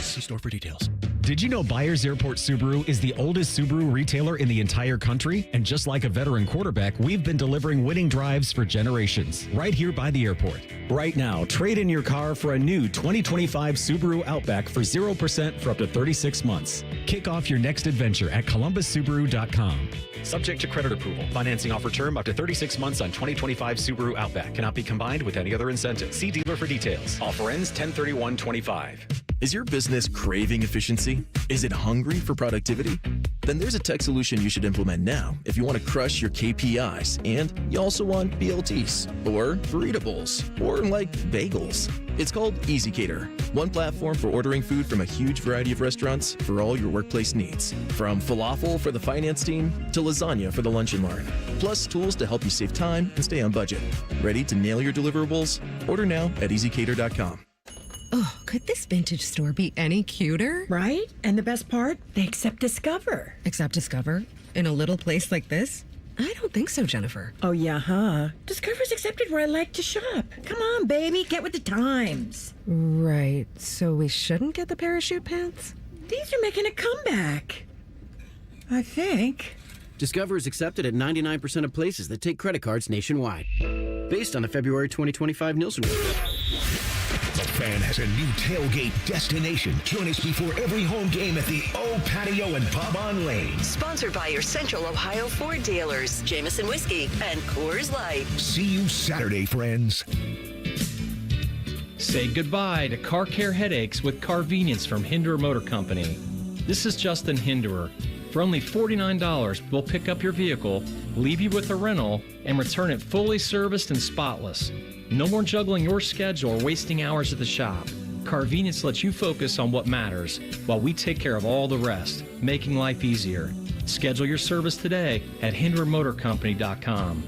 See store for details. Did you know Byers Airport Subaru is the oldest Subaru retailer in the entire country? And just like a veteran quarterback, we've been delivering winning drives for generations, right here by the airport. Right now, trade in your car for a new 2025 Subaru Outback for 0% for up to 36 months. Kick off your next adventure at ColumbusSubaru.com. Subject to credit approval. Financing offer term up to 36 months on 2025 Subaru Outback. Cannot be combined with any other incentive. See dealer for details. Offer ends 10/31/25. Is your business craving efficiency? Is it hungry for productivity? Then there's a tech solution you should implement now if you want to crush your KPIs and you also want BLTs or burrito bowls or like bagels. It's called EasyCater, one platform for ordering food from a huge variety of restaurants for all your workplace needs. From falafel for the finance team to lasagna for the lunch and learn. Plus tools to help you save time and stay on budget. Ready to nail your deliverables? Order now at EasyCater.com. Oh, could this vintage store be any cuter? Right? And the best part? They accept Discover. Accept Discover? In a little place like this? I don't think so, Jennifer. Oh, yeah, huh? Discover's accepted where I like to shop. Come on, baby, get with the times. Right. So we shouldn't get the parachute pants? These are making a comeback. I think. Discover is accepted at 99% of places that take credit cards nationwide. Based on the February 2025 Nielsen report. The Fan has a new tailgate destination. Join us before every home game at the O Patio and Pub on Lane. Sponsored by your Central Ohio Ford dealers, Jameson Whiskey and Coors Light. See you Saturday, friends. Say goodbye to car care headaches with Carvenience from Hinderer Motor Company. This is Justin Hinderer. For only $49, we'll pick up your vehicle, leave you with a rental, and return it fully serviced and spotless. No more juggling your schedule or wasting hours at the shop. Carvenience lets you focus on what matters, while we take care of all the rest, making life easier. Schedule your service today at HindererMotorCompany.com.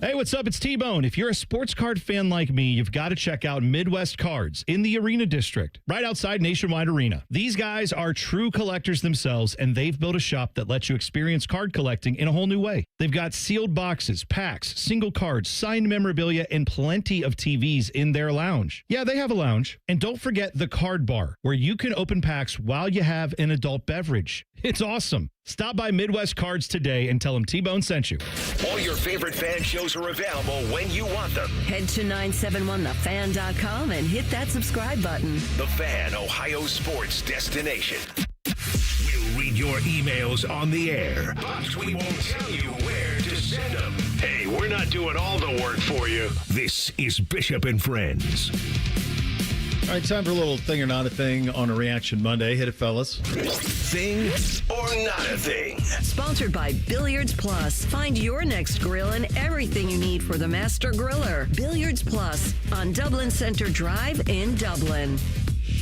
Hey, what's up? It's T-Bone. If you're a sports card fan like me, you've got to check out Midwest Cards in the Arena District, right outside Nationwide Arena. These guys are true collectors themselves, and they've built a shop that lets you experience card collecting in a whole new way. They've got sealed boxes, packs, single cards, signed memorabilia, and plenty of TVs in their lounge. Yeah, they have a lounge. And don't forget the card bar, where you can open packs while you have an adult beverage. It's awesome. Stop by Midwest Cards today and tell them T-Bone sent you. All your favorite fan shows are available when you want them. Head to 971thefan.com and hit that subscribe button. The Fan, Ohio sports destination. We'll read your emails on the air, but we won't tell you where to send them. Hey, we're not doing all the work for you. This is Bishop and Friends. All right, time for a little thing or not a thing on a Reaction Monday. Hit it, fellas. Thing or not a thing. Sponsored by Billiards Plus. Find your next grill and everything you need for the master griller. Billiards Plus on Dublin Center Drive in Dublin.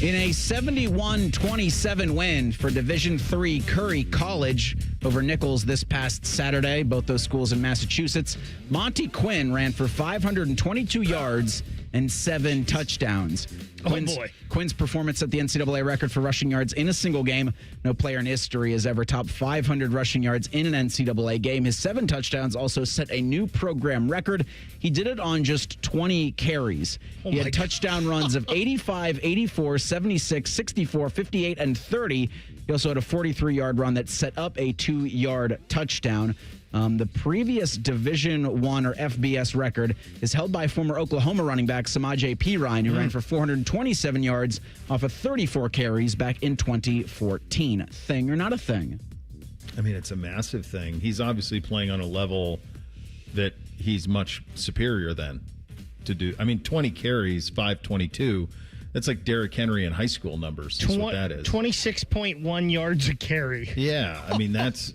In a 71-27 win for Division III Curry College over Nichols this past Saturday, both those schools in Massachusetts, Monty Quinn ran for 522 yards and 7 touchdowns. Quinn's performance set the NCAA record for rushing yards in a single game. No player in history has ever topped 500 rushing yards in an NCAA game. His 7 touchdowns also set a new program record. He did it on just 20 carries. He had touchdown runs of 85, 84, 76, 64, 58, and 30. He also had a 43-yard run that set up a 2-yard touchdown. The previous Division I or FBS record is held by former Oklahoma running back Samaje Perine, who ran for 427 yards off of 34 carries back in 2014. Thing or not a thing? I mean, it's a massive thing. He's obviously playing on a level that he's much superior than to do. I mean, 20 carries, 522. That's like Derrick Henry in high school numbers. Is what that is. 26.1 yards a carry. Yeah, I mean, that's...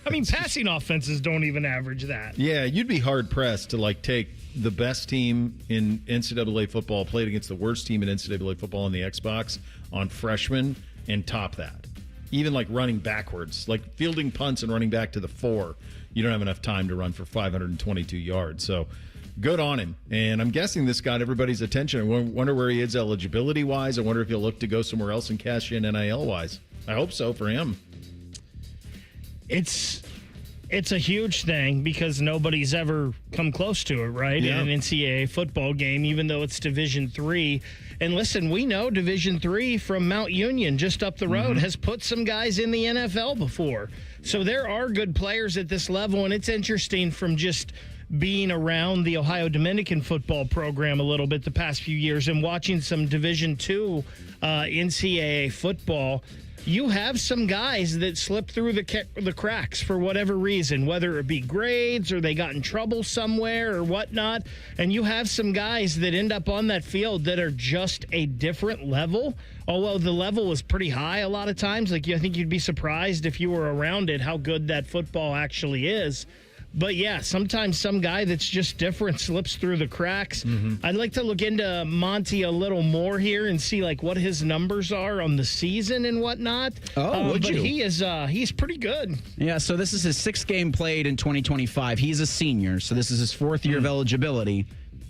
I mean, passing offenses don't even average that. Yeah, you'd be hard-pressed to, take the best team in NCAA football, played against the worst team in NCAA football on the Xbox on freshmen, and top that. Even, running backwards, fielding punts and running back to the 4. You don't have enough time to run for 522 yards. So, good on him. And I'm guessing this got everybody's attention. I wonder where he is eligibility-wise. I wonder if he'll look to go somewhere else and cash in NIL-wise. I hope so for him. It's a huge thing because nobody's ever come close to it, right? Yeah. In an NCAA football game, even though it's Division III. And listen, we know Division III from Mount Union, just up the road, has put some guys in the NFL before. So there are good players at this level, and it's interesting from just being around the Ohio Dominican football program a little bit the past few years and watching some Division II NCAA football. You have some guys that slip through the cracks for whatever reason, whether it be grades or they got in trouble somewhere or whatnot. And you have some guys that end up on that field that are just a different level. Although the level is pretty high a lot of times. I think you'd be surprised if you were around it how good that football actually is. But, yeah, sometimes some guy that's just different slips through the cracks. I'd like to look into Monty a little more here and see, what his numbers are on the season and whatnot. Would you? But he's pretty good. Yeah, so this is his 6th game played in 2025. He's a senior, so this is his 4th year of eligibility.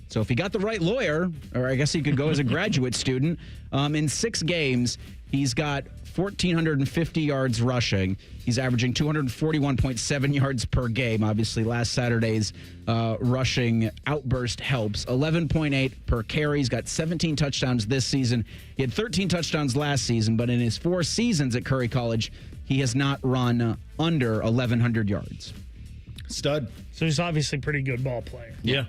So if he got the right lawyer, or I guess he could go as a graduate student, in 6 games, he's got 1,450 yards rushing. He's averaging 241.7 yards per game. Obviously, last Saturday's rushing outburst helps. 11.8 per carry. He's got 17 touchdowns this season. He had 13 touchdowns last season, but in his 4 seasons at Curry College, he has not run under 1,100 yards. Stud. So he's obviously a pretty good ball player. Yeah.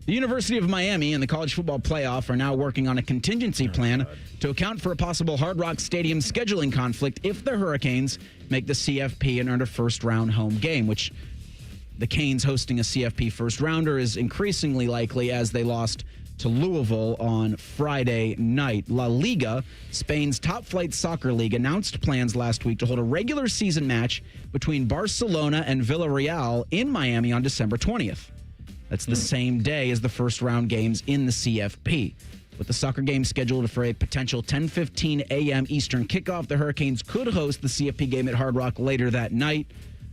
The University of Miami and the College Football Playoff are now working on a contingency plan to account for a possible Hard Rock Stadium scheduling conflict if the Hurricanes make the CFP and earn a first-round home game, which the Canes hosting a CFP first-rounder is increasingly likely as they lost to Louisville on Friday night. La Liga, Spain's top-flight soccer league, announced plans last week to hold a regular season match between Barcelona and Villarreal in Miami on December 20th. That's the same day as the first-round games in the CFP. With the soccer game scheduled for a potential 10:15 a.m. Eastern kickoff, the Hurricanes could host the CFP game at Hard Rock later that night.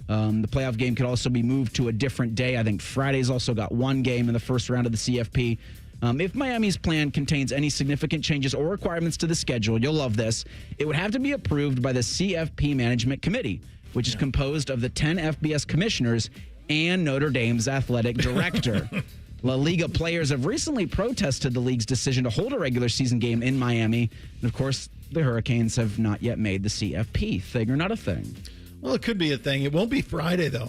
The playoff game could also be moved to a different day. I think Friday's also got one game in the first round of the CFP. If Miami's plan contains any significant changes or requirements to the schedule, you'll love this, it would have to be approved by the CFP Management Committee, which is composed of the 10 FBS commissioners and Notre Dame's athletic director. La Liga players have recently protested the league's decision to hold a regular season game in Miami. And, of course, the Hurricanes have not yet made the CFP. Thing or not a thing? Well, it could be a thing. It won't be Friday, though.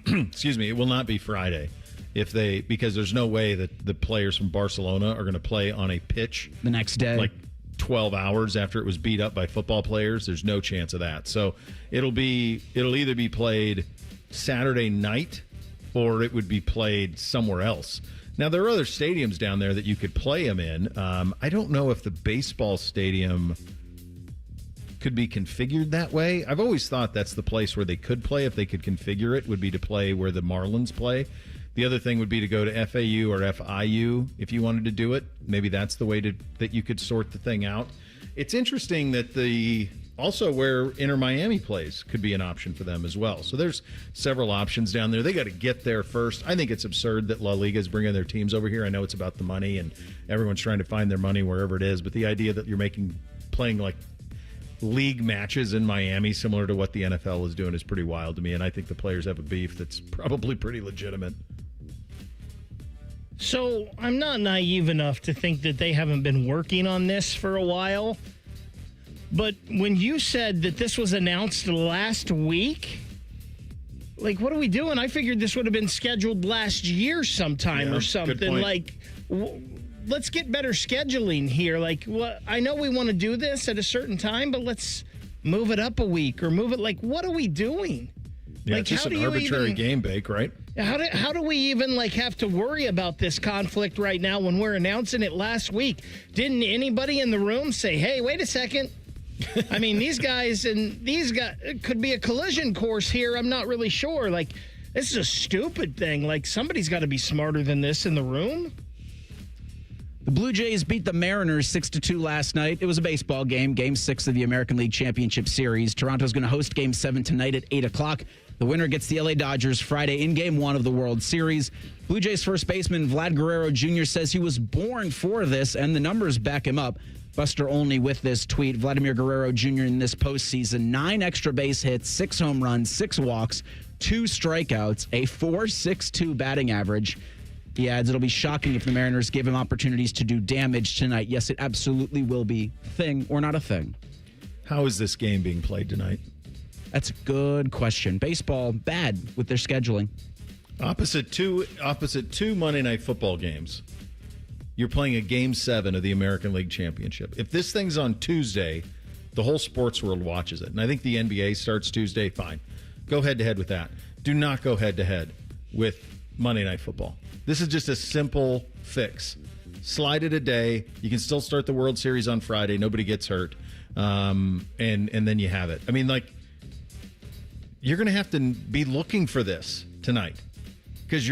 Excuse me. It will not be Friday because there's no way that the players from Barcelona are going to play on a pitch the next day. Like 12 hours after it was beat up by football players. There's no chance of that. So it'll either be played Saturday night or it would be played somewhere else. Now, there are other stadiums down there that you could play them in. I don't know if the baseball stadium could be configured that way. I've always thought that's the place where they could play if they could configure it, would be to play where the Marlins play. The other thing would be to go to FAU or FIU if you wanted to do it. Maybe that's the way that you could sort the thing out. It's interesting that also where Inter Miami plays could be an option for them as well. So there's several options down there. They got to get there first. I think it's absurd that La Liga is bringing their teams over here. I know it's about the money and everyone's trying to find their money wherever it is, but the idea that you're playing like league matches in Miami similar to what the NFL is doing is pretty wild to me, and I think the players have a beef that's probably pretty legitimate. So I'm not naive enough to think that they haven't been working on this for a while. But when you said that this was announced last week, like, what are we doing? I figured this would have been scheduled last year sometime or something. Good point. Like, let's get better scheduling here. Like, I know we want to do this at a certain time, but let's move it up a week or move it. Like, what are we doing? Yeah, like, it's just an arbitrary game bake, right? How do we even have to worry about this conflict right now when we're announcing it last week? Didn't anybody in the room say, hey, wait a second? I mean, these guys it could be a collision course here. I'm not really sure. Like, this is a stupid thing. Like, somebody's got to be smarter than this in the room. The Blue Jays beat the Mariners 6-2 last night. It was a baseball game, Game 6 of the American League Championship Series. Toronto's going to host Game 7 tonight at 8 o'clock. The winner gets the LA Dodgers Friday in Game 1 of the World Series. Blue Jays first baseman Vlad Guerrero Jr. says he was born for this, and the numbers back him up. Buster Olney with this tweet. Vladimir Guerrero Jr. in this postseason, 9 extra base hits, 6 home runs, 6 walks, 2 strikeouts, a .462 batting average. He adds, it'll be shocking if the Mariners give him opportunities to do damage tonight. Yes, it absolutely will be. Thing or not a thing? How is this game being played tonight? That's a good question. Baseball, bad with their scheduling. Opposite two Monday Night Football games, you're playing a Game 7 of the American League Championship. If this thing's on Tuesday, the whole sports world watches it. And I think the NBA starts Tuesday, fine. Go head-to-head with that. Do not go head-to-head with Monday Night Football. This is just a simple fix. Slide it a day. You can still start the World Series on Friday. Nobody gets hurt. And then you have it. I mean, like, you're going to have to be looking for this tonight because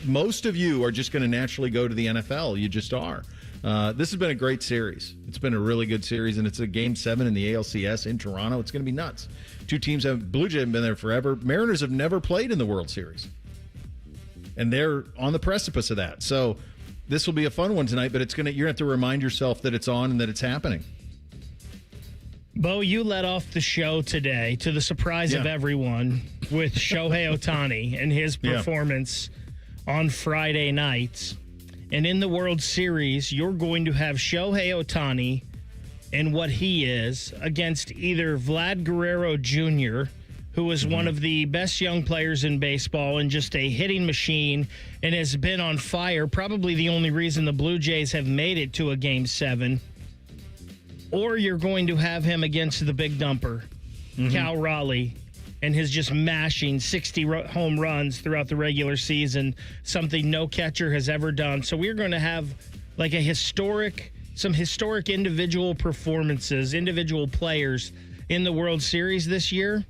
most of you are just going to naturally go to the NFL. You just are. This has been a great series. It's been a really good series, and it's a Game 7 in the ALCS in Toronto. It's going to be nuts. Two teams Blue Jays have been there forever. Mariners have never played in the World Series, and they're on the precipice of that. So this will be a fun one tonight, but you're going to have to remind yourself that it's on and that it's happening. Bo, you led off the show today, to the surprise of everyone, with Shohei Ohtani and his performance on Friday night. And in the World Series, you're going to have Shohei Ohtani and what he is against either Vlad Guerrero Jr., who is one of the best young players in baseball and just a hitting machine and has been on fire, probably the only reason the Blue Jays have made it to a Game 7. Or you're going to have him against the big dumper, Cal Raleigh, and his just mashing 60 home runs throughout the regular season, something no catcher has ever done. So we're going to have like some historic individual performances, individual players in the World Series this year.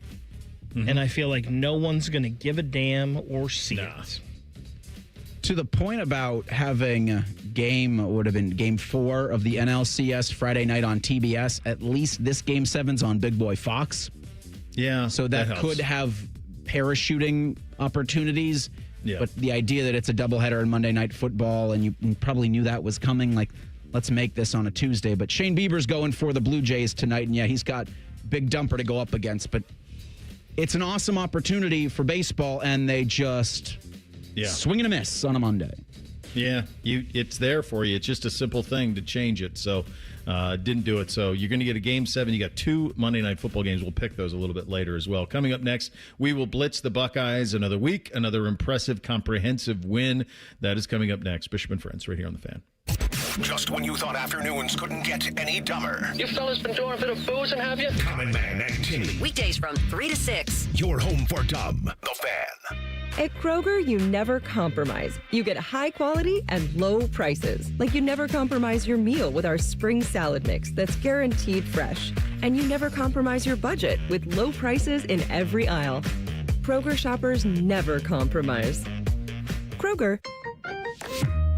And I feel like no one's going to give a damn or see it. To the point about having would have been Game 4 of the NLCS Friday night on TBS, at least this Game 7's on Big Boy Fox. Yeah. So that could have parachuting opportunities. Yeah. But the idea that it's a doubleheader in Monday Night Football, and you probably knew that was coming, like, let's make this on a Tuesday. But Shane Bieber's going for the Blue Jays tonight, and yeah, he's got Big Dumper to go up against. But it's an awesome opportunity for baseball, and they just swing and a miss on a Monday. Yeah, it's there for you. It's just a simple thing to change it. So didn't do it. So you're going to get a Game 7. You got 2 Monday Night Football games. We'll pick those a little bit later as well. Coming up next, we will blitz the Buckeyes another week. Another impressive, comprehensive win. That is coming up next. Bishop and Friends right here on The Fan. Just when you thought afternoons couldn't get any dumber. You fellas been doing a bit of boozing, have you? Common Man and Timmy. Weekdays from 3 to 6. Your home for dumb. The Fan. At Kroger, you never compromise. You get high quality and low prices. Like you never compromise your meal with our spring salad mix that's guaranteed fresh. And you never compromise your budget with low prices in every aisle. Kroger shoppers never compromise. Kroger.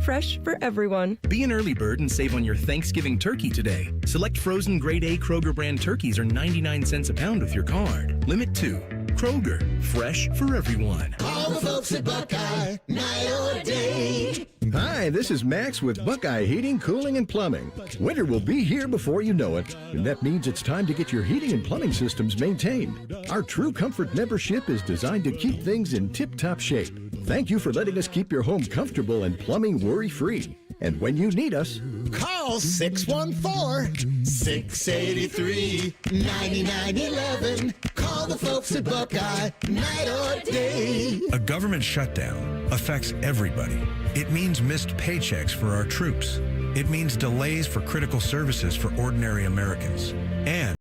Fresh for everyone. Be an early bird and save on your Thanksgiving turkey today. Select frozen grade A Kroger brand turkeys are 99 cents a pound with your card. Limit 2. Kroger, fresh for everyone. All the folks at Buckeye, night or day. Hi, this is Max with Buckeye Heating, Cooling, and Plumbing. Winter will be here before you know it, and that means it's time to get your heating and plumbing systems maintained. Our True Comfort membership is designed to keep things in tip-top shape. Thank you for letting us keep your home comfortable and plumbing worry-free. And when you need us, call 614-683-9911. Call the folks at Buckeye, night or day. A government shutdown affects everybody. It means missed paychecks for our troops. It means delays for critical services for ordinary Americans. And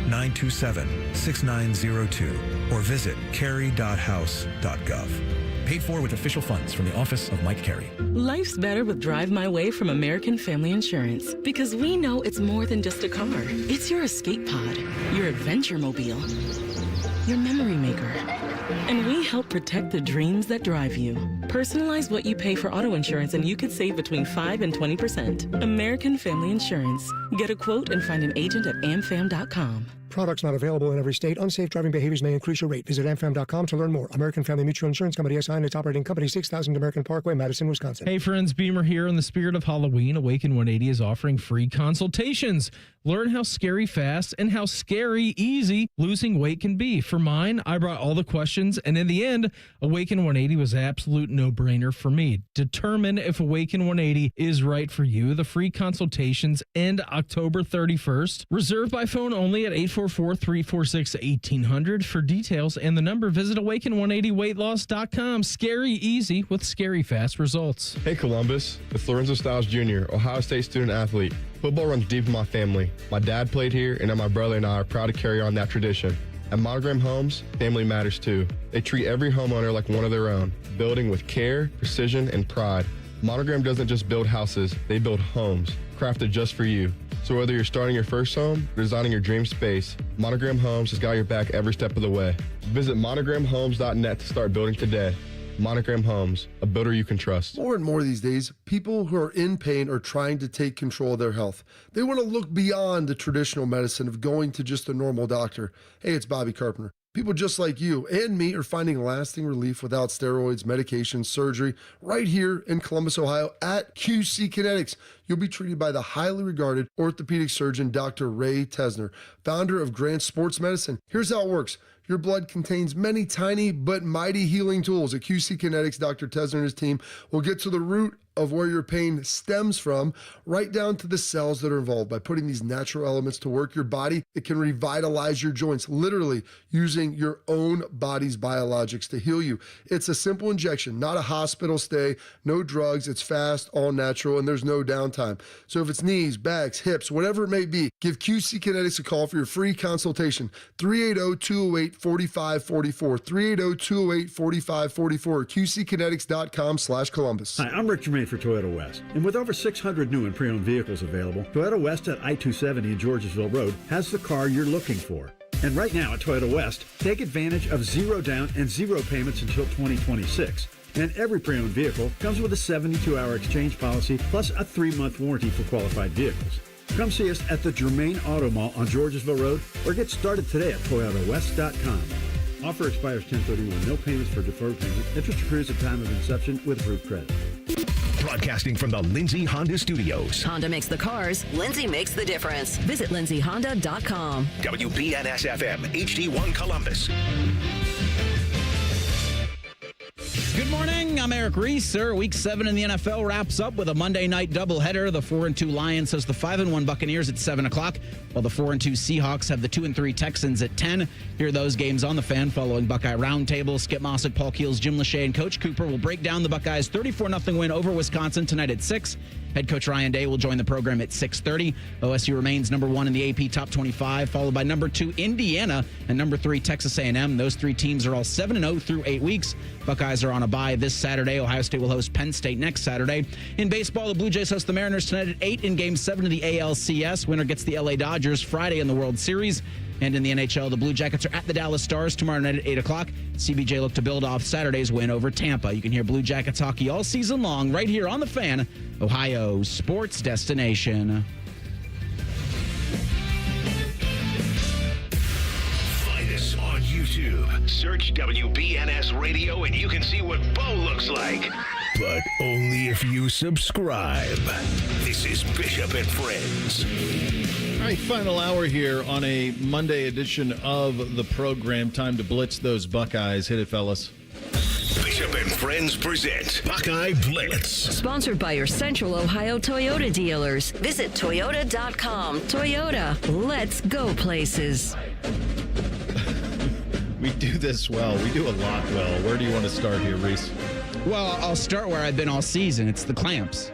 (927-6902) or visit carey.house.gov. Paid for with official funds from the Office of Mike Carey. Life's better with Drive My Way from American Family Insurance because we know it's more than just a car. It's your escape pod, your adventure mobile, your memory maker. And we help protect the dreams that drive you. Personalize what you pay for auto insurance and you could save between 5 and 20%. American Family Insurance. Get a quote and find an agent at amfam.com. Products not available in every state. Unsafe driving behaviors may increase your rate. Visit amfam.com to learn more. American Family Mutual Insurance Company SI and its operating company, 6000 American Parkway, Madison, Wisconsin. Hey friends, Beamer here. In the spirit of Halloween, Awaken 180 is offering free consultations. Learn how scary fast and how scary easy losing weight can be. For mine, I brought all the questions, and in the end, Awaken 180 was an absolute no-brainer for me. Determine if Awaken 180 is right for you. The free consultations end October 31st. Reserve by phone only at 844-346-1800. For details and the number, visit awaken180weightloss.com. Scary easy with scary fast results. Hey Columbus, it's Lorenzo Stiles Jr., Ohio State student athlete. Football runs deep in my family. My dad played here, and now my brother and I are proud to carry on that tradition. At Monogram Homes, family matters too. They treat every homeowner like one of their own, building with care, precision, and pride. Monogram doesn't just build houses, they build homes, crafted just for you. So whether you're starting your first home or designing your dream space, Monogram Homes has got your back every step of the way. Visit monogramhomes.net to start building today. Monogram Homes, a builder you can trust. More and more these days, people who are in pain are trying to take control of their health. They want to look beyond the traditional medicine of going to just a normal doctor. Hey, it's Bobby Carpenter. People just like you and me are finding lasting relief without steroids, medication, surgery, right here in Columbus, Ohio at QC Kinetics. You'll be treated by the highly regarded orthopedic surgeon, Dr. Ray Tesner, founder of Grant Sports Medicine. Here's how it works. Your blood contains many tiny but mighty healing tools. At QC Kinetics, Dr. Tesner and his team will get to the root of where your pain stems from, right down to the cells that are involved. By putting these natural elements to work, your body, it can revitalize your joints, literally using your own body's biologics to heal you. It's a simple injection, not a hospital stay, no drugs. It's fast, all natural, and there's no downtime. So if it's knees, backs, hips, whatever it may be, give QC Kinetics a call for your free consultation. 380-208-4544, 380-208-4544, QCkinetics.com/Columbus. Hi, I'm Rick Germain for Toyota West. And with over 600 new and pre-owned vehicles available, Toyota West at I-270 and Georgesville Road has the car you're looking for. And right now at Toyota West, take advantage of 0 down and 0 payments until 2026. And every pre-owned vehicle comes with a 72-hour exchange policy plus a 3-month warranty for qualified vehicles. Come see us at the Germain Auto Mall on Georgesville Road or get started today at ToyotaWest.com. Offer expires 10/31. No payments for deferred payment. Interest accrues at time of inception with approved credit. Broadcasting from the Lindsay Honda Studios. Honda makes the cars. Lindsay makes the difference. Visit lindsayhonda.com. WBNS-FM, HD1 Columbus. Good morning. I'm Eric Reese. Week 7 in the NFL wraps up with a Monday night doubleheader. The 4-2 Lions host the 5-1 Buccaneers at 7 o'clock, while the 4-2 Seahawks have the 2-3 Texans at 10. Hear those games on the Fan following Buckeye Roundtable. Skip Mossick, Paul Keels, Jim Lachey, and Coach Cooper will break down the Buckeyes' 34-0 win over Wisconsin tonight at 6. Head coach Ryan Day will join the program at 6:30. OSU remains number 1 in the AP Top 25, followed by number 2 Indiana and number 3 Texas A&M. Those 3 teams are all 7-0 through 8 weeks. Buckeyes are on a bye this Saturday. Ohio State will host Penn State next Saturday. In baseball, the Blue Jays host the Mariners tonight at 8 in Game 7 of the ALCS. Winner gets the LA Dodgers Friday in the World Series. And in the NHL, the Blue Jackets are at the Dallas Stars tomorrow night at 8 o'clock. CBJ look to build off Saturday's win over Tampa. You can hear Blue Jackets hockey all season long right here on The Fan, Ohio's sports destination. Find us on YouTube. Search WBNS Radio and you can see what Bo looks like. But only if you subscribe. This is Bishop and Friends. All right, final hour here on a Monday edition of the program. Time to blitz those Buckeyes. Hit it, fellas. Bishop and Friends present Buckeye Blitz. Sponsored by your Central Ohio Toyota dealers. Visit Toyota.com. Toyota, let's go places. We do this well. We do a lot well. Where do you want to start here, Reese? Well, I'll start where I've been all season. It's the clamps.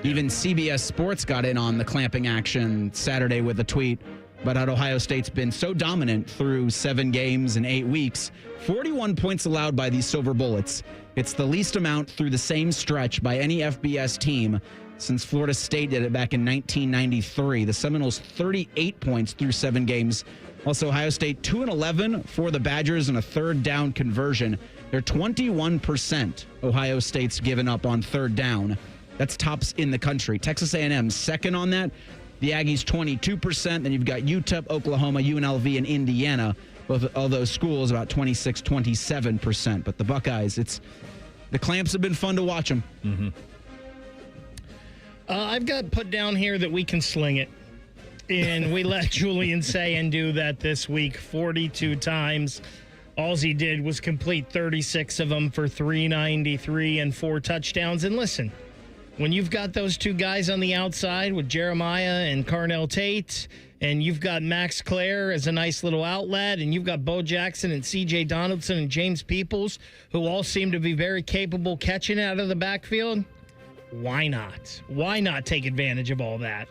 Even CBS Sports got in on the clamping action Saturday with a tweet about how Ohio State's been so dominant through 7 games in 8 weeks. 41 points allowed by these Silver Bullets. It's the least amount through the same stretch by any FBS team since Florida State did it back in 1993. The Seminoles 38 points through 7 games. Also, Ohio State 2-11 for the Badgers in a third down conversion. They're 21% Ohio State's given up on third down. That's tops in the country. Texas A&M second on that. The Aggies 22%. Then you've got UTEP, Oklahoma, UNLV, and Indiana. Both all those schools about 26, 27%. But the Buckeyes, the clamps have been fun to watch them. Mm-hmm. I've got put down here that we can sling it. And we let Julian Sayin do that this week 42 times. All he did was complete 36 of them for 393 and 4 touchdowns. And listen, when you've got those 2 guys on the outside with Jeremiah and Carnell Tate, and you've got Max Clare as a nice little outlet, and you've got Bo Jackson and C.J. Donaldson and James Peoples, who all seem to be very capable catching out of the backfield, why not? Why not take advantage of all that?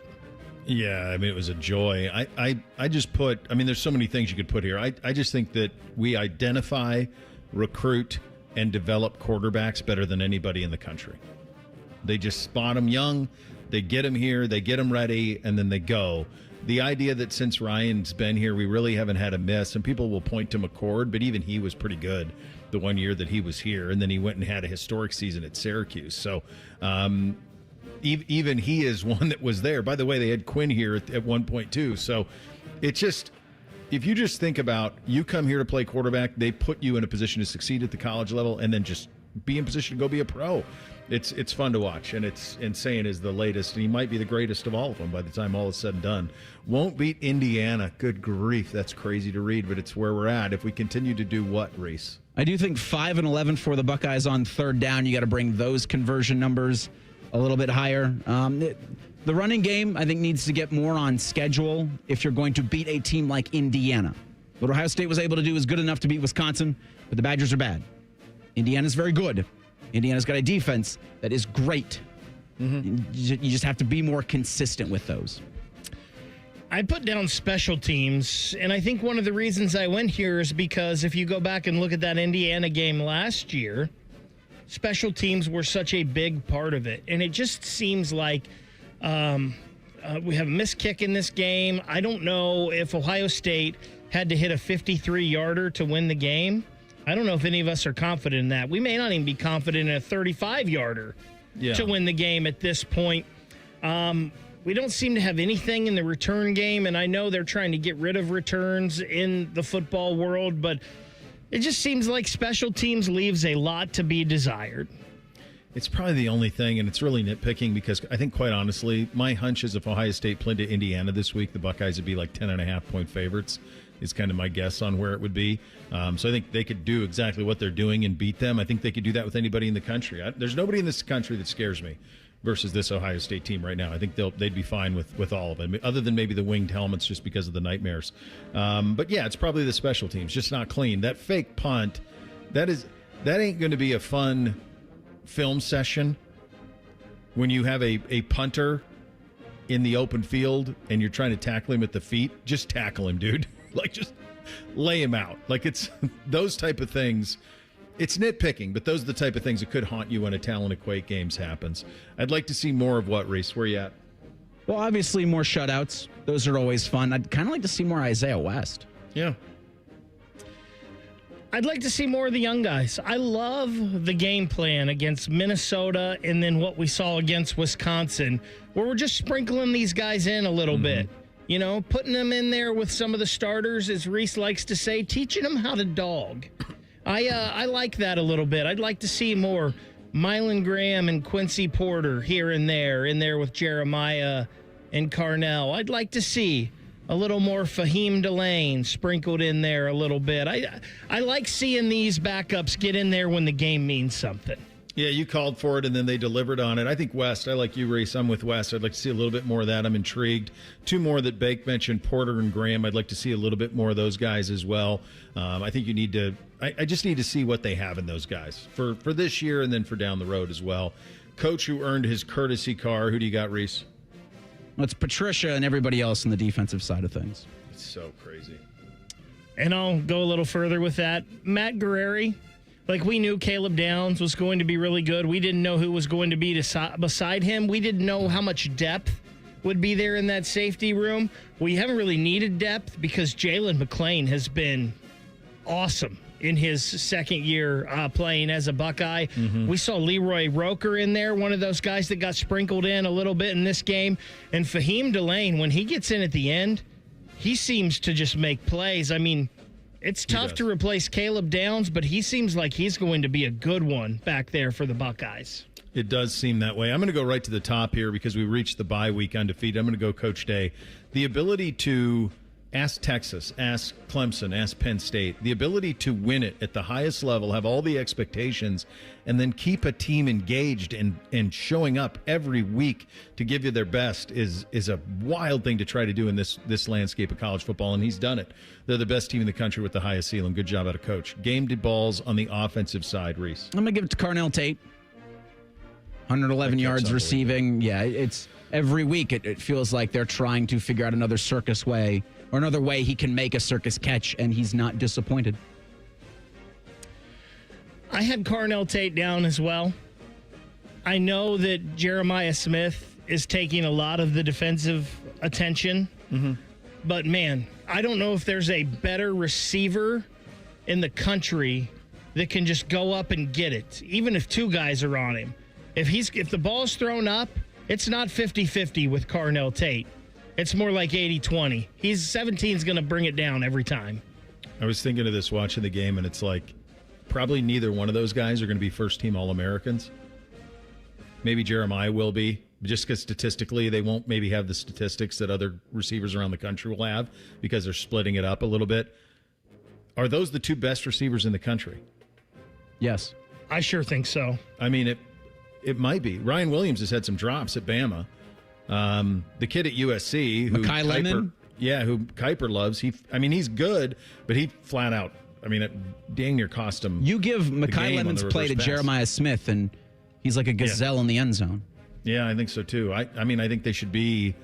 Yeah, I mean, it was a joy. I just put, I mean, there's so many things you could put here. I just think that we identify, recruit, and develop quarterbacks better than anybody in the country. They just spot them young, they get them here, they get them ready, and then they go. the idea that since Ryan's been here, we really haven't had a miss, and people will point to McCord, but even he was pretty good the one year that he was here, and then he went and had a historic season at Syracuse. So even he is one that was there. By the way, they had Quinn here at one point too. So it's just, if you just think about, you come here to play quarterback, they put you in a position to succeed at the college level and then just be in position to go be a pro. It's fun to watch, and it's insane is the latest, and he might be the greatest of all of them by the time all is said and done. Won't beat Indiana. Good grief, that's crazy to read, but it's where we're at. If we continue to do what, Reese? I do think 5 and 11 for the Buckeyes on third down. You got to bring those conversion numbers a little bit higher. The running game, I think, needs to get more on schedule if you're going to beat a team like Indiana. What Ohio State was able to do is good enough to beat Wisconsin, but the Badgers are bad. Indiana's very good. Indiana's got a defense that is great. You just have to be more consistent with those. I put down special teams, and I think one of the reasons I went here is because if you go back and look at that Indiana game last year, special teams were such a big part of it. And it just seems like we have a missed kick in this game. I don't know if Ohio State had to hit a 53-yarder to win the game. I don't know if any of us are confident in that. We may not even be confident in a 35-yarder to win the game at this point. We don't seem to have anything in the return game, and I know they're trying to get rid of returns in the football world, but it just seems like special teams leaves a lot to be desired. It's probably the only thing, and it's really nitpicking because I think, quite honestly, my hunch is if Ohio State played to Indiana this week, the Buckeyes would be like 10.5-point favorites. Is kind of my guess on where it would be. So I think they could do exactly what they're doing and beat them. I think they could do that with anybody in the country. There's nobody in this country that scares me versus this Ohio State team right now. I think they'd be fine with all of them, other than maybe the winged helmets just because of the nightmares. But yeah, it's probably the special teams, just not clean. That fake punt, that ain't going to be a fun film session when you have a punter in the open field and you're trying to tackle him at the feet. Just tackle him, dude. Like, just lay him out. Like, it's those type of things. It's nitpicking, but those are the type of things that could haunt you when a Talent Equate games happens. I'd like to see more of what, Reese? Where you at? Well, obviously more shutouts. Those are always fun. I'd kind of like to see more Isaiah West. Yeah. I'd like to see more of the young guys. I love the game plan against Minnesota and then what we saw against Wisconsin, where we're just sprinkling these guys in a little bit. You know, putting them in there with some of the starters, as Reese likes to say, teaching them how to dog. I like that a little bit. I'd like to see more Mylan Graham and Quincy Porter here and there, in there with Jeremiah and Carnell. I'd like to see a little more Fahim Delane sprinkled in there a little bit. I like seeing these backups get in there when the game means something. Yeah, you called for it, and then they delivered on it. I think West, I like you, Reese. I'm with West. I'd like to see a little bit more of that. I'm intrigued. Two more that Bake mentioned, Porter and Graham. I'd like to see a little bit more of those guys as well. I think you need to – I just need to see what they have in those guys for this year and then for down the road as well. Coach who earned his courtesy car, who do you got, Reese? Well, it's Patricia and everybody else on the defensive side of things. It's so crazy. And I'll go a little further with that. Matt Guerrieri. Like, we knew Caleb Downs was going to be really good. We didn't know who was going to be beside him. We didn't know how much depth would be there in that safety room. We haven't really needed depth because Jalen McClain has been awesome in his second year playing as a Buckeye. We saw Leroy Roker in there, one of those guys that got sprinkled in a little bit in this game. And Fahim Delane, when he gets in at the end, he seems to just make plays. I mean, it's tough to replace Caleb Downs, but he seems like he's going to be a good one back there for the Buckeyes. It does seem that way. I'm going to go right to the top here because we reached the bye week undefeated. I'm going to go Coach Day. The ability to ask Texas, ask Clemson, ask Penn State, the ability to win it at the highest level, have all the expectations, and then keep a team engaged and showing up every week to give you their best is a wild thing to try to do in this landscape of college football, and he's done it. They're the best team in the country with the highest ceiling. Good job out of Coach. Game balls on the offensive side, Reese. I'm going to give it to Carnell Tate. 111 yards receiving. Yeah, it's every week it feels like they're trying to figure out another circus way or another way he can make a circus catch, and he's not disappointed. I had Carnell Tate down as well. I know that Jeremiah Smith is taking a lot of the defensive attention Mm-hmm. But, man, I don't know if there's a better receiver in the country that can just go up and get it, even if two guys are on him. If the ball's thrown up, it's not 50-50 with Carnell Tate. It's more like 80-20. 17's going to bring it down every time. I was thinking of this watching the game, and it's like probably neither one of those guys are going to be first-team All-Americans. Maybe Jeremiah will be, just because statistically they won't maybe have the statistics that other receivers around the country will have because they're splitting it up a little bit. Are those the two best receivers in the country? Yes. I sure think so. I mean, it might be. Ryan Williams has had some drops at Bama. The kid at USC, who Mekhi Lemon? Who Kuiper loves. He's good, but he flat out, it dang near cost him. You give Mekhi Lemon's play to Jeremiah Smith, and he's like a gazelle in the end zone. Yeah, I think so too. I think they should be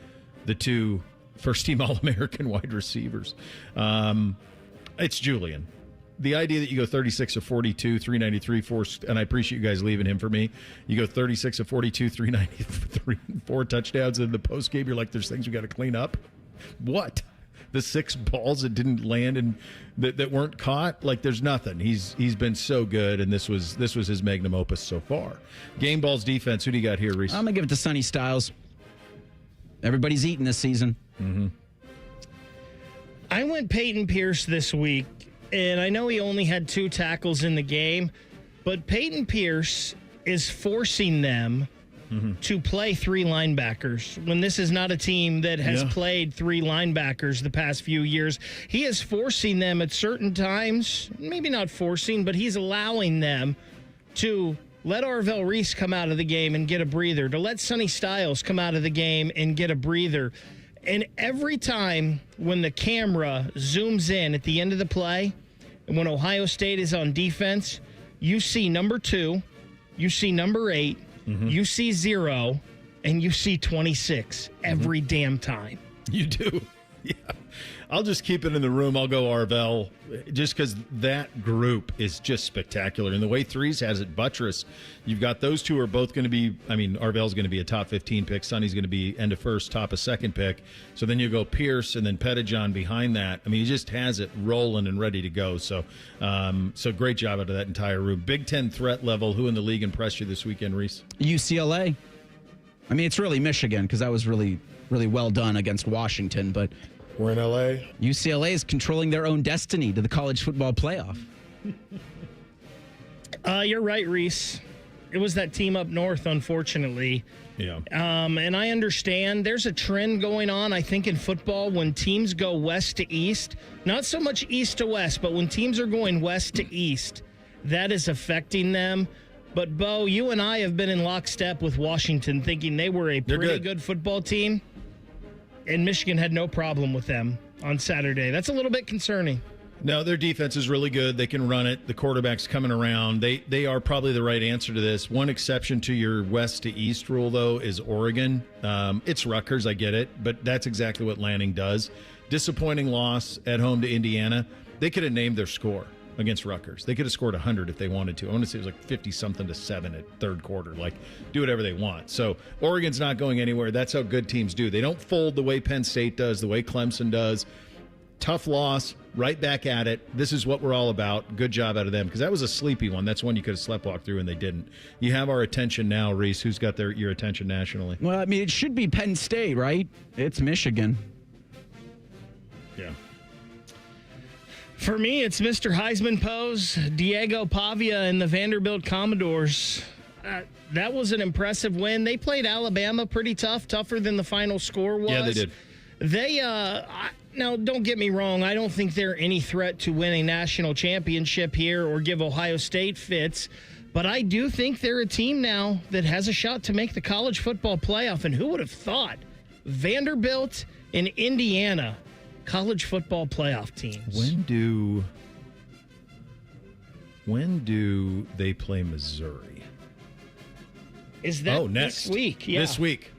the two first-team All-American wide receivers. It's Julian. The idea that you go 36 of 42, 393, and I appreciate you guys leaving him for me. You go 36 of 42, 393, 4 touchdowns in the postgame. You're like, there's things we got to clean up. What? The 6 balls that didn't land and that weren't caught? Like, there's nothing. He's been so good, and this was his magnum opus so far. Game balls defense. Who do you got here, Reese? I'm gonna give it to Sonny Styles. Everybody's eating this season. Mm-hmm. I went Peyton Pierce this week. And I know he only had 2 tackles in the game, but Peyton Pierce is forcing them to play 3 linebackers when this is not a team that has played 3 linebackers the past few years. He is forcing them at certain times, maybe not forcing, but he's allowing them to let Arvell Reese come out of the game and get a breather, to let Sonny Styles come out of the game and get a breather. And every time when the camera zooms in at the end of the play, and when Ohio State is on defense, you see number 2, you see number 8, you see 0, and you see 26 every damn time. You do. Yeah. I'll just keep it in the room. I'll go Arvell just because that group is just spectacular. And the way Threes has it buttress, you've got those two are both going to be, Arvell's going to be a top 15 pick. Sonny's going to be end of first, top of second pick. So then you go Pierce and then Pettijohn behind that. He just has it rolling and ready to go. So great job out of that entire room. Big Ten threat level. Who in the league impressed you this weekend, Reese? UCLA. It's really Michigan because that was really, really well done against Washington, but we're in LA. UCLA is controlling their own destiny to the college football playoff. You're right, Reese. It was that team up north, unfortunately. Yeah. And I understand there's a trend going on, I think, in football when teams go west to east. Not so much east to west, but when teams are going west to east, that is affecting them. But, Bo, you and I have been in lockstep with Washington thinking they were a pretty good football team. And Michigan had no problem with them on Saturday. That's a little bit concerning. No, their defense is really good. They can run it. The quarterback's coming around. They are probably the right answer to this. One exception to your west to east rule, though, is Oregon. It's Rutgers, I get it, but that's exactly what Lanning does. Disappointing loss at home to Indiana. They could have named their score against Rutgers. They could have scored 100 if they wanted to. I want to say it was like 50-something to 7 at third quarter. Like, do whatever they want. So Oregon's not going anywhere. That's how good teams do. They don't fold the way Penn State does, the way Clemson does. Tough loss, right back at it. This is what we're all about. Good job out of them because that was a sleepy one. That's one you could have sleptwalked through, and they didn't. You have our attention now, Reese. Who's got your attention nationally? Well, it should be Penn State, right? It's Michigan. Yeah. For me, it's Mr. Heisman Pose, Diego Pavia, and the Vanderbilt Commodores. That was an impressive win. They played Alabama pretty tougher than the final score was. Yeah, they did. Now, don't get me wrong. I don't think they're any threat to win a national championship here or give Ohio State fits. But I do think they're a team now that has a shot to make the college football playoff. And who would have thought Vanderbilt and Indiana, college football playoff teams? When do they play Missouri? Is that next this week? Yeah. This week.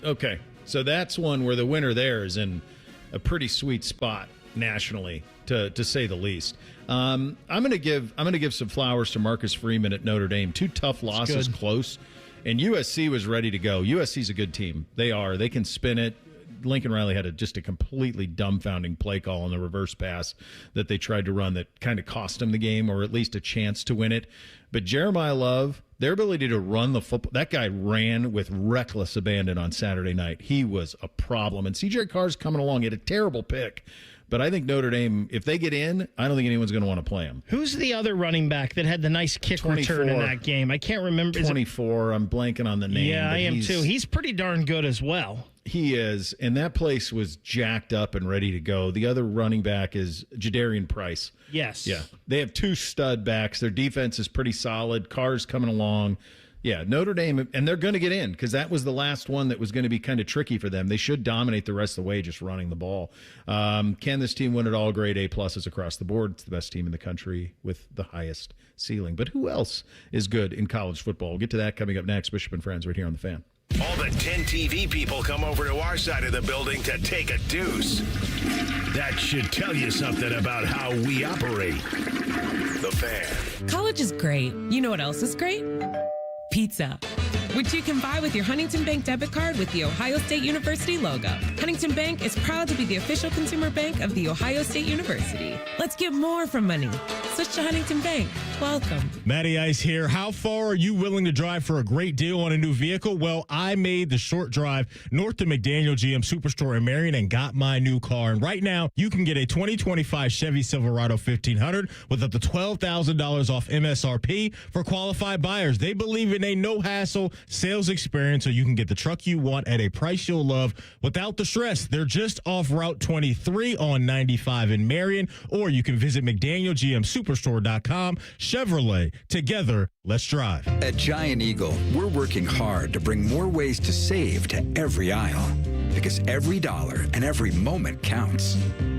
Okay. So that's one where the winner there is in a pretty sweet spot nationally, to say the least. I'm going to give some flowers to Marcus Freeman at Notre Dame. 2 tough losses close, and USC was ready to go. USC's a good team. They are. They can spin it. Lincoln Riley had just a completely dumbfounding play call on the reverse pass that they tried to run that kind of cost them the game, or at least a chance to win it. But Jeremiah Love, their ability to run the football, that guy ran with reckless abandon on Saturday night. He was a problem. And C.J. Carr's coming along. He had a terrible pick. But I think Notre Dame, if they get in, I don't think anyone's going to want to play them. Who's the other running back that had the nice kick 24. return in that game? I can't remember. 24. I'm blanking on the name. Yeah, I am too. He's pretty darn good as well. He is, and that place was jacked up and ready to go. The other running back is Jadarian Price. Yes. Yeah. They have two stud backs. Their defense is pretty solid. Carr's coming along. Yeah, Notre Dame, and they're going to get in because that was the last one that was going to be kind of tricky for them. They should dominate the rest of the way just running the ball. Can this team win it all? Grade A pluses across the board. It's the best team in the country with the highest ceiling. But who else is good in college football? We'll get to that coming up next. Bishop and Friends right here on The Fan. All the 10 TV people come over to our side of the building to take a deuce. That should tell you something about how we operate. The Fan. College is great. You know what else is great? Pizza, which you can buy with your Huntington Bank debit card with the Ohio State University logo. Huntington Bank is proud to be the official consumer bank of The Ohio State University. Let's get more from money. Switch to Huntington Bank. Welcome. Matty Ice here. How far are you willing to drive for a great deal on a new vehicle? Well, I made the short drive north to McDaniel GM Superstore in Marion and got my new car. And right now, you can get a 2025 Chevy Silverado 1500 with up to $12,000 off MSRP for qualified buyers. They believe in a no-hassle sales experience so you can get the truck you want at a price you'll love without the stress. They're just off Route 23 on 95 in Marion, or you can visit McDanielGMSuperstore.com. Chevrolet. Together, let's drive. At Giant Eagle, we're working hard to bring more ways to save to every aisle. Because every dollar and every moment counts.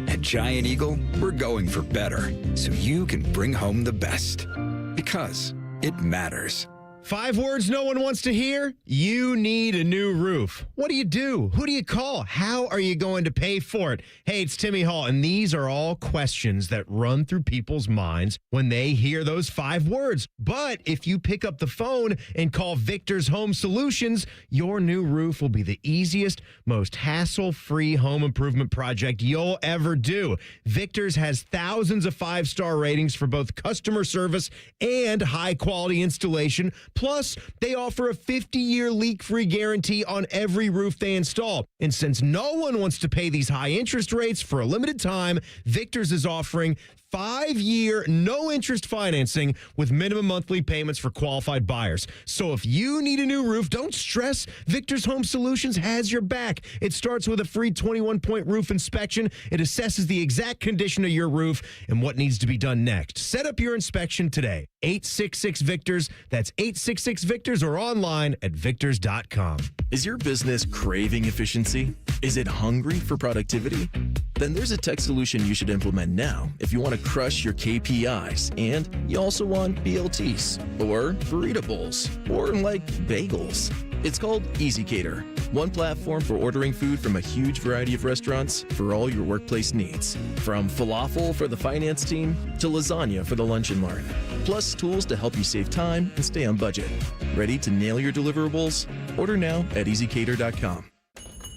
At Giant Eagle, we're going for better so you can bring home the best. Because it matters. 5 words no one wants to hear? You need a new roof. What do you do? Who do you call? How are you going to pay for it? Hey, it's Timmy Hall, and these are all questions that run through people's minds when they hear those 5 words. But if you pick up the phone and call Victor's Home Solutions, your new roof will be the easiest, most hassle-free home improvement project you'll ever do. Victor's has thousands of 5-star ratings for both customer service and high-quality installation. Plus, they offer a 50-year leak-free guarantee on every roof they install. And since no one wants to pay these high interest rates for a limited time, Victor's is offering 5-year, no-interest financing with minimum monthly payments for qualified buyers. So if you need a new roof, don't stress. Victor's Home Solutions has your back. It starts with a free 21-point roof inspection. It assesses the exact condition of your roof and what needs to be done next. Set up your inspection today. 866-VICTORS. That's 866-VICTORS or online at victors.com. Is your business craving efficiency? Is it hungry for productivity? Then there's a tech solution you should implement now if you want to crush your KPIs and you also want BLTs or burrito bowls or like bagels. It's called EasyCater, one platform for ordering food from a huge variety of restaurants for all your workplace needs. From falafel for the finance team to lasagna for the luncheon mart. Plus tools to help you save time and stay on budget. Ready to nail your deliverables? Order now at easycater.com.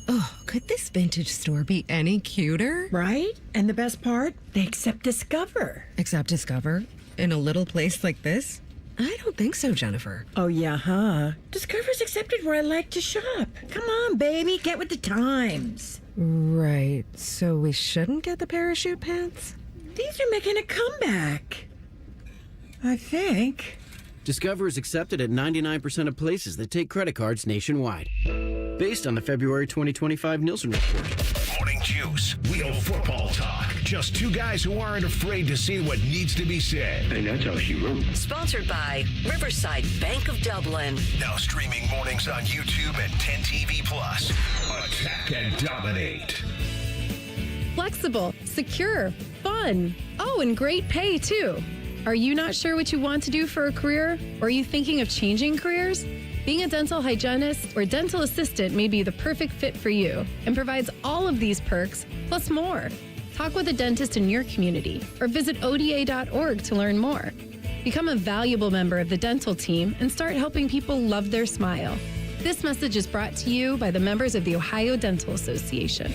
Oh, could this vintage store be any cuter? Right? And the best part? They accept Discover. Accept Discover? In a little place like this? I don't think so, Jennifer. Oh, yeah, huh? Discover's accepted where I like to shop. Come on, baby, get with the times. Right, so we shouldn't get the parachute pants? These are making a comeback. I think. Discover is accepted at 99% of places that take credit cards nationwide. Based on the February 2025 Nielsen report. Morning Juice, real football talk. Just two guys who aren't afraid to say what needs to be said. And that's how she wrote. Sponsored by Riverside Bank of Dublin. Now streaming mornings on YouTube and 10TV Plus. Attack and dominate. Flexible, secure, fun. Oh, and great pay, too. Are you not sure what you want to do for a career? Or are you thinking of changing careers? Being a dental hygienist or dental assistant may be the perfect fit for you and provides all of these perks, plus more. Talk with a dentist in your community or visit ODA.org to learn more. Become a valuable member of the dental team and start helping people love their smile. This message is brought to you by the members of the Ohio Dental Association.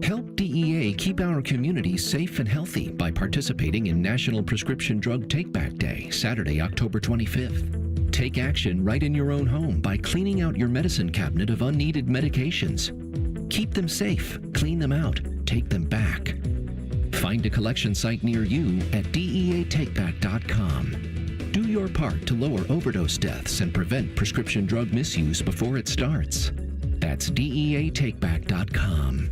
Help DEA keep our community safe and healthy by participating in National Prescription Drug Take-Back Day, Saturday, October 25th. Take action right in your own home by cleaning out your medicine cabinet of unneeded medications. Keep them safe, clean them out, take them back. Find a collection site near you at DEATakeback.com. Do your part to lower overdose deaths and prevent prescription drug misuse before it starts. That's DEATakeback.com.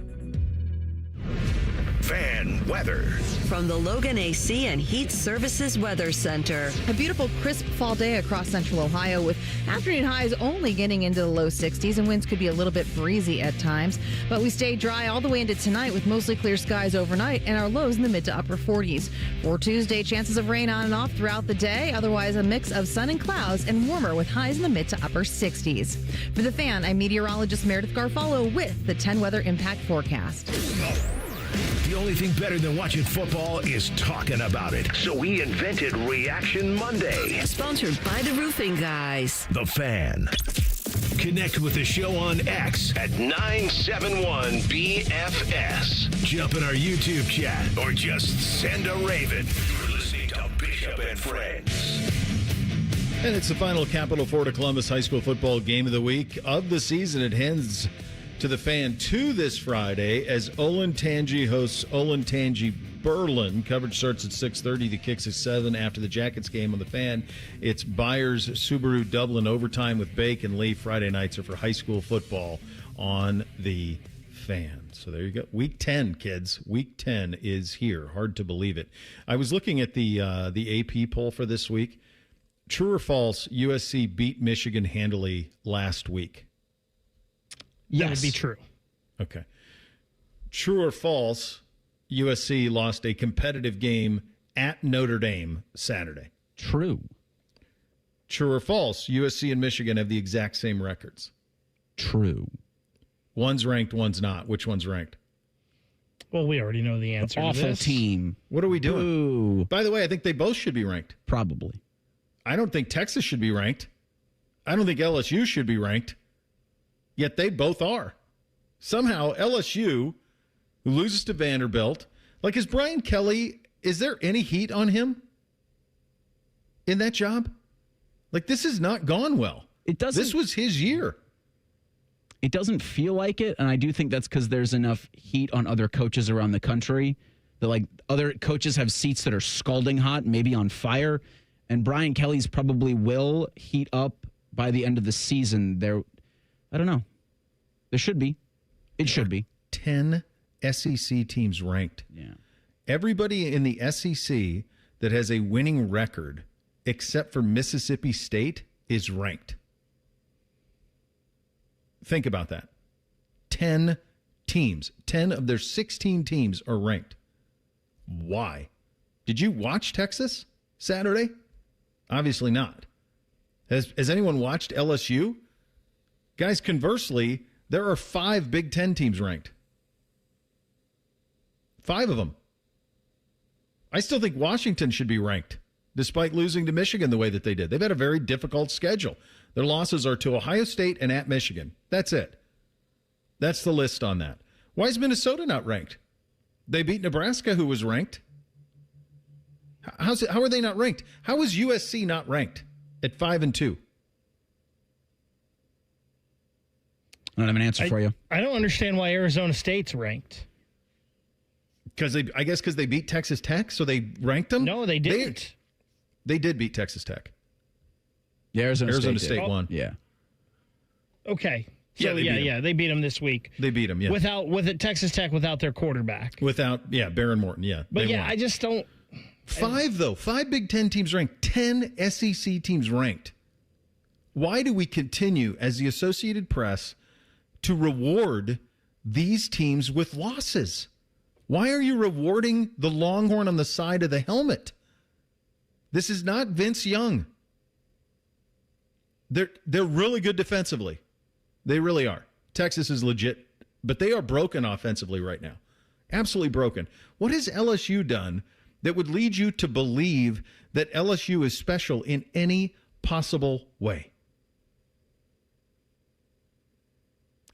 Fan weather. From the Logan AC and Heat Services Weather Center. A beautiful, crisp fall day across central Ohio with afternoon highs only getting into the low 60s and winds could be a little bit breezy at times. But we stay dry all the way into tonight with mostly clear skies overnight and our lows in the mid to upper 40s. For Tuesday, chances of rain on and off throughout the day. Otherwise, a mix of sun and clouds and warmer with highs in the mid to upper 60s. For The Fan, I'm meteorologist Meredith Garfalo with the 10 Weather Impact Forecast. The only thing better than watching football is talking about it. So we invented Reaction Monday. Sponsored by the Roofing Guys. The Fan. Connect with the show on X at 971BFS. Jump in our YouTube chat or just send a raven. You're listening to Bishop and Friends. And it's the final Capital Florida Columbus High School football game of the week of the season. It hands to the Fan 2 this Friday as Olentangy hosts Olentangy Berlin. Coverage starts at 6:30. The kicks at 7 after the Jackets game on the Fan. It's Byers Subaru Dublin overtime with Bake and Lee. Friday nights are for high school football on the Fan. So there you go. Week 10, kids. Week 10 is here. Hard to believe it. I was looking at the AP poll for this week. True or false, USC beat Michigan handily last week? Yes. That would be true. Okay. True or false, USC lost a competitive game at Notre Dame Saturday? True. True or false, USC and Michigan have the exact same records? True. One's ranked, one's not. Which one's ranked? Well, we already know the answer to this. Awful team. What are we doing? Ooh. By the way, I think they both should be ranked. Probably. I don't think Texas should be ranked. I don't think LSU should be ranked. Yet they both are. Somehow LSU, who loses to Vanderbilt, like is Brian Kelly, is there any heat on him in that job? Like this has not gone well. It doesn't. This was his year. It doesn't feel like it, and I do think that's because there's enough heat on other coaches around the country that like other coaches have seats that are scalding hot, maybe on fire, and Brian Kelly's probably will heat up by the end of the season. I don't know. There should be. It should be. 10 SEC teams ranked. Yeah. Everybody in the SEC that has a winning record, except for Mississippi State, is ranked. Think about that. 10 teams. 10 of their 16 teams are ranked. Why? Did you watch Texas Saturday? Obviously not. Has anyone watched LSU? Guys, conversely, there are 5 Big Ten teams ranked. 5 of them. I still think Washington should be ranked, despite losing to Michigan the way that they did. They've had a very difficult schedule. Their losses are to Ohio State and at Michigan. That's it. That's the list on that. Why is Minnesota not ranked? They beat Nebraska, who was ranked. How are they not ranked? How is USC not ranked at 5-2? I don't have an answer for you. I don't understand why Arizona State's ranked. Because they beat Texas Tech, so they ranked them? No, they didn't. They did beat Texas Tech. Yeah, Arizona State won. Yeah. Okay. So they beat them this week. They beat them, yeah. With Texas Tech without their quarterback. Baron Morton, yeah. But I just don't. 5 Big Ten teams ranked, 10 SEC teams ranked. Why do we continue as the Associated Press to reward these teams with losses? Why are you rewarding the Longhorn on the side of the helmet? This is not Vince Young. They're really good defensively. They really are. Texas is legit, but they are broken offensively right now. Absolutely broken. What has LSU done that would lead you to believe that LSU is special in any possible way?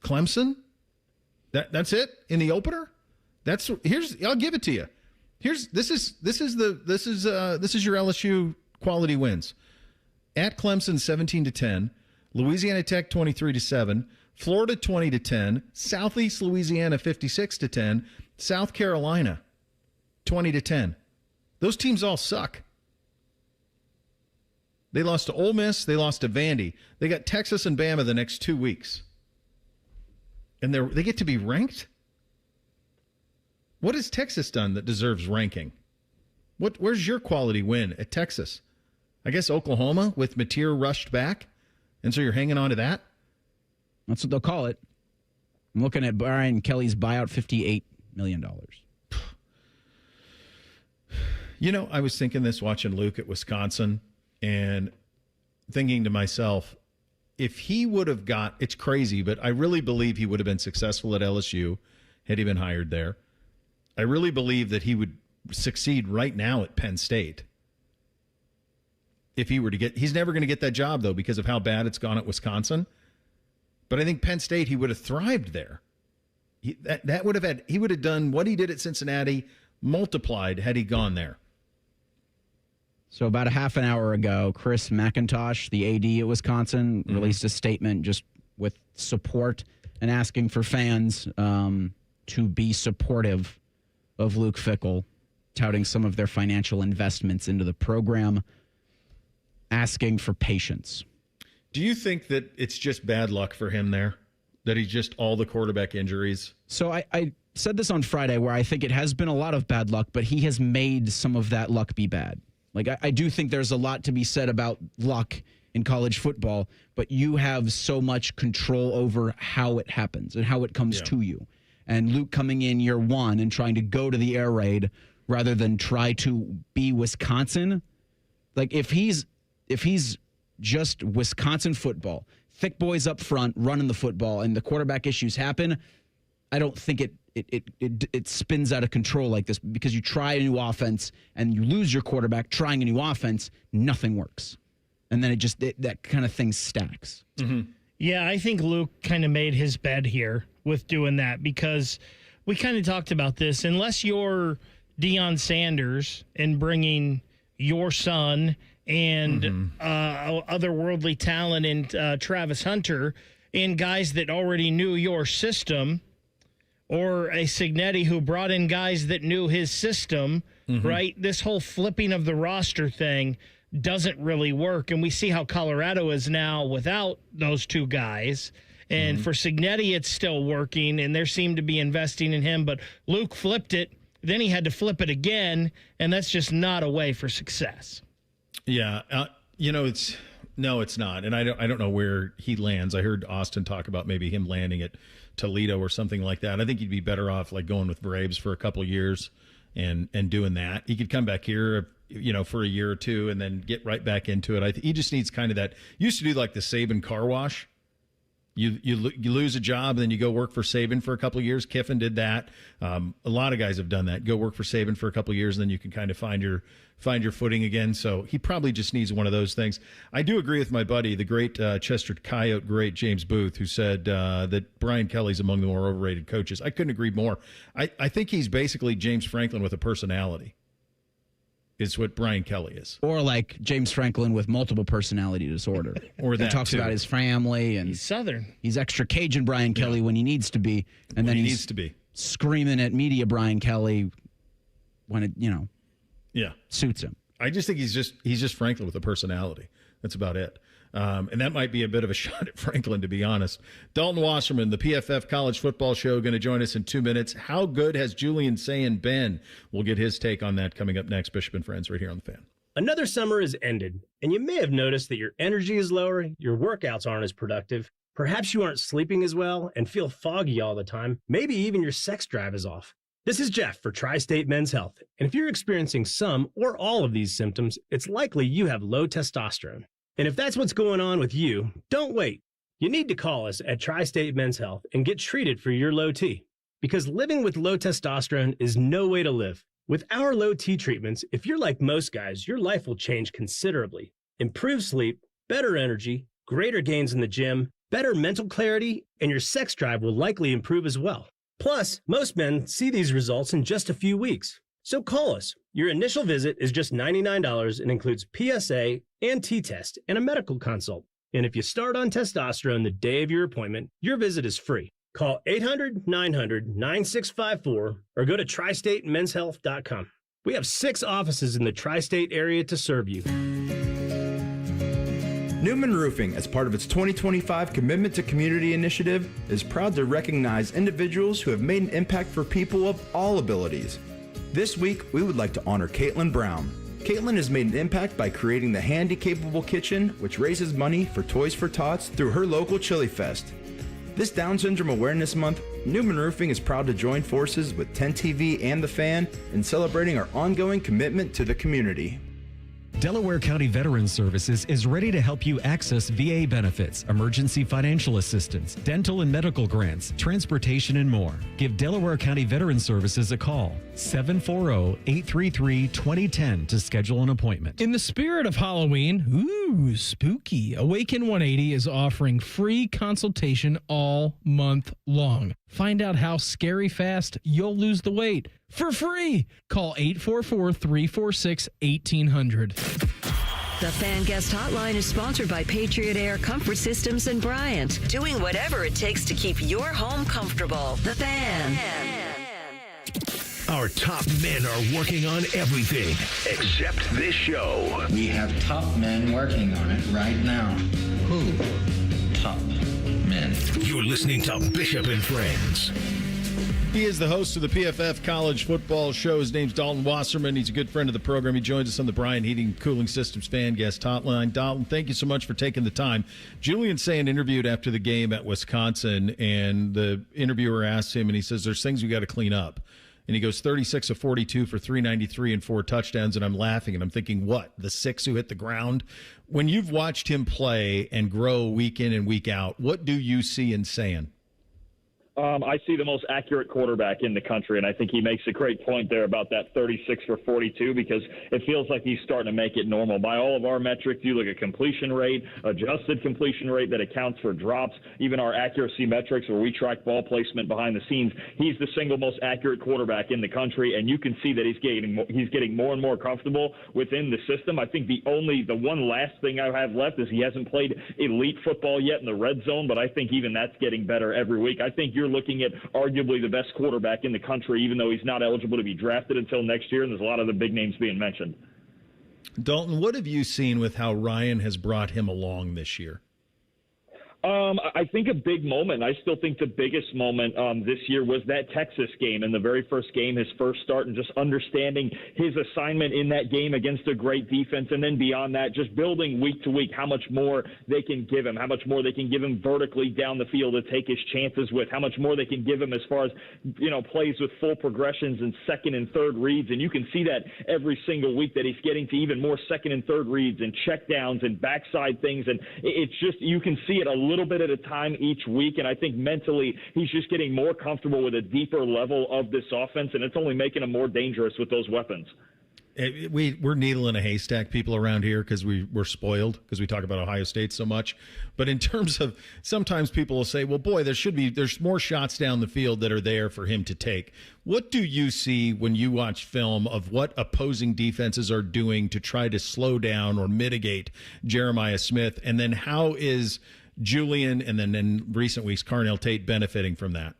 Clemson? That's it in the opener? I'll give it to you. This is your LSU quality wins. At Clemson 17-10, Louisiana Tech 23-7, Florida 20-10, Southeast Louisiana 56-10, South Carolina 20-10. Those teams all suck. They lost to Ole Miss, they lost to Vandy. They got Texas and Bama the next 2 weeks. And they get to be ranked? What has Texas done that deserves ranking? Where's your quality win at Texas? I guess Oklahoma with Mateer rushed back, and so you're hanging on to that? That's what they'll call it. I'm looking at Brian Kelly's buyout, $58 million. You know, I was thinking this watching Luke at Wisconsin and thinking to myself, if he would have it's crazy, but I really believe he would have been successful at LSU had he been hired there. I really believe that he would succeed right now at Penn State. If he were to he's never going to get that job, though, because of how bad it's gone at Wisconsin. But I think Penn State, he would have thrived there. He would have done what he did at Cincinnati, multiplied had he gone there. So about a half an hour ago, Chris McIntosh, the AD at Wisconsin, released a statement just with support and asking for fans to be supportive of Luke Fickell, touting some of their financial investments into the program, asking for patience. Do you think that it's just bad luck for him there? That he's just all the quarterback injuries? So I said this on Friday where I think it has been a lot of bad luck, but he has made some of that luck be bad. Like, I do think there's a lot to be said about luck in college football, but you have so much control over how it happens and how it comes to you. And Luke coming in year one and trying to go to the air raid rather than try to be Wisconsin. Like, if he's just Wisconsin football, thick boys up front running the football, and the quarterback issues happen, I don't think it spins out of control like this, because you try a new offense and you lose your quarterback trying a new offense, nothing works. And then that kind of thing stacks. Mm-hmm. Yeah, I think Luke kind of made his bed here with doing that, because we kind of talked about this. Unless you're Deion Sanders and bringing your son and otherworldly talent in Travis Hunter and guys that already knew your system, or a Cignetti who brought in guys that knew his system, right? This whole flipping of the roster thing doesn't really work. And we see how Colorado is now without those two guys. And for Cignetti, it's still working, and they seem to be investing in him. But Luke flipped it. Then he had to flip it again, and that's just not a way for success. Yeah. It's not. And I don't know where he lands. I heard Austin talk about maybe him landing at Toledo or something like that. I think he'd be better off like going with Braves for a couple of years and doing that. He could come back here, for a year or two and then get right back into it. He just needs kind of that. Used to do like the Saban car wash. You lose a job, then you go work for Saban for a couple of years. Kiffin did that. A lot of guys have done that. Go work for Saban for a couple of years, and then you can kind of find your footing again. So he probably just needs one of those things. I do agree with my buddy, the great Chester Coyote great James Booth, who said that Brian Kelly's among the more overrated coaches. I couldn't agree more. I think he's basically James Franklin with a personality. Is what Brian Kelly is. Or like James Franklin with multiple personality disorder. Or that he talks too. About his family, and he's Southern. He's extra Cajun Brian Kelly when he needs to be, and then he needs to be screaming at media Brian Kelly when it suits him. I just think he's just Franklin with a personality. That's about it. And that might be a bit of a shot at Franklin, to be honest. Dalton Wasserman, the PFF College Football Show, going to join us in 2 minutes. How good has Julian Sayin been? We'll get his take on that coming up next. Bishop and Friends right here on The Fan. Another summer is ended, and you may have noticed that your energy is lower, your workouts aren't as productive, perhaps you aren't sleeping as well and feel foggy all the time, maybe even your sex drive is off. This is Jeff for Tri-State Men's Health, and if you're experiencing some or all of these symptoms, it's likely you have low testosterone. And if that's what's going on with you, don't wait. You need to call us at Tri-State Men's Health and get treated for your low T. Because living with low testosterone is no way to live. With our low T treatments, if you're like most guys, your life will change considerably. Improved sleep, better energy, greater gains in the gym, better mental clarity, and your sex drive will likely improve as well. Plus, most men see these results in just a few weeks. So call us. Your initial visit is just $99 and includes PSA and T-test and a medical consult. And if you start on testosterone the day of your appointment, your visit is free. Call 800-900-9654 or go to tristatemenshealth.com. We have 6 offices in the tri-state area to serve you. Newman Roofing, as part of its 2025 Commitment to Community initiative, is proud to recognize individuals who have made an impact for people of all abilities. This week, we would like to honor Caitlin Brown. Caitlin has made an impact by creating the Handy Capable Kitchen, which raises money for Toys for Tots through her local Chili Fest. This Down Syndrome Awareness Month, Newman Roofing is proud to join forces with 10 TV and The Fan in celebrating our ongoing commitment to the community. Delaware County Veterans Services is ready to help you access VA benefits, emergency financial assistance, dental and medical grants, transportation, and more. Give Delaware County Veterans Services a call, 740-833-2010 to schedule an appointment. In the spirit of Halloween, ooh, spooky, Awaken 180 is offering free consultation all month long. Find out how scary fast you'll lose the weight for free. Call 844-346-1800. The Fan Guest Hotline is sponsored by Patriot Air Comfort Systems and Bryant, doing whatever it takes to keep your home comfortable. The Fan. Our top men are working on everything except this show. We have top men working on it right now. Who? Top men. You're listening to Bishop and Friends. He is the host of the PFF College Football Show. His name's Dalton Wasserman. He's a good friend of the program. He joins us on the Bryant Heating and Cooling Systems Fan Guest Hotline. Dalton, thank you so much for taking the time. Julian Sand interviewed after the game at Wisconsin, and the interviewer asked him, and he says, there's things we got to clean up. And he goes 36 of 42 for 393 and 4 touchdowns, and I'm laughing, and I'm thinking, what, the 6 who hit the ground? When you've watched him play and grow week in and week out, what do you see in Sand? I see the most accurate quarterback in the country, and I think he makes a great point there about that 36 for 42 because it feels like he's starting to make it normal. By all of our metrics, you look at completion rate, adjusted completion rate that accounts for drops, even our accuracy metrics where we track ball placement behind the scenes. He's the single most accurate quarterback in the country, and you can see that he's getting more and more comfortable within the system. I think the one last thing I have left is he hasn't played elite football yet in the red zone, but I think even that's getting better every week. I think you're looking at arguably the best quarterback in the country, even though he's not eligible to be drafted until next year, and there's a lot of the big names being mentioned. Dalton, what have you seen with how Ryan has brought him along this year? I think a big moment. I still think the biggest moment this year was that Texas game in the very first game, his first start, and just understanding his assignment in that game against a great defense. And then beyond that, just building week to week how much more they can give him, how much more they can give him vertically down the field to take his chances with, how much more they can give him as far as, plays with full progressions and second and third reads. And you can see that every single week that he's getting to even more second and third reads and check downs and backside things. And it's just, you can see it a little bit at a time each week, and I think mentally he's just getting more comfortable with a deeper level of this offense, and it's only making him more dangerous with those weapons. We're needle in a haystack, people around here, because we're spoiled because we talk about Ohio State so much. But in terms of, sometimes people will say, well, boy, there's more shots down the field that are there for him to take. What do you see when you watch film of what opposing defenses are doing to try to slow down or mitigate Jeremiah Smith? And then how is Julian and then in recent weeks, Carnell Tate benefiting from that?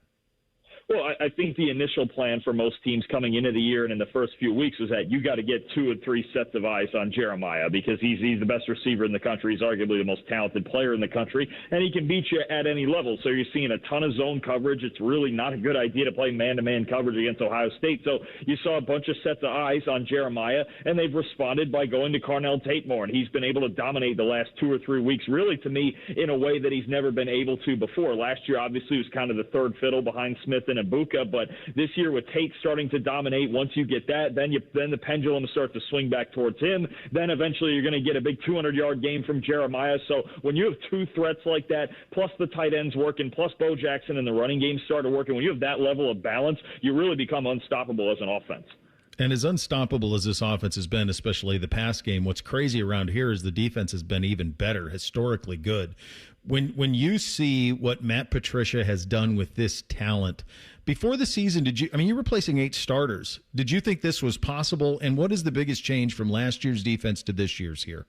Well, I think the initial plan for most teams coming into the year and in the first few weeks was that you got to get 2 or 3 sets of eyes on Jeremiah because he's the best receiver in the country. He's arguably the most talented player in the country, and he can beat you at any level. So you're seeing a ton of zone coverage. It's really not a good idea to play man-to-man coverage against Ohio State. So you saw a bunch of sets of eyes on Jeremiah, and they've responded by going to Carnell Tate more, and he's been able to dominate the last 2 or 3 weeks, really, to me, in a way that he's never been able to before. Last year, obviously, was kind of the third fiddle behind Smith and Ibuka, but this year with Tate starting to dominate, once you get that, then the pendulum starts to swing back towards him. Then eventually you're going to get a big 200-yard game from Jeremiah. So when you have 2 threats like that, plus the tight ends working, plus Bo Jackson and the running game started working, when you have that level of balance, you really become unstoppable as an offense. And as unstoppable as this offense has been, especially the pass game, what's crazy around here is the defense has been even better, historically good. When you see what Matt Patricia has done with this talent, before the season, you're replacing 8 starters. Did you think this was possible? And what is the biggest change from last year's defense to this year's here?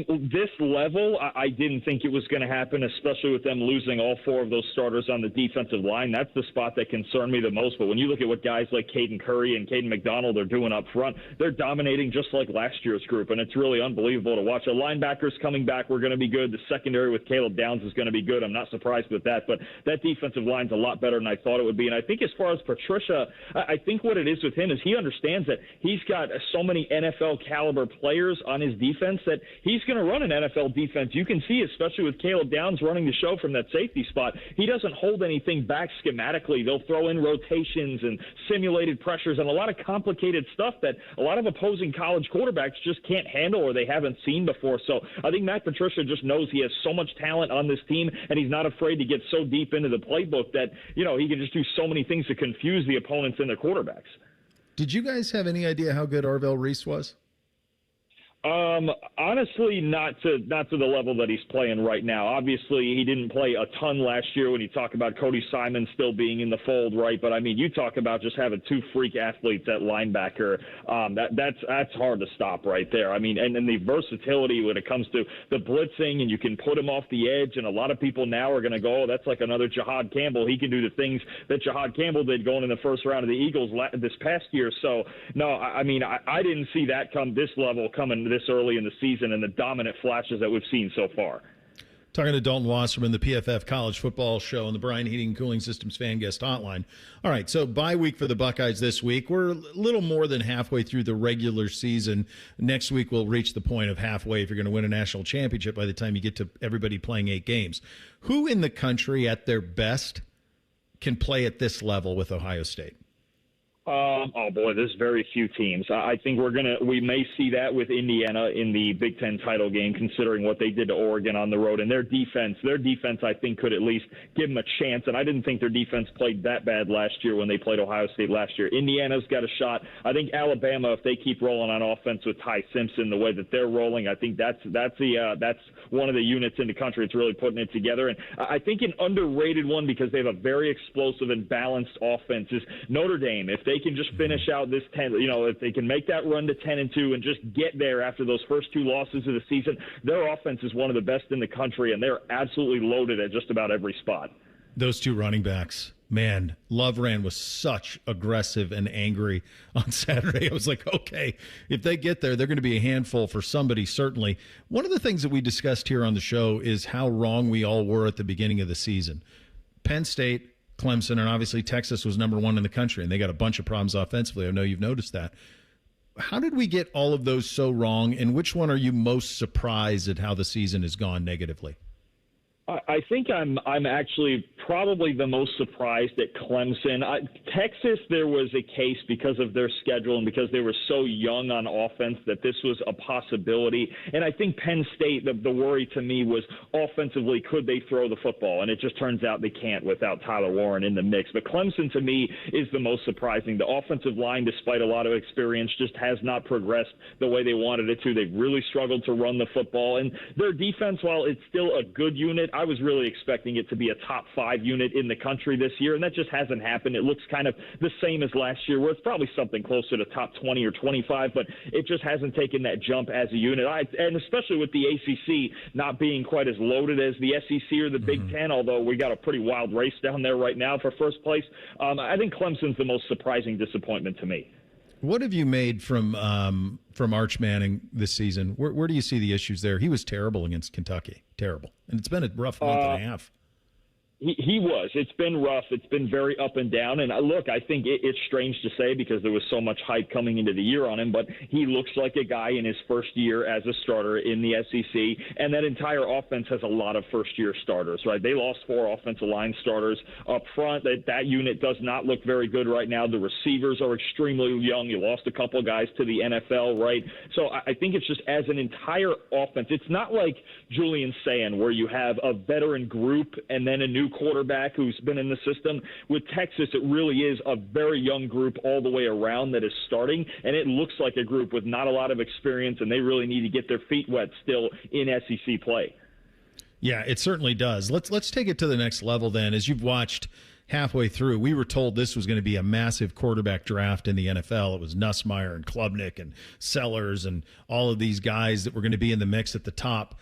This level, I didn't think it was going to happen, especially with them losing all 4 of those starters on the defensive line. That's the spot that concerned me the most. But when you look at what guys like Caden Curry and Caden McDonald are doing up front, they're dominating just like last year's group, and it's really unbelievable to watch. The linebackers coming back were going to be good. The secondary with Caleb Downs is going to be good. I'm not surprised with that. But that defensive line's a lot better than I thought it would be. And I think as far as Patricia, I think what it is with him is he understands that he's got so many NFL-caliber players on his defense that he's going to run an NFL defense. You can see, especially with Caleb Downs running the show from that safety spot, he doesn't hold anything back schematically. They'll throw in rotations and simulated pressures and a lot of complicated stuff that a lot of opposing college quarterbacks just can't handle or they haven't seen before. So I think Matt Patricia just knows he has so much talent on this team, and he's not afraid to get so deep into the playbook that, he can just do so many things to confuse the opponents and their quarterbacks. Did you guys have any idea how good Arvell Reese was? Honestly, not to the level that he's playing right now. Obviously, he didn't play a ton last year when you talk about Cody Simon still being in the fold, right? But, you talk about just having 2 freak athletes at linebacker. That's hard to stop right there. And the versatility when it comes to the blitzing, and you can put him off the edge, and a lot of people now are going to go, oh, that's like another Jahad Campbell. He can do the things that Jahad Campbell did going in the first round of the Eagles this past year. So, no, I didn't see that this level coming this early in the season and the dominant flashes that we've seen so far. Talking to Dalton Wasserman, the PFF College Football Show on the Bryan Heating and Cooling Systems Fan Guest Hotline. All right, so bye week for the Buckeyes this week. We're a little more than halfway through the regular season. Next week we'll reach the point of halfway if you're going to win a national championship by the time you get to everybody playing 8 games. Who in the country at their best can play at this level with Ohio State? Oh boy, there's very few teams. I think we may see that with Indiana in the Big Ten title game, considering what they did to Oregon on the road. And their defense, I think, could at least give them a chance. And I didn't think their defense played that bad last year when they played Ohio State last year. Indiana's got a shot. I think Alabama, if they keep rolling on offense with Ty Simpson the way that they're rolling, I think that's one of the units in the country that's really putting it together. And I think an underrated one, because they have a very explosive and balanced offense, is Notre Dame. If they can just finish out this 10, if they can make that run to 10-2 and just get there after those first 2 losses of the season, their offense is one of the best in the country, and they're absolutely loaded at just about every spot. Those 2 running backs, man, Love ran was such aggressive and angry on Saturday. I was like, okay, if they get there, they're going to be a handful for somebody, certainly. One of the things that we discussed here on the show is how wrong we all were at the beginning of the season. Penn State, Clemson, and obviously Texas was number 1 in the country, and they got a bunch of problems offensively. I know you've noticed that. How did we get all of those so wrong, and which one are you most surprised at how the season has gone negatively? I think I'm actually probably the most surprised at Clemson. Texas, there was a case because of their schedule and because they were so young on offense that this was a possibility. And I think Penn State, the worry to me was offensively, could they throw the football? And it just turns out they can't without Tyler Warren in the mix. But Clemson, to me, is the most surprising. The offensive line, despite a lot of experience, just has not progressed the way they wanted it to. They've really struggled to run the football. And their defense, while it's still a good unit, I was really expecting it to be a top 5 unit in the country this year, and that just hasn't happened. It looks kind of the same as last year, where it's probably something closer to top 20 or 25, but it just hasn't taken that jump as a unit. And especially with the ACC not being quite as loaded as the SEC or the Big Ten, although we got a pretty wild race down there right now for first place, I think Clemson's the most surprising disappointment to me. What have you made from Arch Manning this season? Where do you see the issues there? He was terrible against Kentucky. Terrible. And it's been a rough month and a half. He was. It's been rough. It's been very up and down. And look, I think it's strange to say because there was so much hype coming into the year on him, but he looks like a guy in his first year as a starter in the SEC. And that entire offense has a lot of first-year starters, right? They lost 4 offensive line starters up front. That unit does not look very good right now. The receivers are extremely young. You lost a couple guys to the NFL, right? So I think it's just as an entire offense. It's not like Julian saying where you have a veteran group and then a new new quarterback who's been in the system. With Texas, it really is a very young group all the way around that is starting, and it looks like a group with not a lot of experience, and they really need to get their feet wet still in SEC play. Yeah, it certainly does. Let's take it to the next level then. As you've watched halfway through, we were told this was going to be a massive quarterback draft in the NFL. It was Nussmeier and Klubnik and Sellers and all of these guys that were going to be in the mix at the top.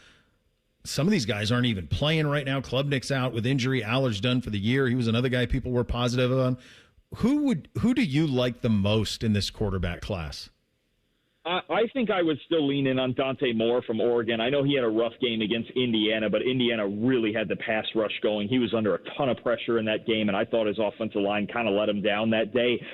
Some of these guys aren't even playing right now. Klubnik's out with injury. Aller's done for the year. He was another guy people were positive on. Who do you like the most in this quarterback class? I think I would still lean in on Dante Moore from Oregon. I know he had a rough game against Indiana, but Indiana really had the pass rush going. He was under a ton of pressure in that game, and I thought his offensive line kind of let him down that day.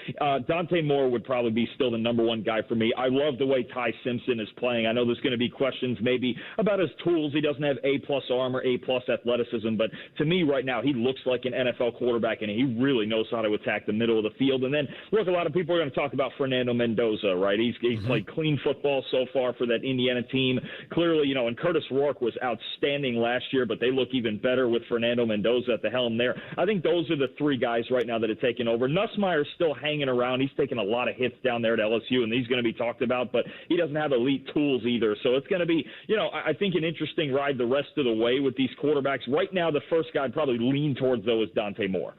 Dante Moore would probably be still the number one guy for me. I love the way Ty Simpson is playing. I know there's going to be questions maybe about his tools. He doesn't have A-plus arm or A-plus athleticism, but to me right now he looks like an NFL quarterback, and he really knows how to attack the middle of the field. And then, look, a lot of people are going to talk about Fernando Mendoza, right? He's played clean football so far for that Indiana team. Clearly, and Curtis Rourke was outstanding last year, but they look even better with Fernando Mendoza at the helm there. I think those are the three guys right now that have taken over. Nussmeier's still hanging around. He's taken a lot of hits down there at LSU, and he's going to be talked about, but he doesn't have elite tools either. So it's going to be, I think an interesting ride the rest of the way with these quarterbacks. Right now, the first guy I'd probably lean towards, though, is Dante Moore.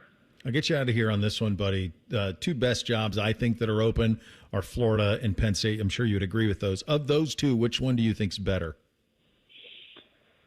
I'll get you out of here on this one, buddy. Two best jobs I think that are open are Florida and Penn State. I'm sure you would agree with those. Of those two, which one do you think's better?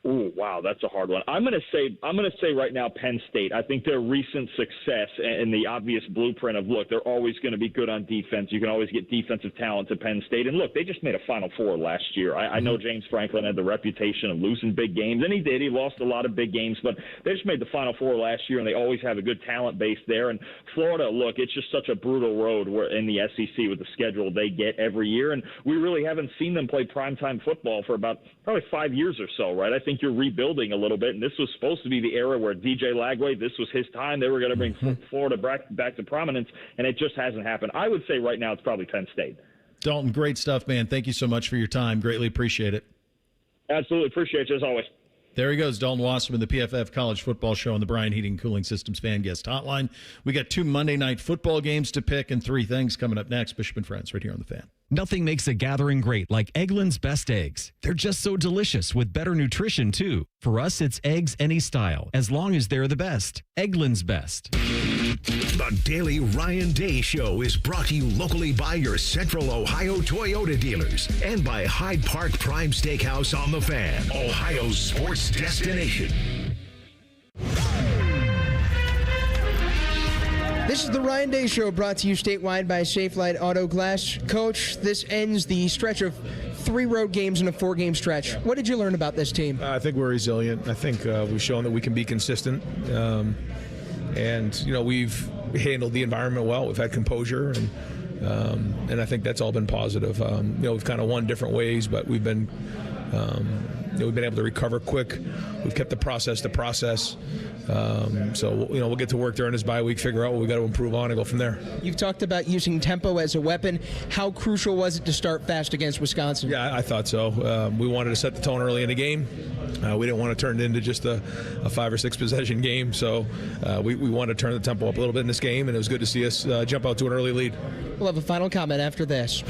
Ooh, wow, that's a hard one. I'm going to say right now Penn State. I think their recent success and the obvious blueprint of, look, they're always going to be good on defense. You can always get defensive talent to Penn State. And, look, they just made a Final Four last year. I know James Franklin had the reputation of losing big games, and he did. He lost a lot of big games, but they just made the Final Four last year, and they always have a good talent base there. And Florida, look, it's just such a brutal road in the SEC with the schedule they get every year, and we really haven't seen them play primetime football for about probably 5 years or so, right? I think you're rebuilding a little bit, and this was supposed to be the era where DJ Lagway, this was his time. They were going to bring Florida back to prominence, and it just hasn't happened. I would say right now it's probably Penn State. Dalton, great stuff, man. Thank you so much for your time. Greatly appreciate it. Absolutely. Appreciate you as always. There he goes, Dalton Wasserman, the PFF College Football Show on the Bryan Heating and Cooling Systems Fan Guest Hotline. We got 2 Monday night football games to pick and 3 things coming up next. Bishop and Friends right here on the Fan. Nothing makes a gathering great like Eggland's Best Eggs. They're just so delicious with better nutrition, too. For us, it's eggs any style, as long as they're the best. Eggland's Best. The Daily Ryan Day Show is brought to you locally by your Central Ohio Toyota dealers and by Hyde Park Prime Steakhouse on the Fan, Ohio's sports destination. This is the Ryan Day Show, brought to you statewide by Safelite Auto Glass. Coach, this ends the stretch of 3 road games in a 4-game stretch. What did you learn about this team? I think we're resilient. I think we've shown that we can be consistent. And we've handled the environment well. We've had composure, and I think that's all been positive. We've kind of won different ways, but we've been able to recover quick. We've kept the process. So we'll get to work during this bye week, figure out what we got to improve on, and go from there. You've talked about using tempo as a weapon. How crucial was it to start fast against Wisconsin? Yeah, I thought so. We wanted to set the tone early in the game. We didn't want to turn it into just a 5 or 6 possession game. So we wanted to turn the tempo up a little bit in this game, and it was good to see us jump out to an early lead. We'll have a final comment after this.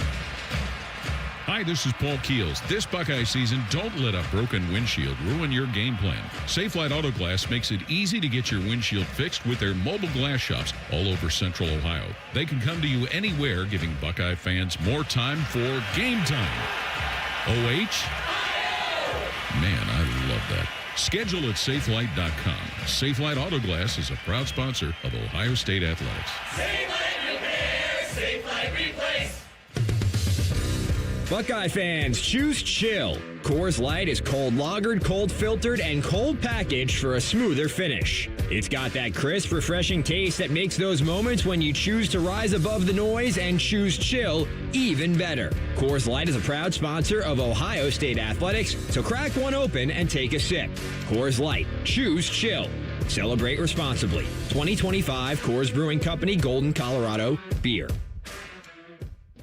Hi, this is Paul Keels. This Buckeye season, don't let a broken windshield ruin your game plan. Safelite Auto Glass makes it easy to get your windshield fixed with their mobile glass shops all over Central Ohio. They can come to you anywhere, giving Buckeye fans more time for game time. OH? Man, I love that. Schedule at safelite.com. Safelite Auto Glass is a proud sponsor of Ohio State Athletics. Safelite Repair, Safelite Replace. Buckeye fans, choose chill. Coors Light is cold lagered, cold filtered, and cold packaged for a smoother finish. It's got that crisp, refreshing taste that makes those moments when you choose to rise above the noise and choose chill even better. Coors Light is a proud sponsor of Ohio State Athletics, so crack one open and take a sip. Coors Light, choose chill. Celebrate responsibly. 2025 Coors Brewing Company, Golden, Colorado, beer.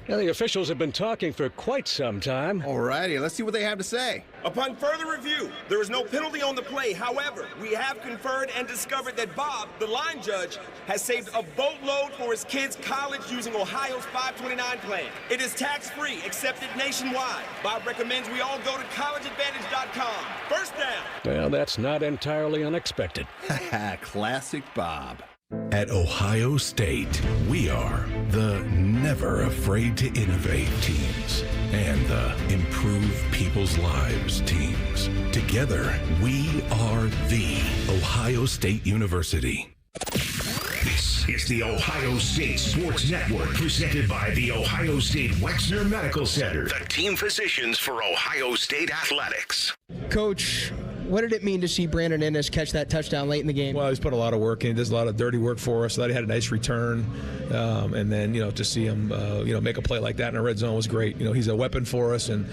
Now, the officials have been talking for quite some time. Alrighty, let's see what they have to say. Upon further review, there is no penalty on the play. However, we have conferred and discovered that Bob, the line judge, has saved a boatload for his kids' college using Ohio's 529 plan. It is tax-free, accepted nationwide. Bob recommends we all go to collegeadvantage.com. First down. Well, that's not entirely unexpected. Classic Bob. At Ohio State, we are the never afraid to innovate teams and the improve people's lives teams. Together, we are the Ohio State University. This is the Ohio State Sports Network, presented by the Ohio State Wexner Medical Center, the team physicians for Ohio State athletics. Coach, what did it mean to see Brandon Ennis catch that touchdown late in the game? Well, he's put a lot of work in. He does a lot of dirty work for us. So that he had a nice return. And then, to see him, make a play like that in a red zone was great. He's a weapon for us and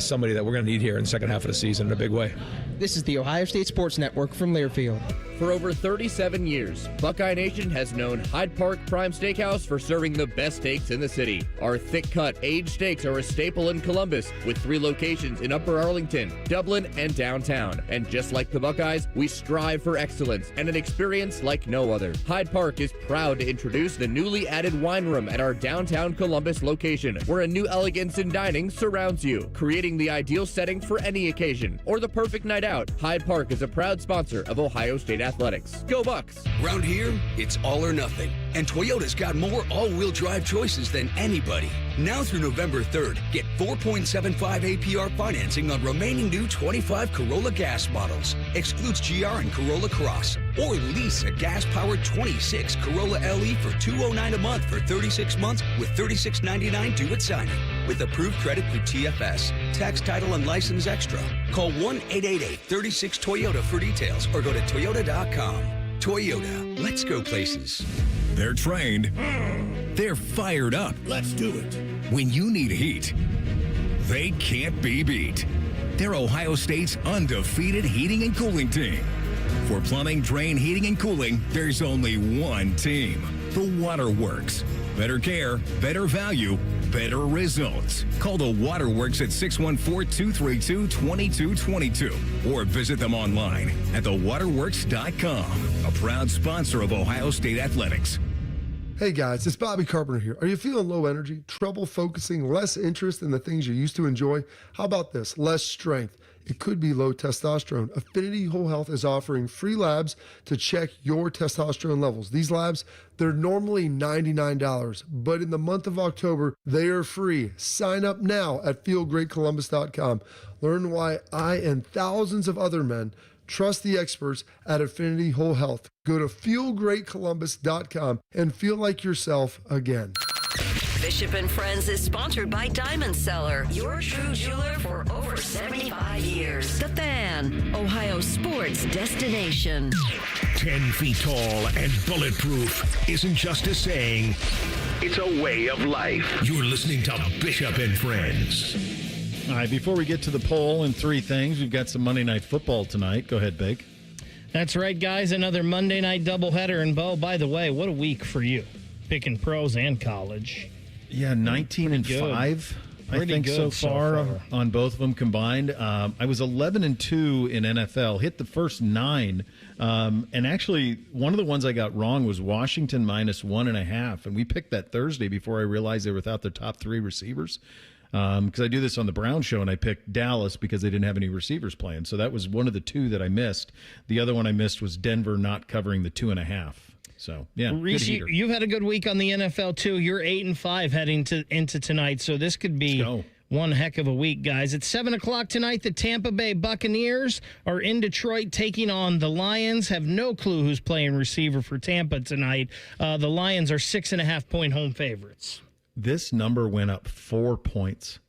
somebody that we're going to need here in the second half of the season in a big way. This is the Ohio State Sports Network from Learfield. For over 37 years, Buckeye Nation has known Hyde Park Prime Steakhouse for serving the best steaks in the city. Our thick-cut, aged steaks are a staple in Columbus, with 3 locations in Upper Arlington, Dublin, and downtown. And just like the Buckeyes, we strive for excellence and an experience like no other. Hyde Park is proud to introduce the newly added wine room at our downtown Columbus location, where a new elegance in dining surrounds you, creating the ideal setting for any occasion or the perfect night out. Hyde Park is a proud sponsor of Ohio State Athletics. Go Bucks! Around here, it's all or nothing. And Toyota's got more all-wheel drive choices than anybody. Now through November 3rd, get 4.75 APR financing on remaining new 25 Corolla gas models. Excludes GR and Corolla Cross. Or lease a gas-powered 26 Corolla LE for $209 a month for 36 months with $36.99 due at signing. With approved credit through TFS. Tax, title, and license extra. Call 1-888-36-TOYOTA for details or go to Toyota.com. Toyota, let's go places. They're trained. They're fired up. Let's do it. When you need heat, they can't be beat. They're Ohio State's undefeated heating and cooling team. For plumbing, drain, heating, and cooling, there's only one team. The Waterworks. Better care, better value, better results. Call the Waterworks at 614-232-2222 or visit them online at thewaterworks.com. A proud sponsor of Ohio State Athletics. Hey guys, it's Bobby Carpenter here. Are you feeling low energy, trouble focusing, less interest in the things you used to enjoy? How about this? Less strength. It could be low testosterone. Affinity Whole Health is offering free labs to check your testosterone levels. These labs, they're normally $99, but in the month of October, they are free. Sign up now at feelgreatcolumbus.com. Learn why I and thousands of other men trust the experts at Affinity Whole Health. Go to feelgreatcolumbus.com and feel like yourself again. Bishop and Friends is sponsored by Diamond Seller, your true jeweler for over 75 years. The Fan, Ohio sports destination. 10 feet tall and bulletproof isn't just a saying, it's a way of life. You're listening to Bishop and Friends. All right, before we get to the poll and 3 things, we've got some Monday Night Football tonight. Go ahead, Big. That's right, guys. Another Monday night doubleheader. And, Bo, by the way, what a week for you. Picking pros and college. Yeah, 19-5, I think, so far on both of them combined. I was 11-2 in NFL, hit the first 9. And actually, one of the ones I got wrong was Washington -1.5. And we picked that Thursday before I realized they were without their top 3 receivers. Because I do this on the Brown Show, and I picked Dallas because they didn't have any receivers playing. So that was one of the 2 that I missed. The other one I missed was Denver not covering the 2.5. So, yeah. Reese, you've had a good week on the NFL, too. You're 8-5 heading into tonight, so this could be one heck of a week, guys. At 7 o'clock tonight, the Tampa Bay Buccaneers are in Detroit taking on the Lions. Have no clue who's playing receiver for Tampa tonight. The Lions are 6.5-point home favorites. This number went up 4 points.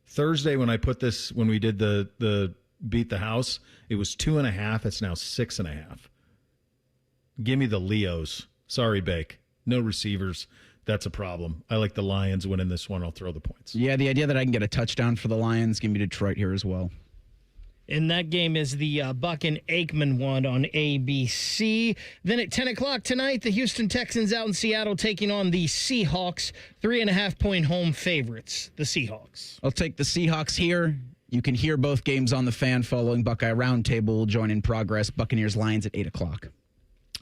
Thursday, when I put this, when we did the Beat the House, it was 2.5. It's now 6.5. Give me the Leos. Sorry, Bake. No receivers. That's a problem. I like the Lions winning this one. I'll throw the points. Yeah, the idea that I can get a touchdown for the Lions, give me Detroit here as well. And that game is the Buck and Aikman one on ABC. Then at 10 o'clock tonight, the Houston Texans out in Seattle taking on the Seahawks, 3.5-point home favorites, the Seahawks. I'll take the Seahawks here. You can hear both games on the Fan following Buckeye Roundtable. Join in progress. Buccaneers Lions at 8 o'clock.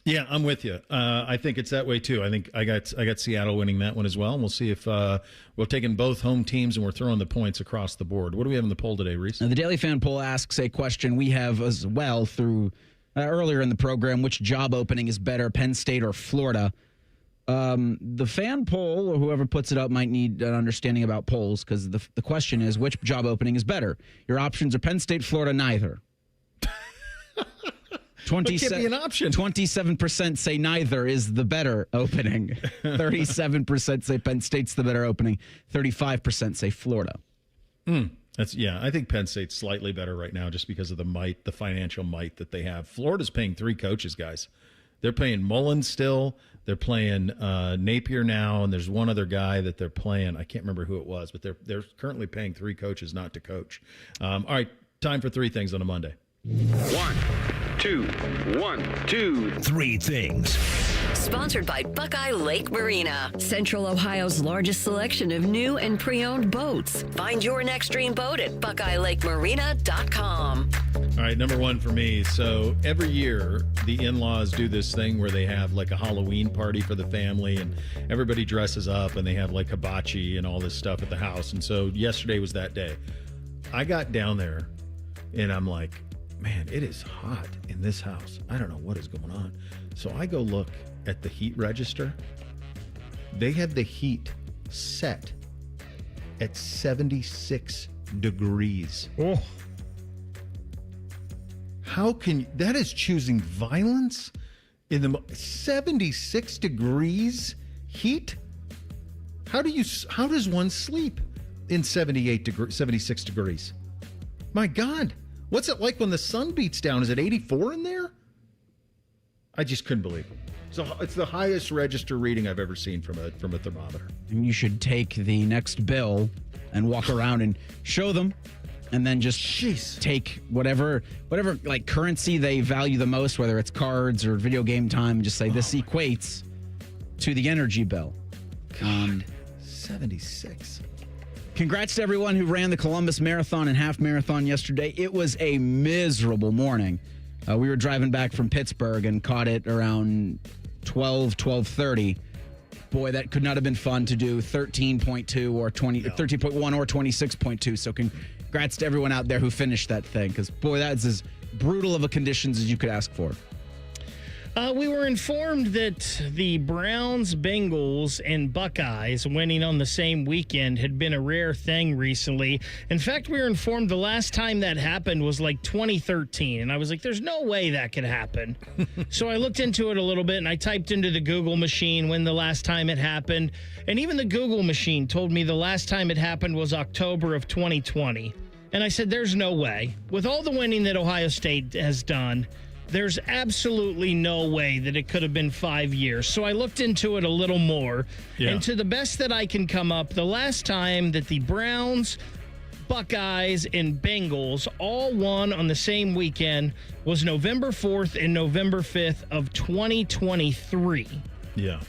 Yeah, I'm with you. I think it's that way too. I think I got Seattle winning that one as well. And we'll see if we're taking both home teams and we're throwing the points across the board. What do we have in the poll today, Reese? Now, the Daily Fan poll asks a question we have as well through earlier in the program: which job opening is better, Penn State or Florida? The Fan poll, or whoever puts it up, might need an understanding about polls, because the question is, which job opening is better? Your options are Penn State, Florida, neither. Can't be an option. 27% say neither is the better opening. 37% say Penn State's the better opening. 35% say Florida. I think Penn State's slightly better right now just because of the financial might that they have. Florida's paying 3 coaches, guys. They're paying Mullen still. They're playing Napier now, and there's one other guy that they're playing. I can't remember who it was, but they're currently paying 3 coaches not to coach. All right, time for 3 things on a Monday. 1, 2, 1, 2, 3 things. Sponsored by Buckeye Lake Marina, Central Ohio's largest selection of new and pre-owned boats. Find your next dream boat at BuckeyeLakeMarina.com. All right, number 1 for me. So every year, the in-laws do this thing where they have like a Halloween party for the family, and everybody dresses up, and they have like hibachi and all this stuff at the house. And so yesterday was that day. I got down there, and I'm like, man, it is hot in this house. I don't know what is going on. So I go look at the heat register. They had the heat set at 76 degrees. Oh. How can you, that is choosing violence in the 76 degrees heat? How does one sleep in 76 degrees? My God. What's it like when the sun beats down? Is it 84 in there? I just couldn't believe it. So it's the highest register reading I've ever seen from a thermometer. And you should take the next bill and walk around and show them, and then just take whatever like currency they value the most, whether it's cards or video game time, and just say this equates to the energy bill. God, 76. Congrats to everyone who ran the Columbus Marathon and half marathon yesterday. It was a miserable morning. We were driving back from Pittsburgh and caught it around 12:30. Boy, that could not have been fun to do 13.2 or 13.1 or 26.2. So congrats to everyone out there who finished that thing, because, boy, that's as brutal of a conditions as you could ask for. We were informed that the Browns, Bengals, and Buckeyes winning on the same weekend had been a rare thing recently. In fact, we were informed the last time that happened was like 2013. And I was like, there's no way that could happen. So I looked into it a little bit, and I typed into the Google machine when the last time it happened. And even the Google machine told me the last time it happened was October of 2020. And I said, there's no way. With all the winning that Ohio State has done, there's absolutely no way that it could have been 5 years. So I looked into it a little more. Yeah. And to the best that I can come up, the last time that the Browns, Buckeyes, and Bengals all won on the same weekend was November 4th and November 5th of 2023. Yeah.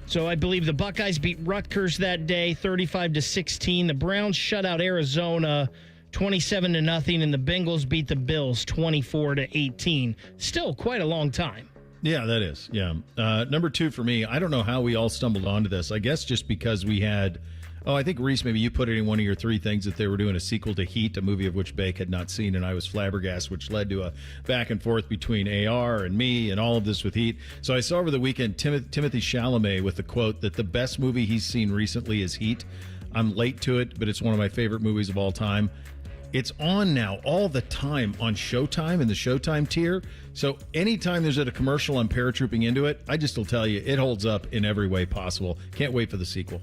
So I believe the Buckeyes beat Rutgers that day, 35-16. The Browns shut out Arizona 27-0, and the Bengals beat the Bills 24-18. Still quite a long time. Yeah, that is. Yeah. Number 2 for me, I don't know how we all stumbled onto this. I guess just because we had, I think, Reese, maybe you put it in one of your 3 things that they were doing a sequel to Heat, a movie of which Bake had not seen, and I was flabbergasted, which led to a back and forth between AR and me and all of this with Heat. So I saw over the weekend Timothy Chalamet with the quote that the best movie he's seen recently is Heat. I'm late to it, but it's one of my favorite movies of all time. It's on now all the time on Showtime, in the Showtime tier. So anytime there's a commercial, I'm paratrooping into it. I just will tell you, it holds up in every way possible. Can't wait for the sequel.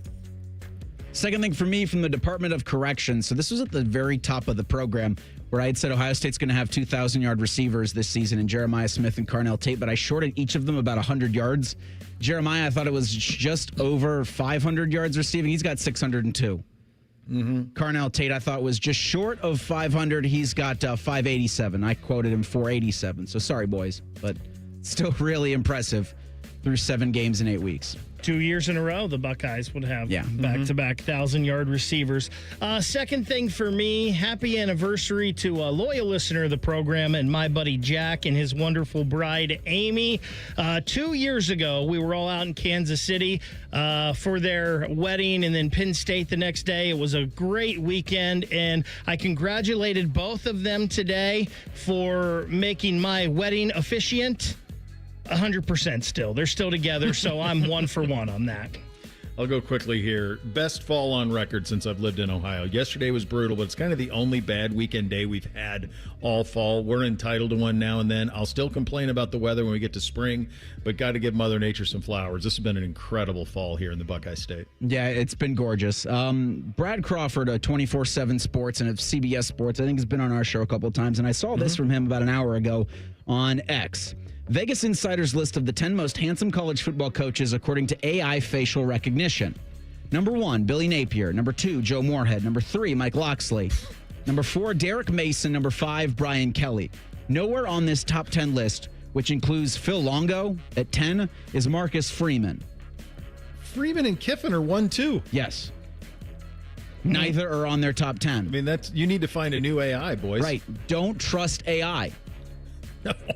Second thing for me from the Department of Corrections. So this was at the very top of the program where I had said Ohio State's going to have 2,000-yard receivers this season in Jeremiah Smith and Carnell Tate, but I shorted each of them about 100 yards. Jeremiah, I thought it was just over 500 yards receiving. He's got 602. Carnell Tate, I thought, was just short of 500. He's got 587. I quoted him 487. So sorry, boys, but still really impressive through 7 games in 8 weeks. 2 years in a row, the Buckeyes would have back-to-back 1,000-yard receivers. Second thing for me, happy anniversary to a loyal listener of the program and my buddy Jack and his wonderful bride, Amy. 2 years ago, we were all out in Kansas City for their wedding and then Penn State the next day. It was a great weekend, and I congratulated both of them today for making my wedding officiant 100% still. They're still together, so I'm 1 for 1 on that. I'll go quickly here. Best fall on record since I've lived in Ohio. Yesterday was brutal, but it's kind of the only bad weekend day we've had all fall. We're entitled to one now and then. I'll still complain about the weather when we get to spring, but got to give Mother Nature some flowers. This has been an incredible fall here in the Buckeye State. Yeah, it's been gorgeous. Brad Crawford of 24/7 Sports and of CBS Sports, I think, has been on our show a couple of times, and I saw this from him about an hour ago on X. Vegas Insider's list of the 10 most handsome college football coaches according to AI facial recognition. Number 1, Billy Napier. Number 2, Joe Moorhead. Number 3, Mike Loxley. Number 4, Derek Mason. Number 5, Brian Kelly. Nowhere on this top 10 list, which includes Phil Longo at 10, is Marcus Freeman. Freeman and Kiffin are 1, 2. Yes. Neither are on their top 10. I mean, you need to find a new AI, boys. Right. Don't trust AI.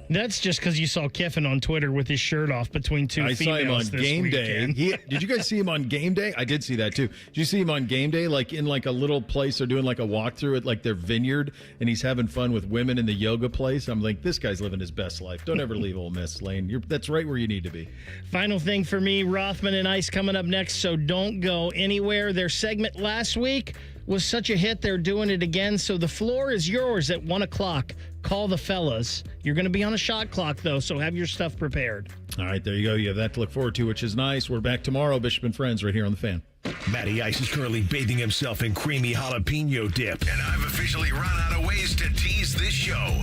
That's just because you saw Kiffin on Twitter with his shirt off between two I saw him on game day. Did you guys see him on game day? I did see that too. Did you see him on game day, like in like a little place? They're doing like a walkthrough at like their vineyard, and he's having fun with women in the yoga place. I'm like, this guy's living his best life. Don't ever leave Ole Miss, Lane. That's right where you need to be. Final thing for me, Rothman and Ice coming up next, so don't go anywhere. Their segment last week was such a hit, they're doing it again, so the floor is yours at 1 o'clock. Call the fellas. You're going to be on a shot clock, though, so have your stuff prepared. All right, there you go. You have that to look forward to, which is nice. We're back tomorrow, Bishop and Friends, right here on The Fan. Matty Ice is currently bathing himself in creamy jalapeno dip. And I've officially run out of ways to tease this show.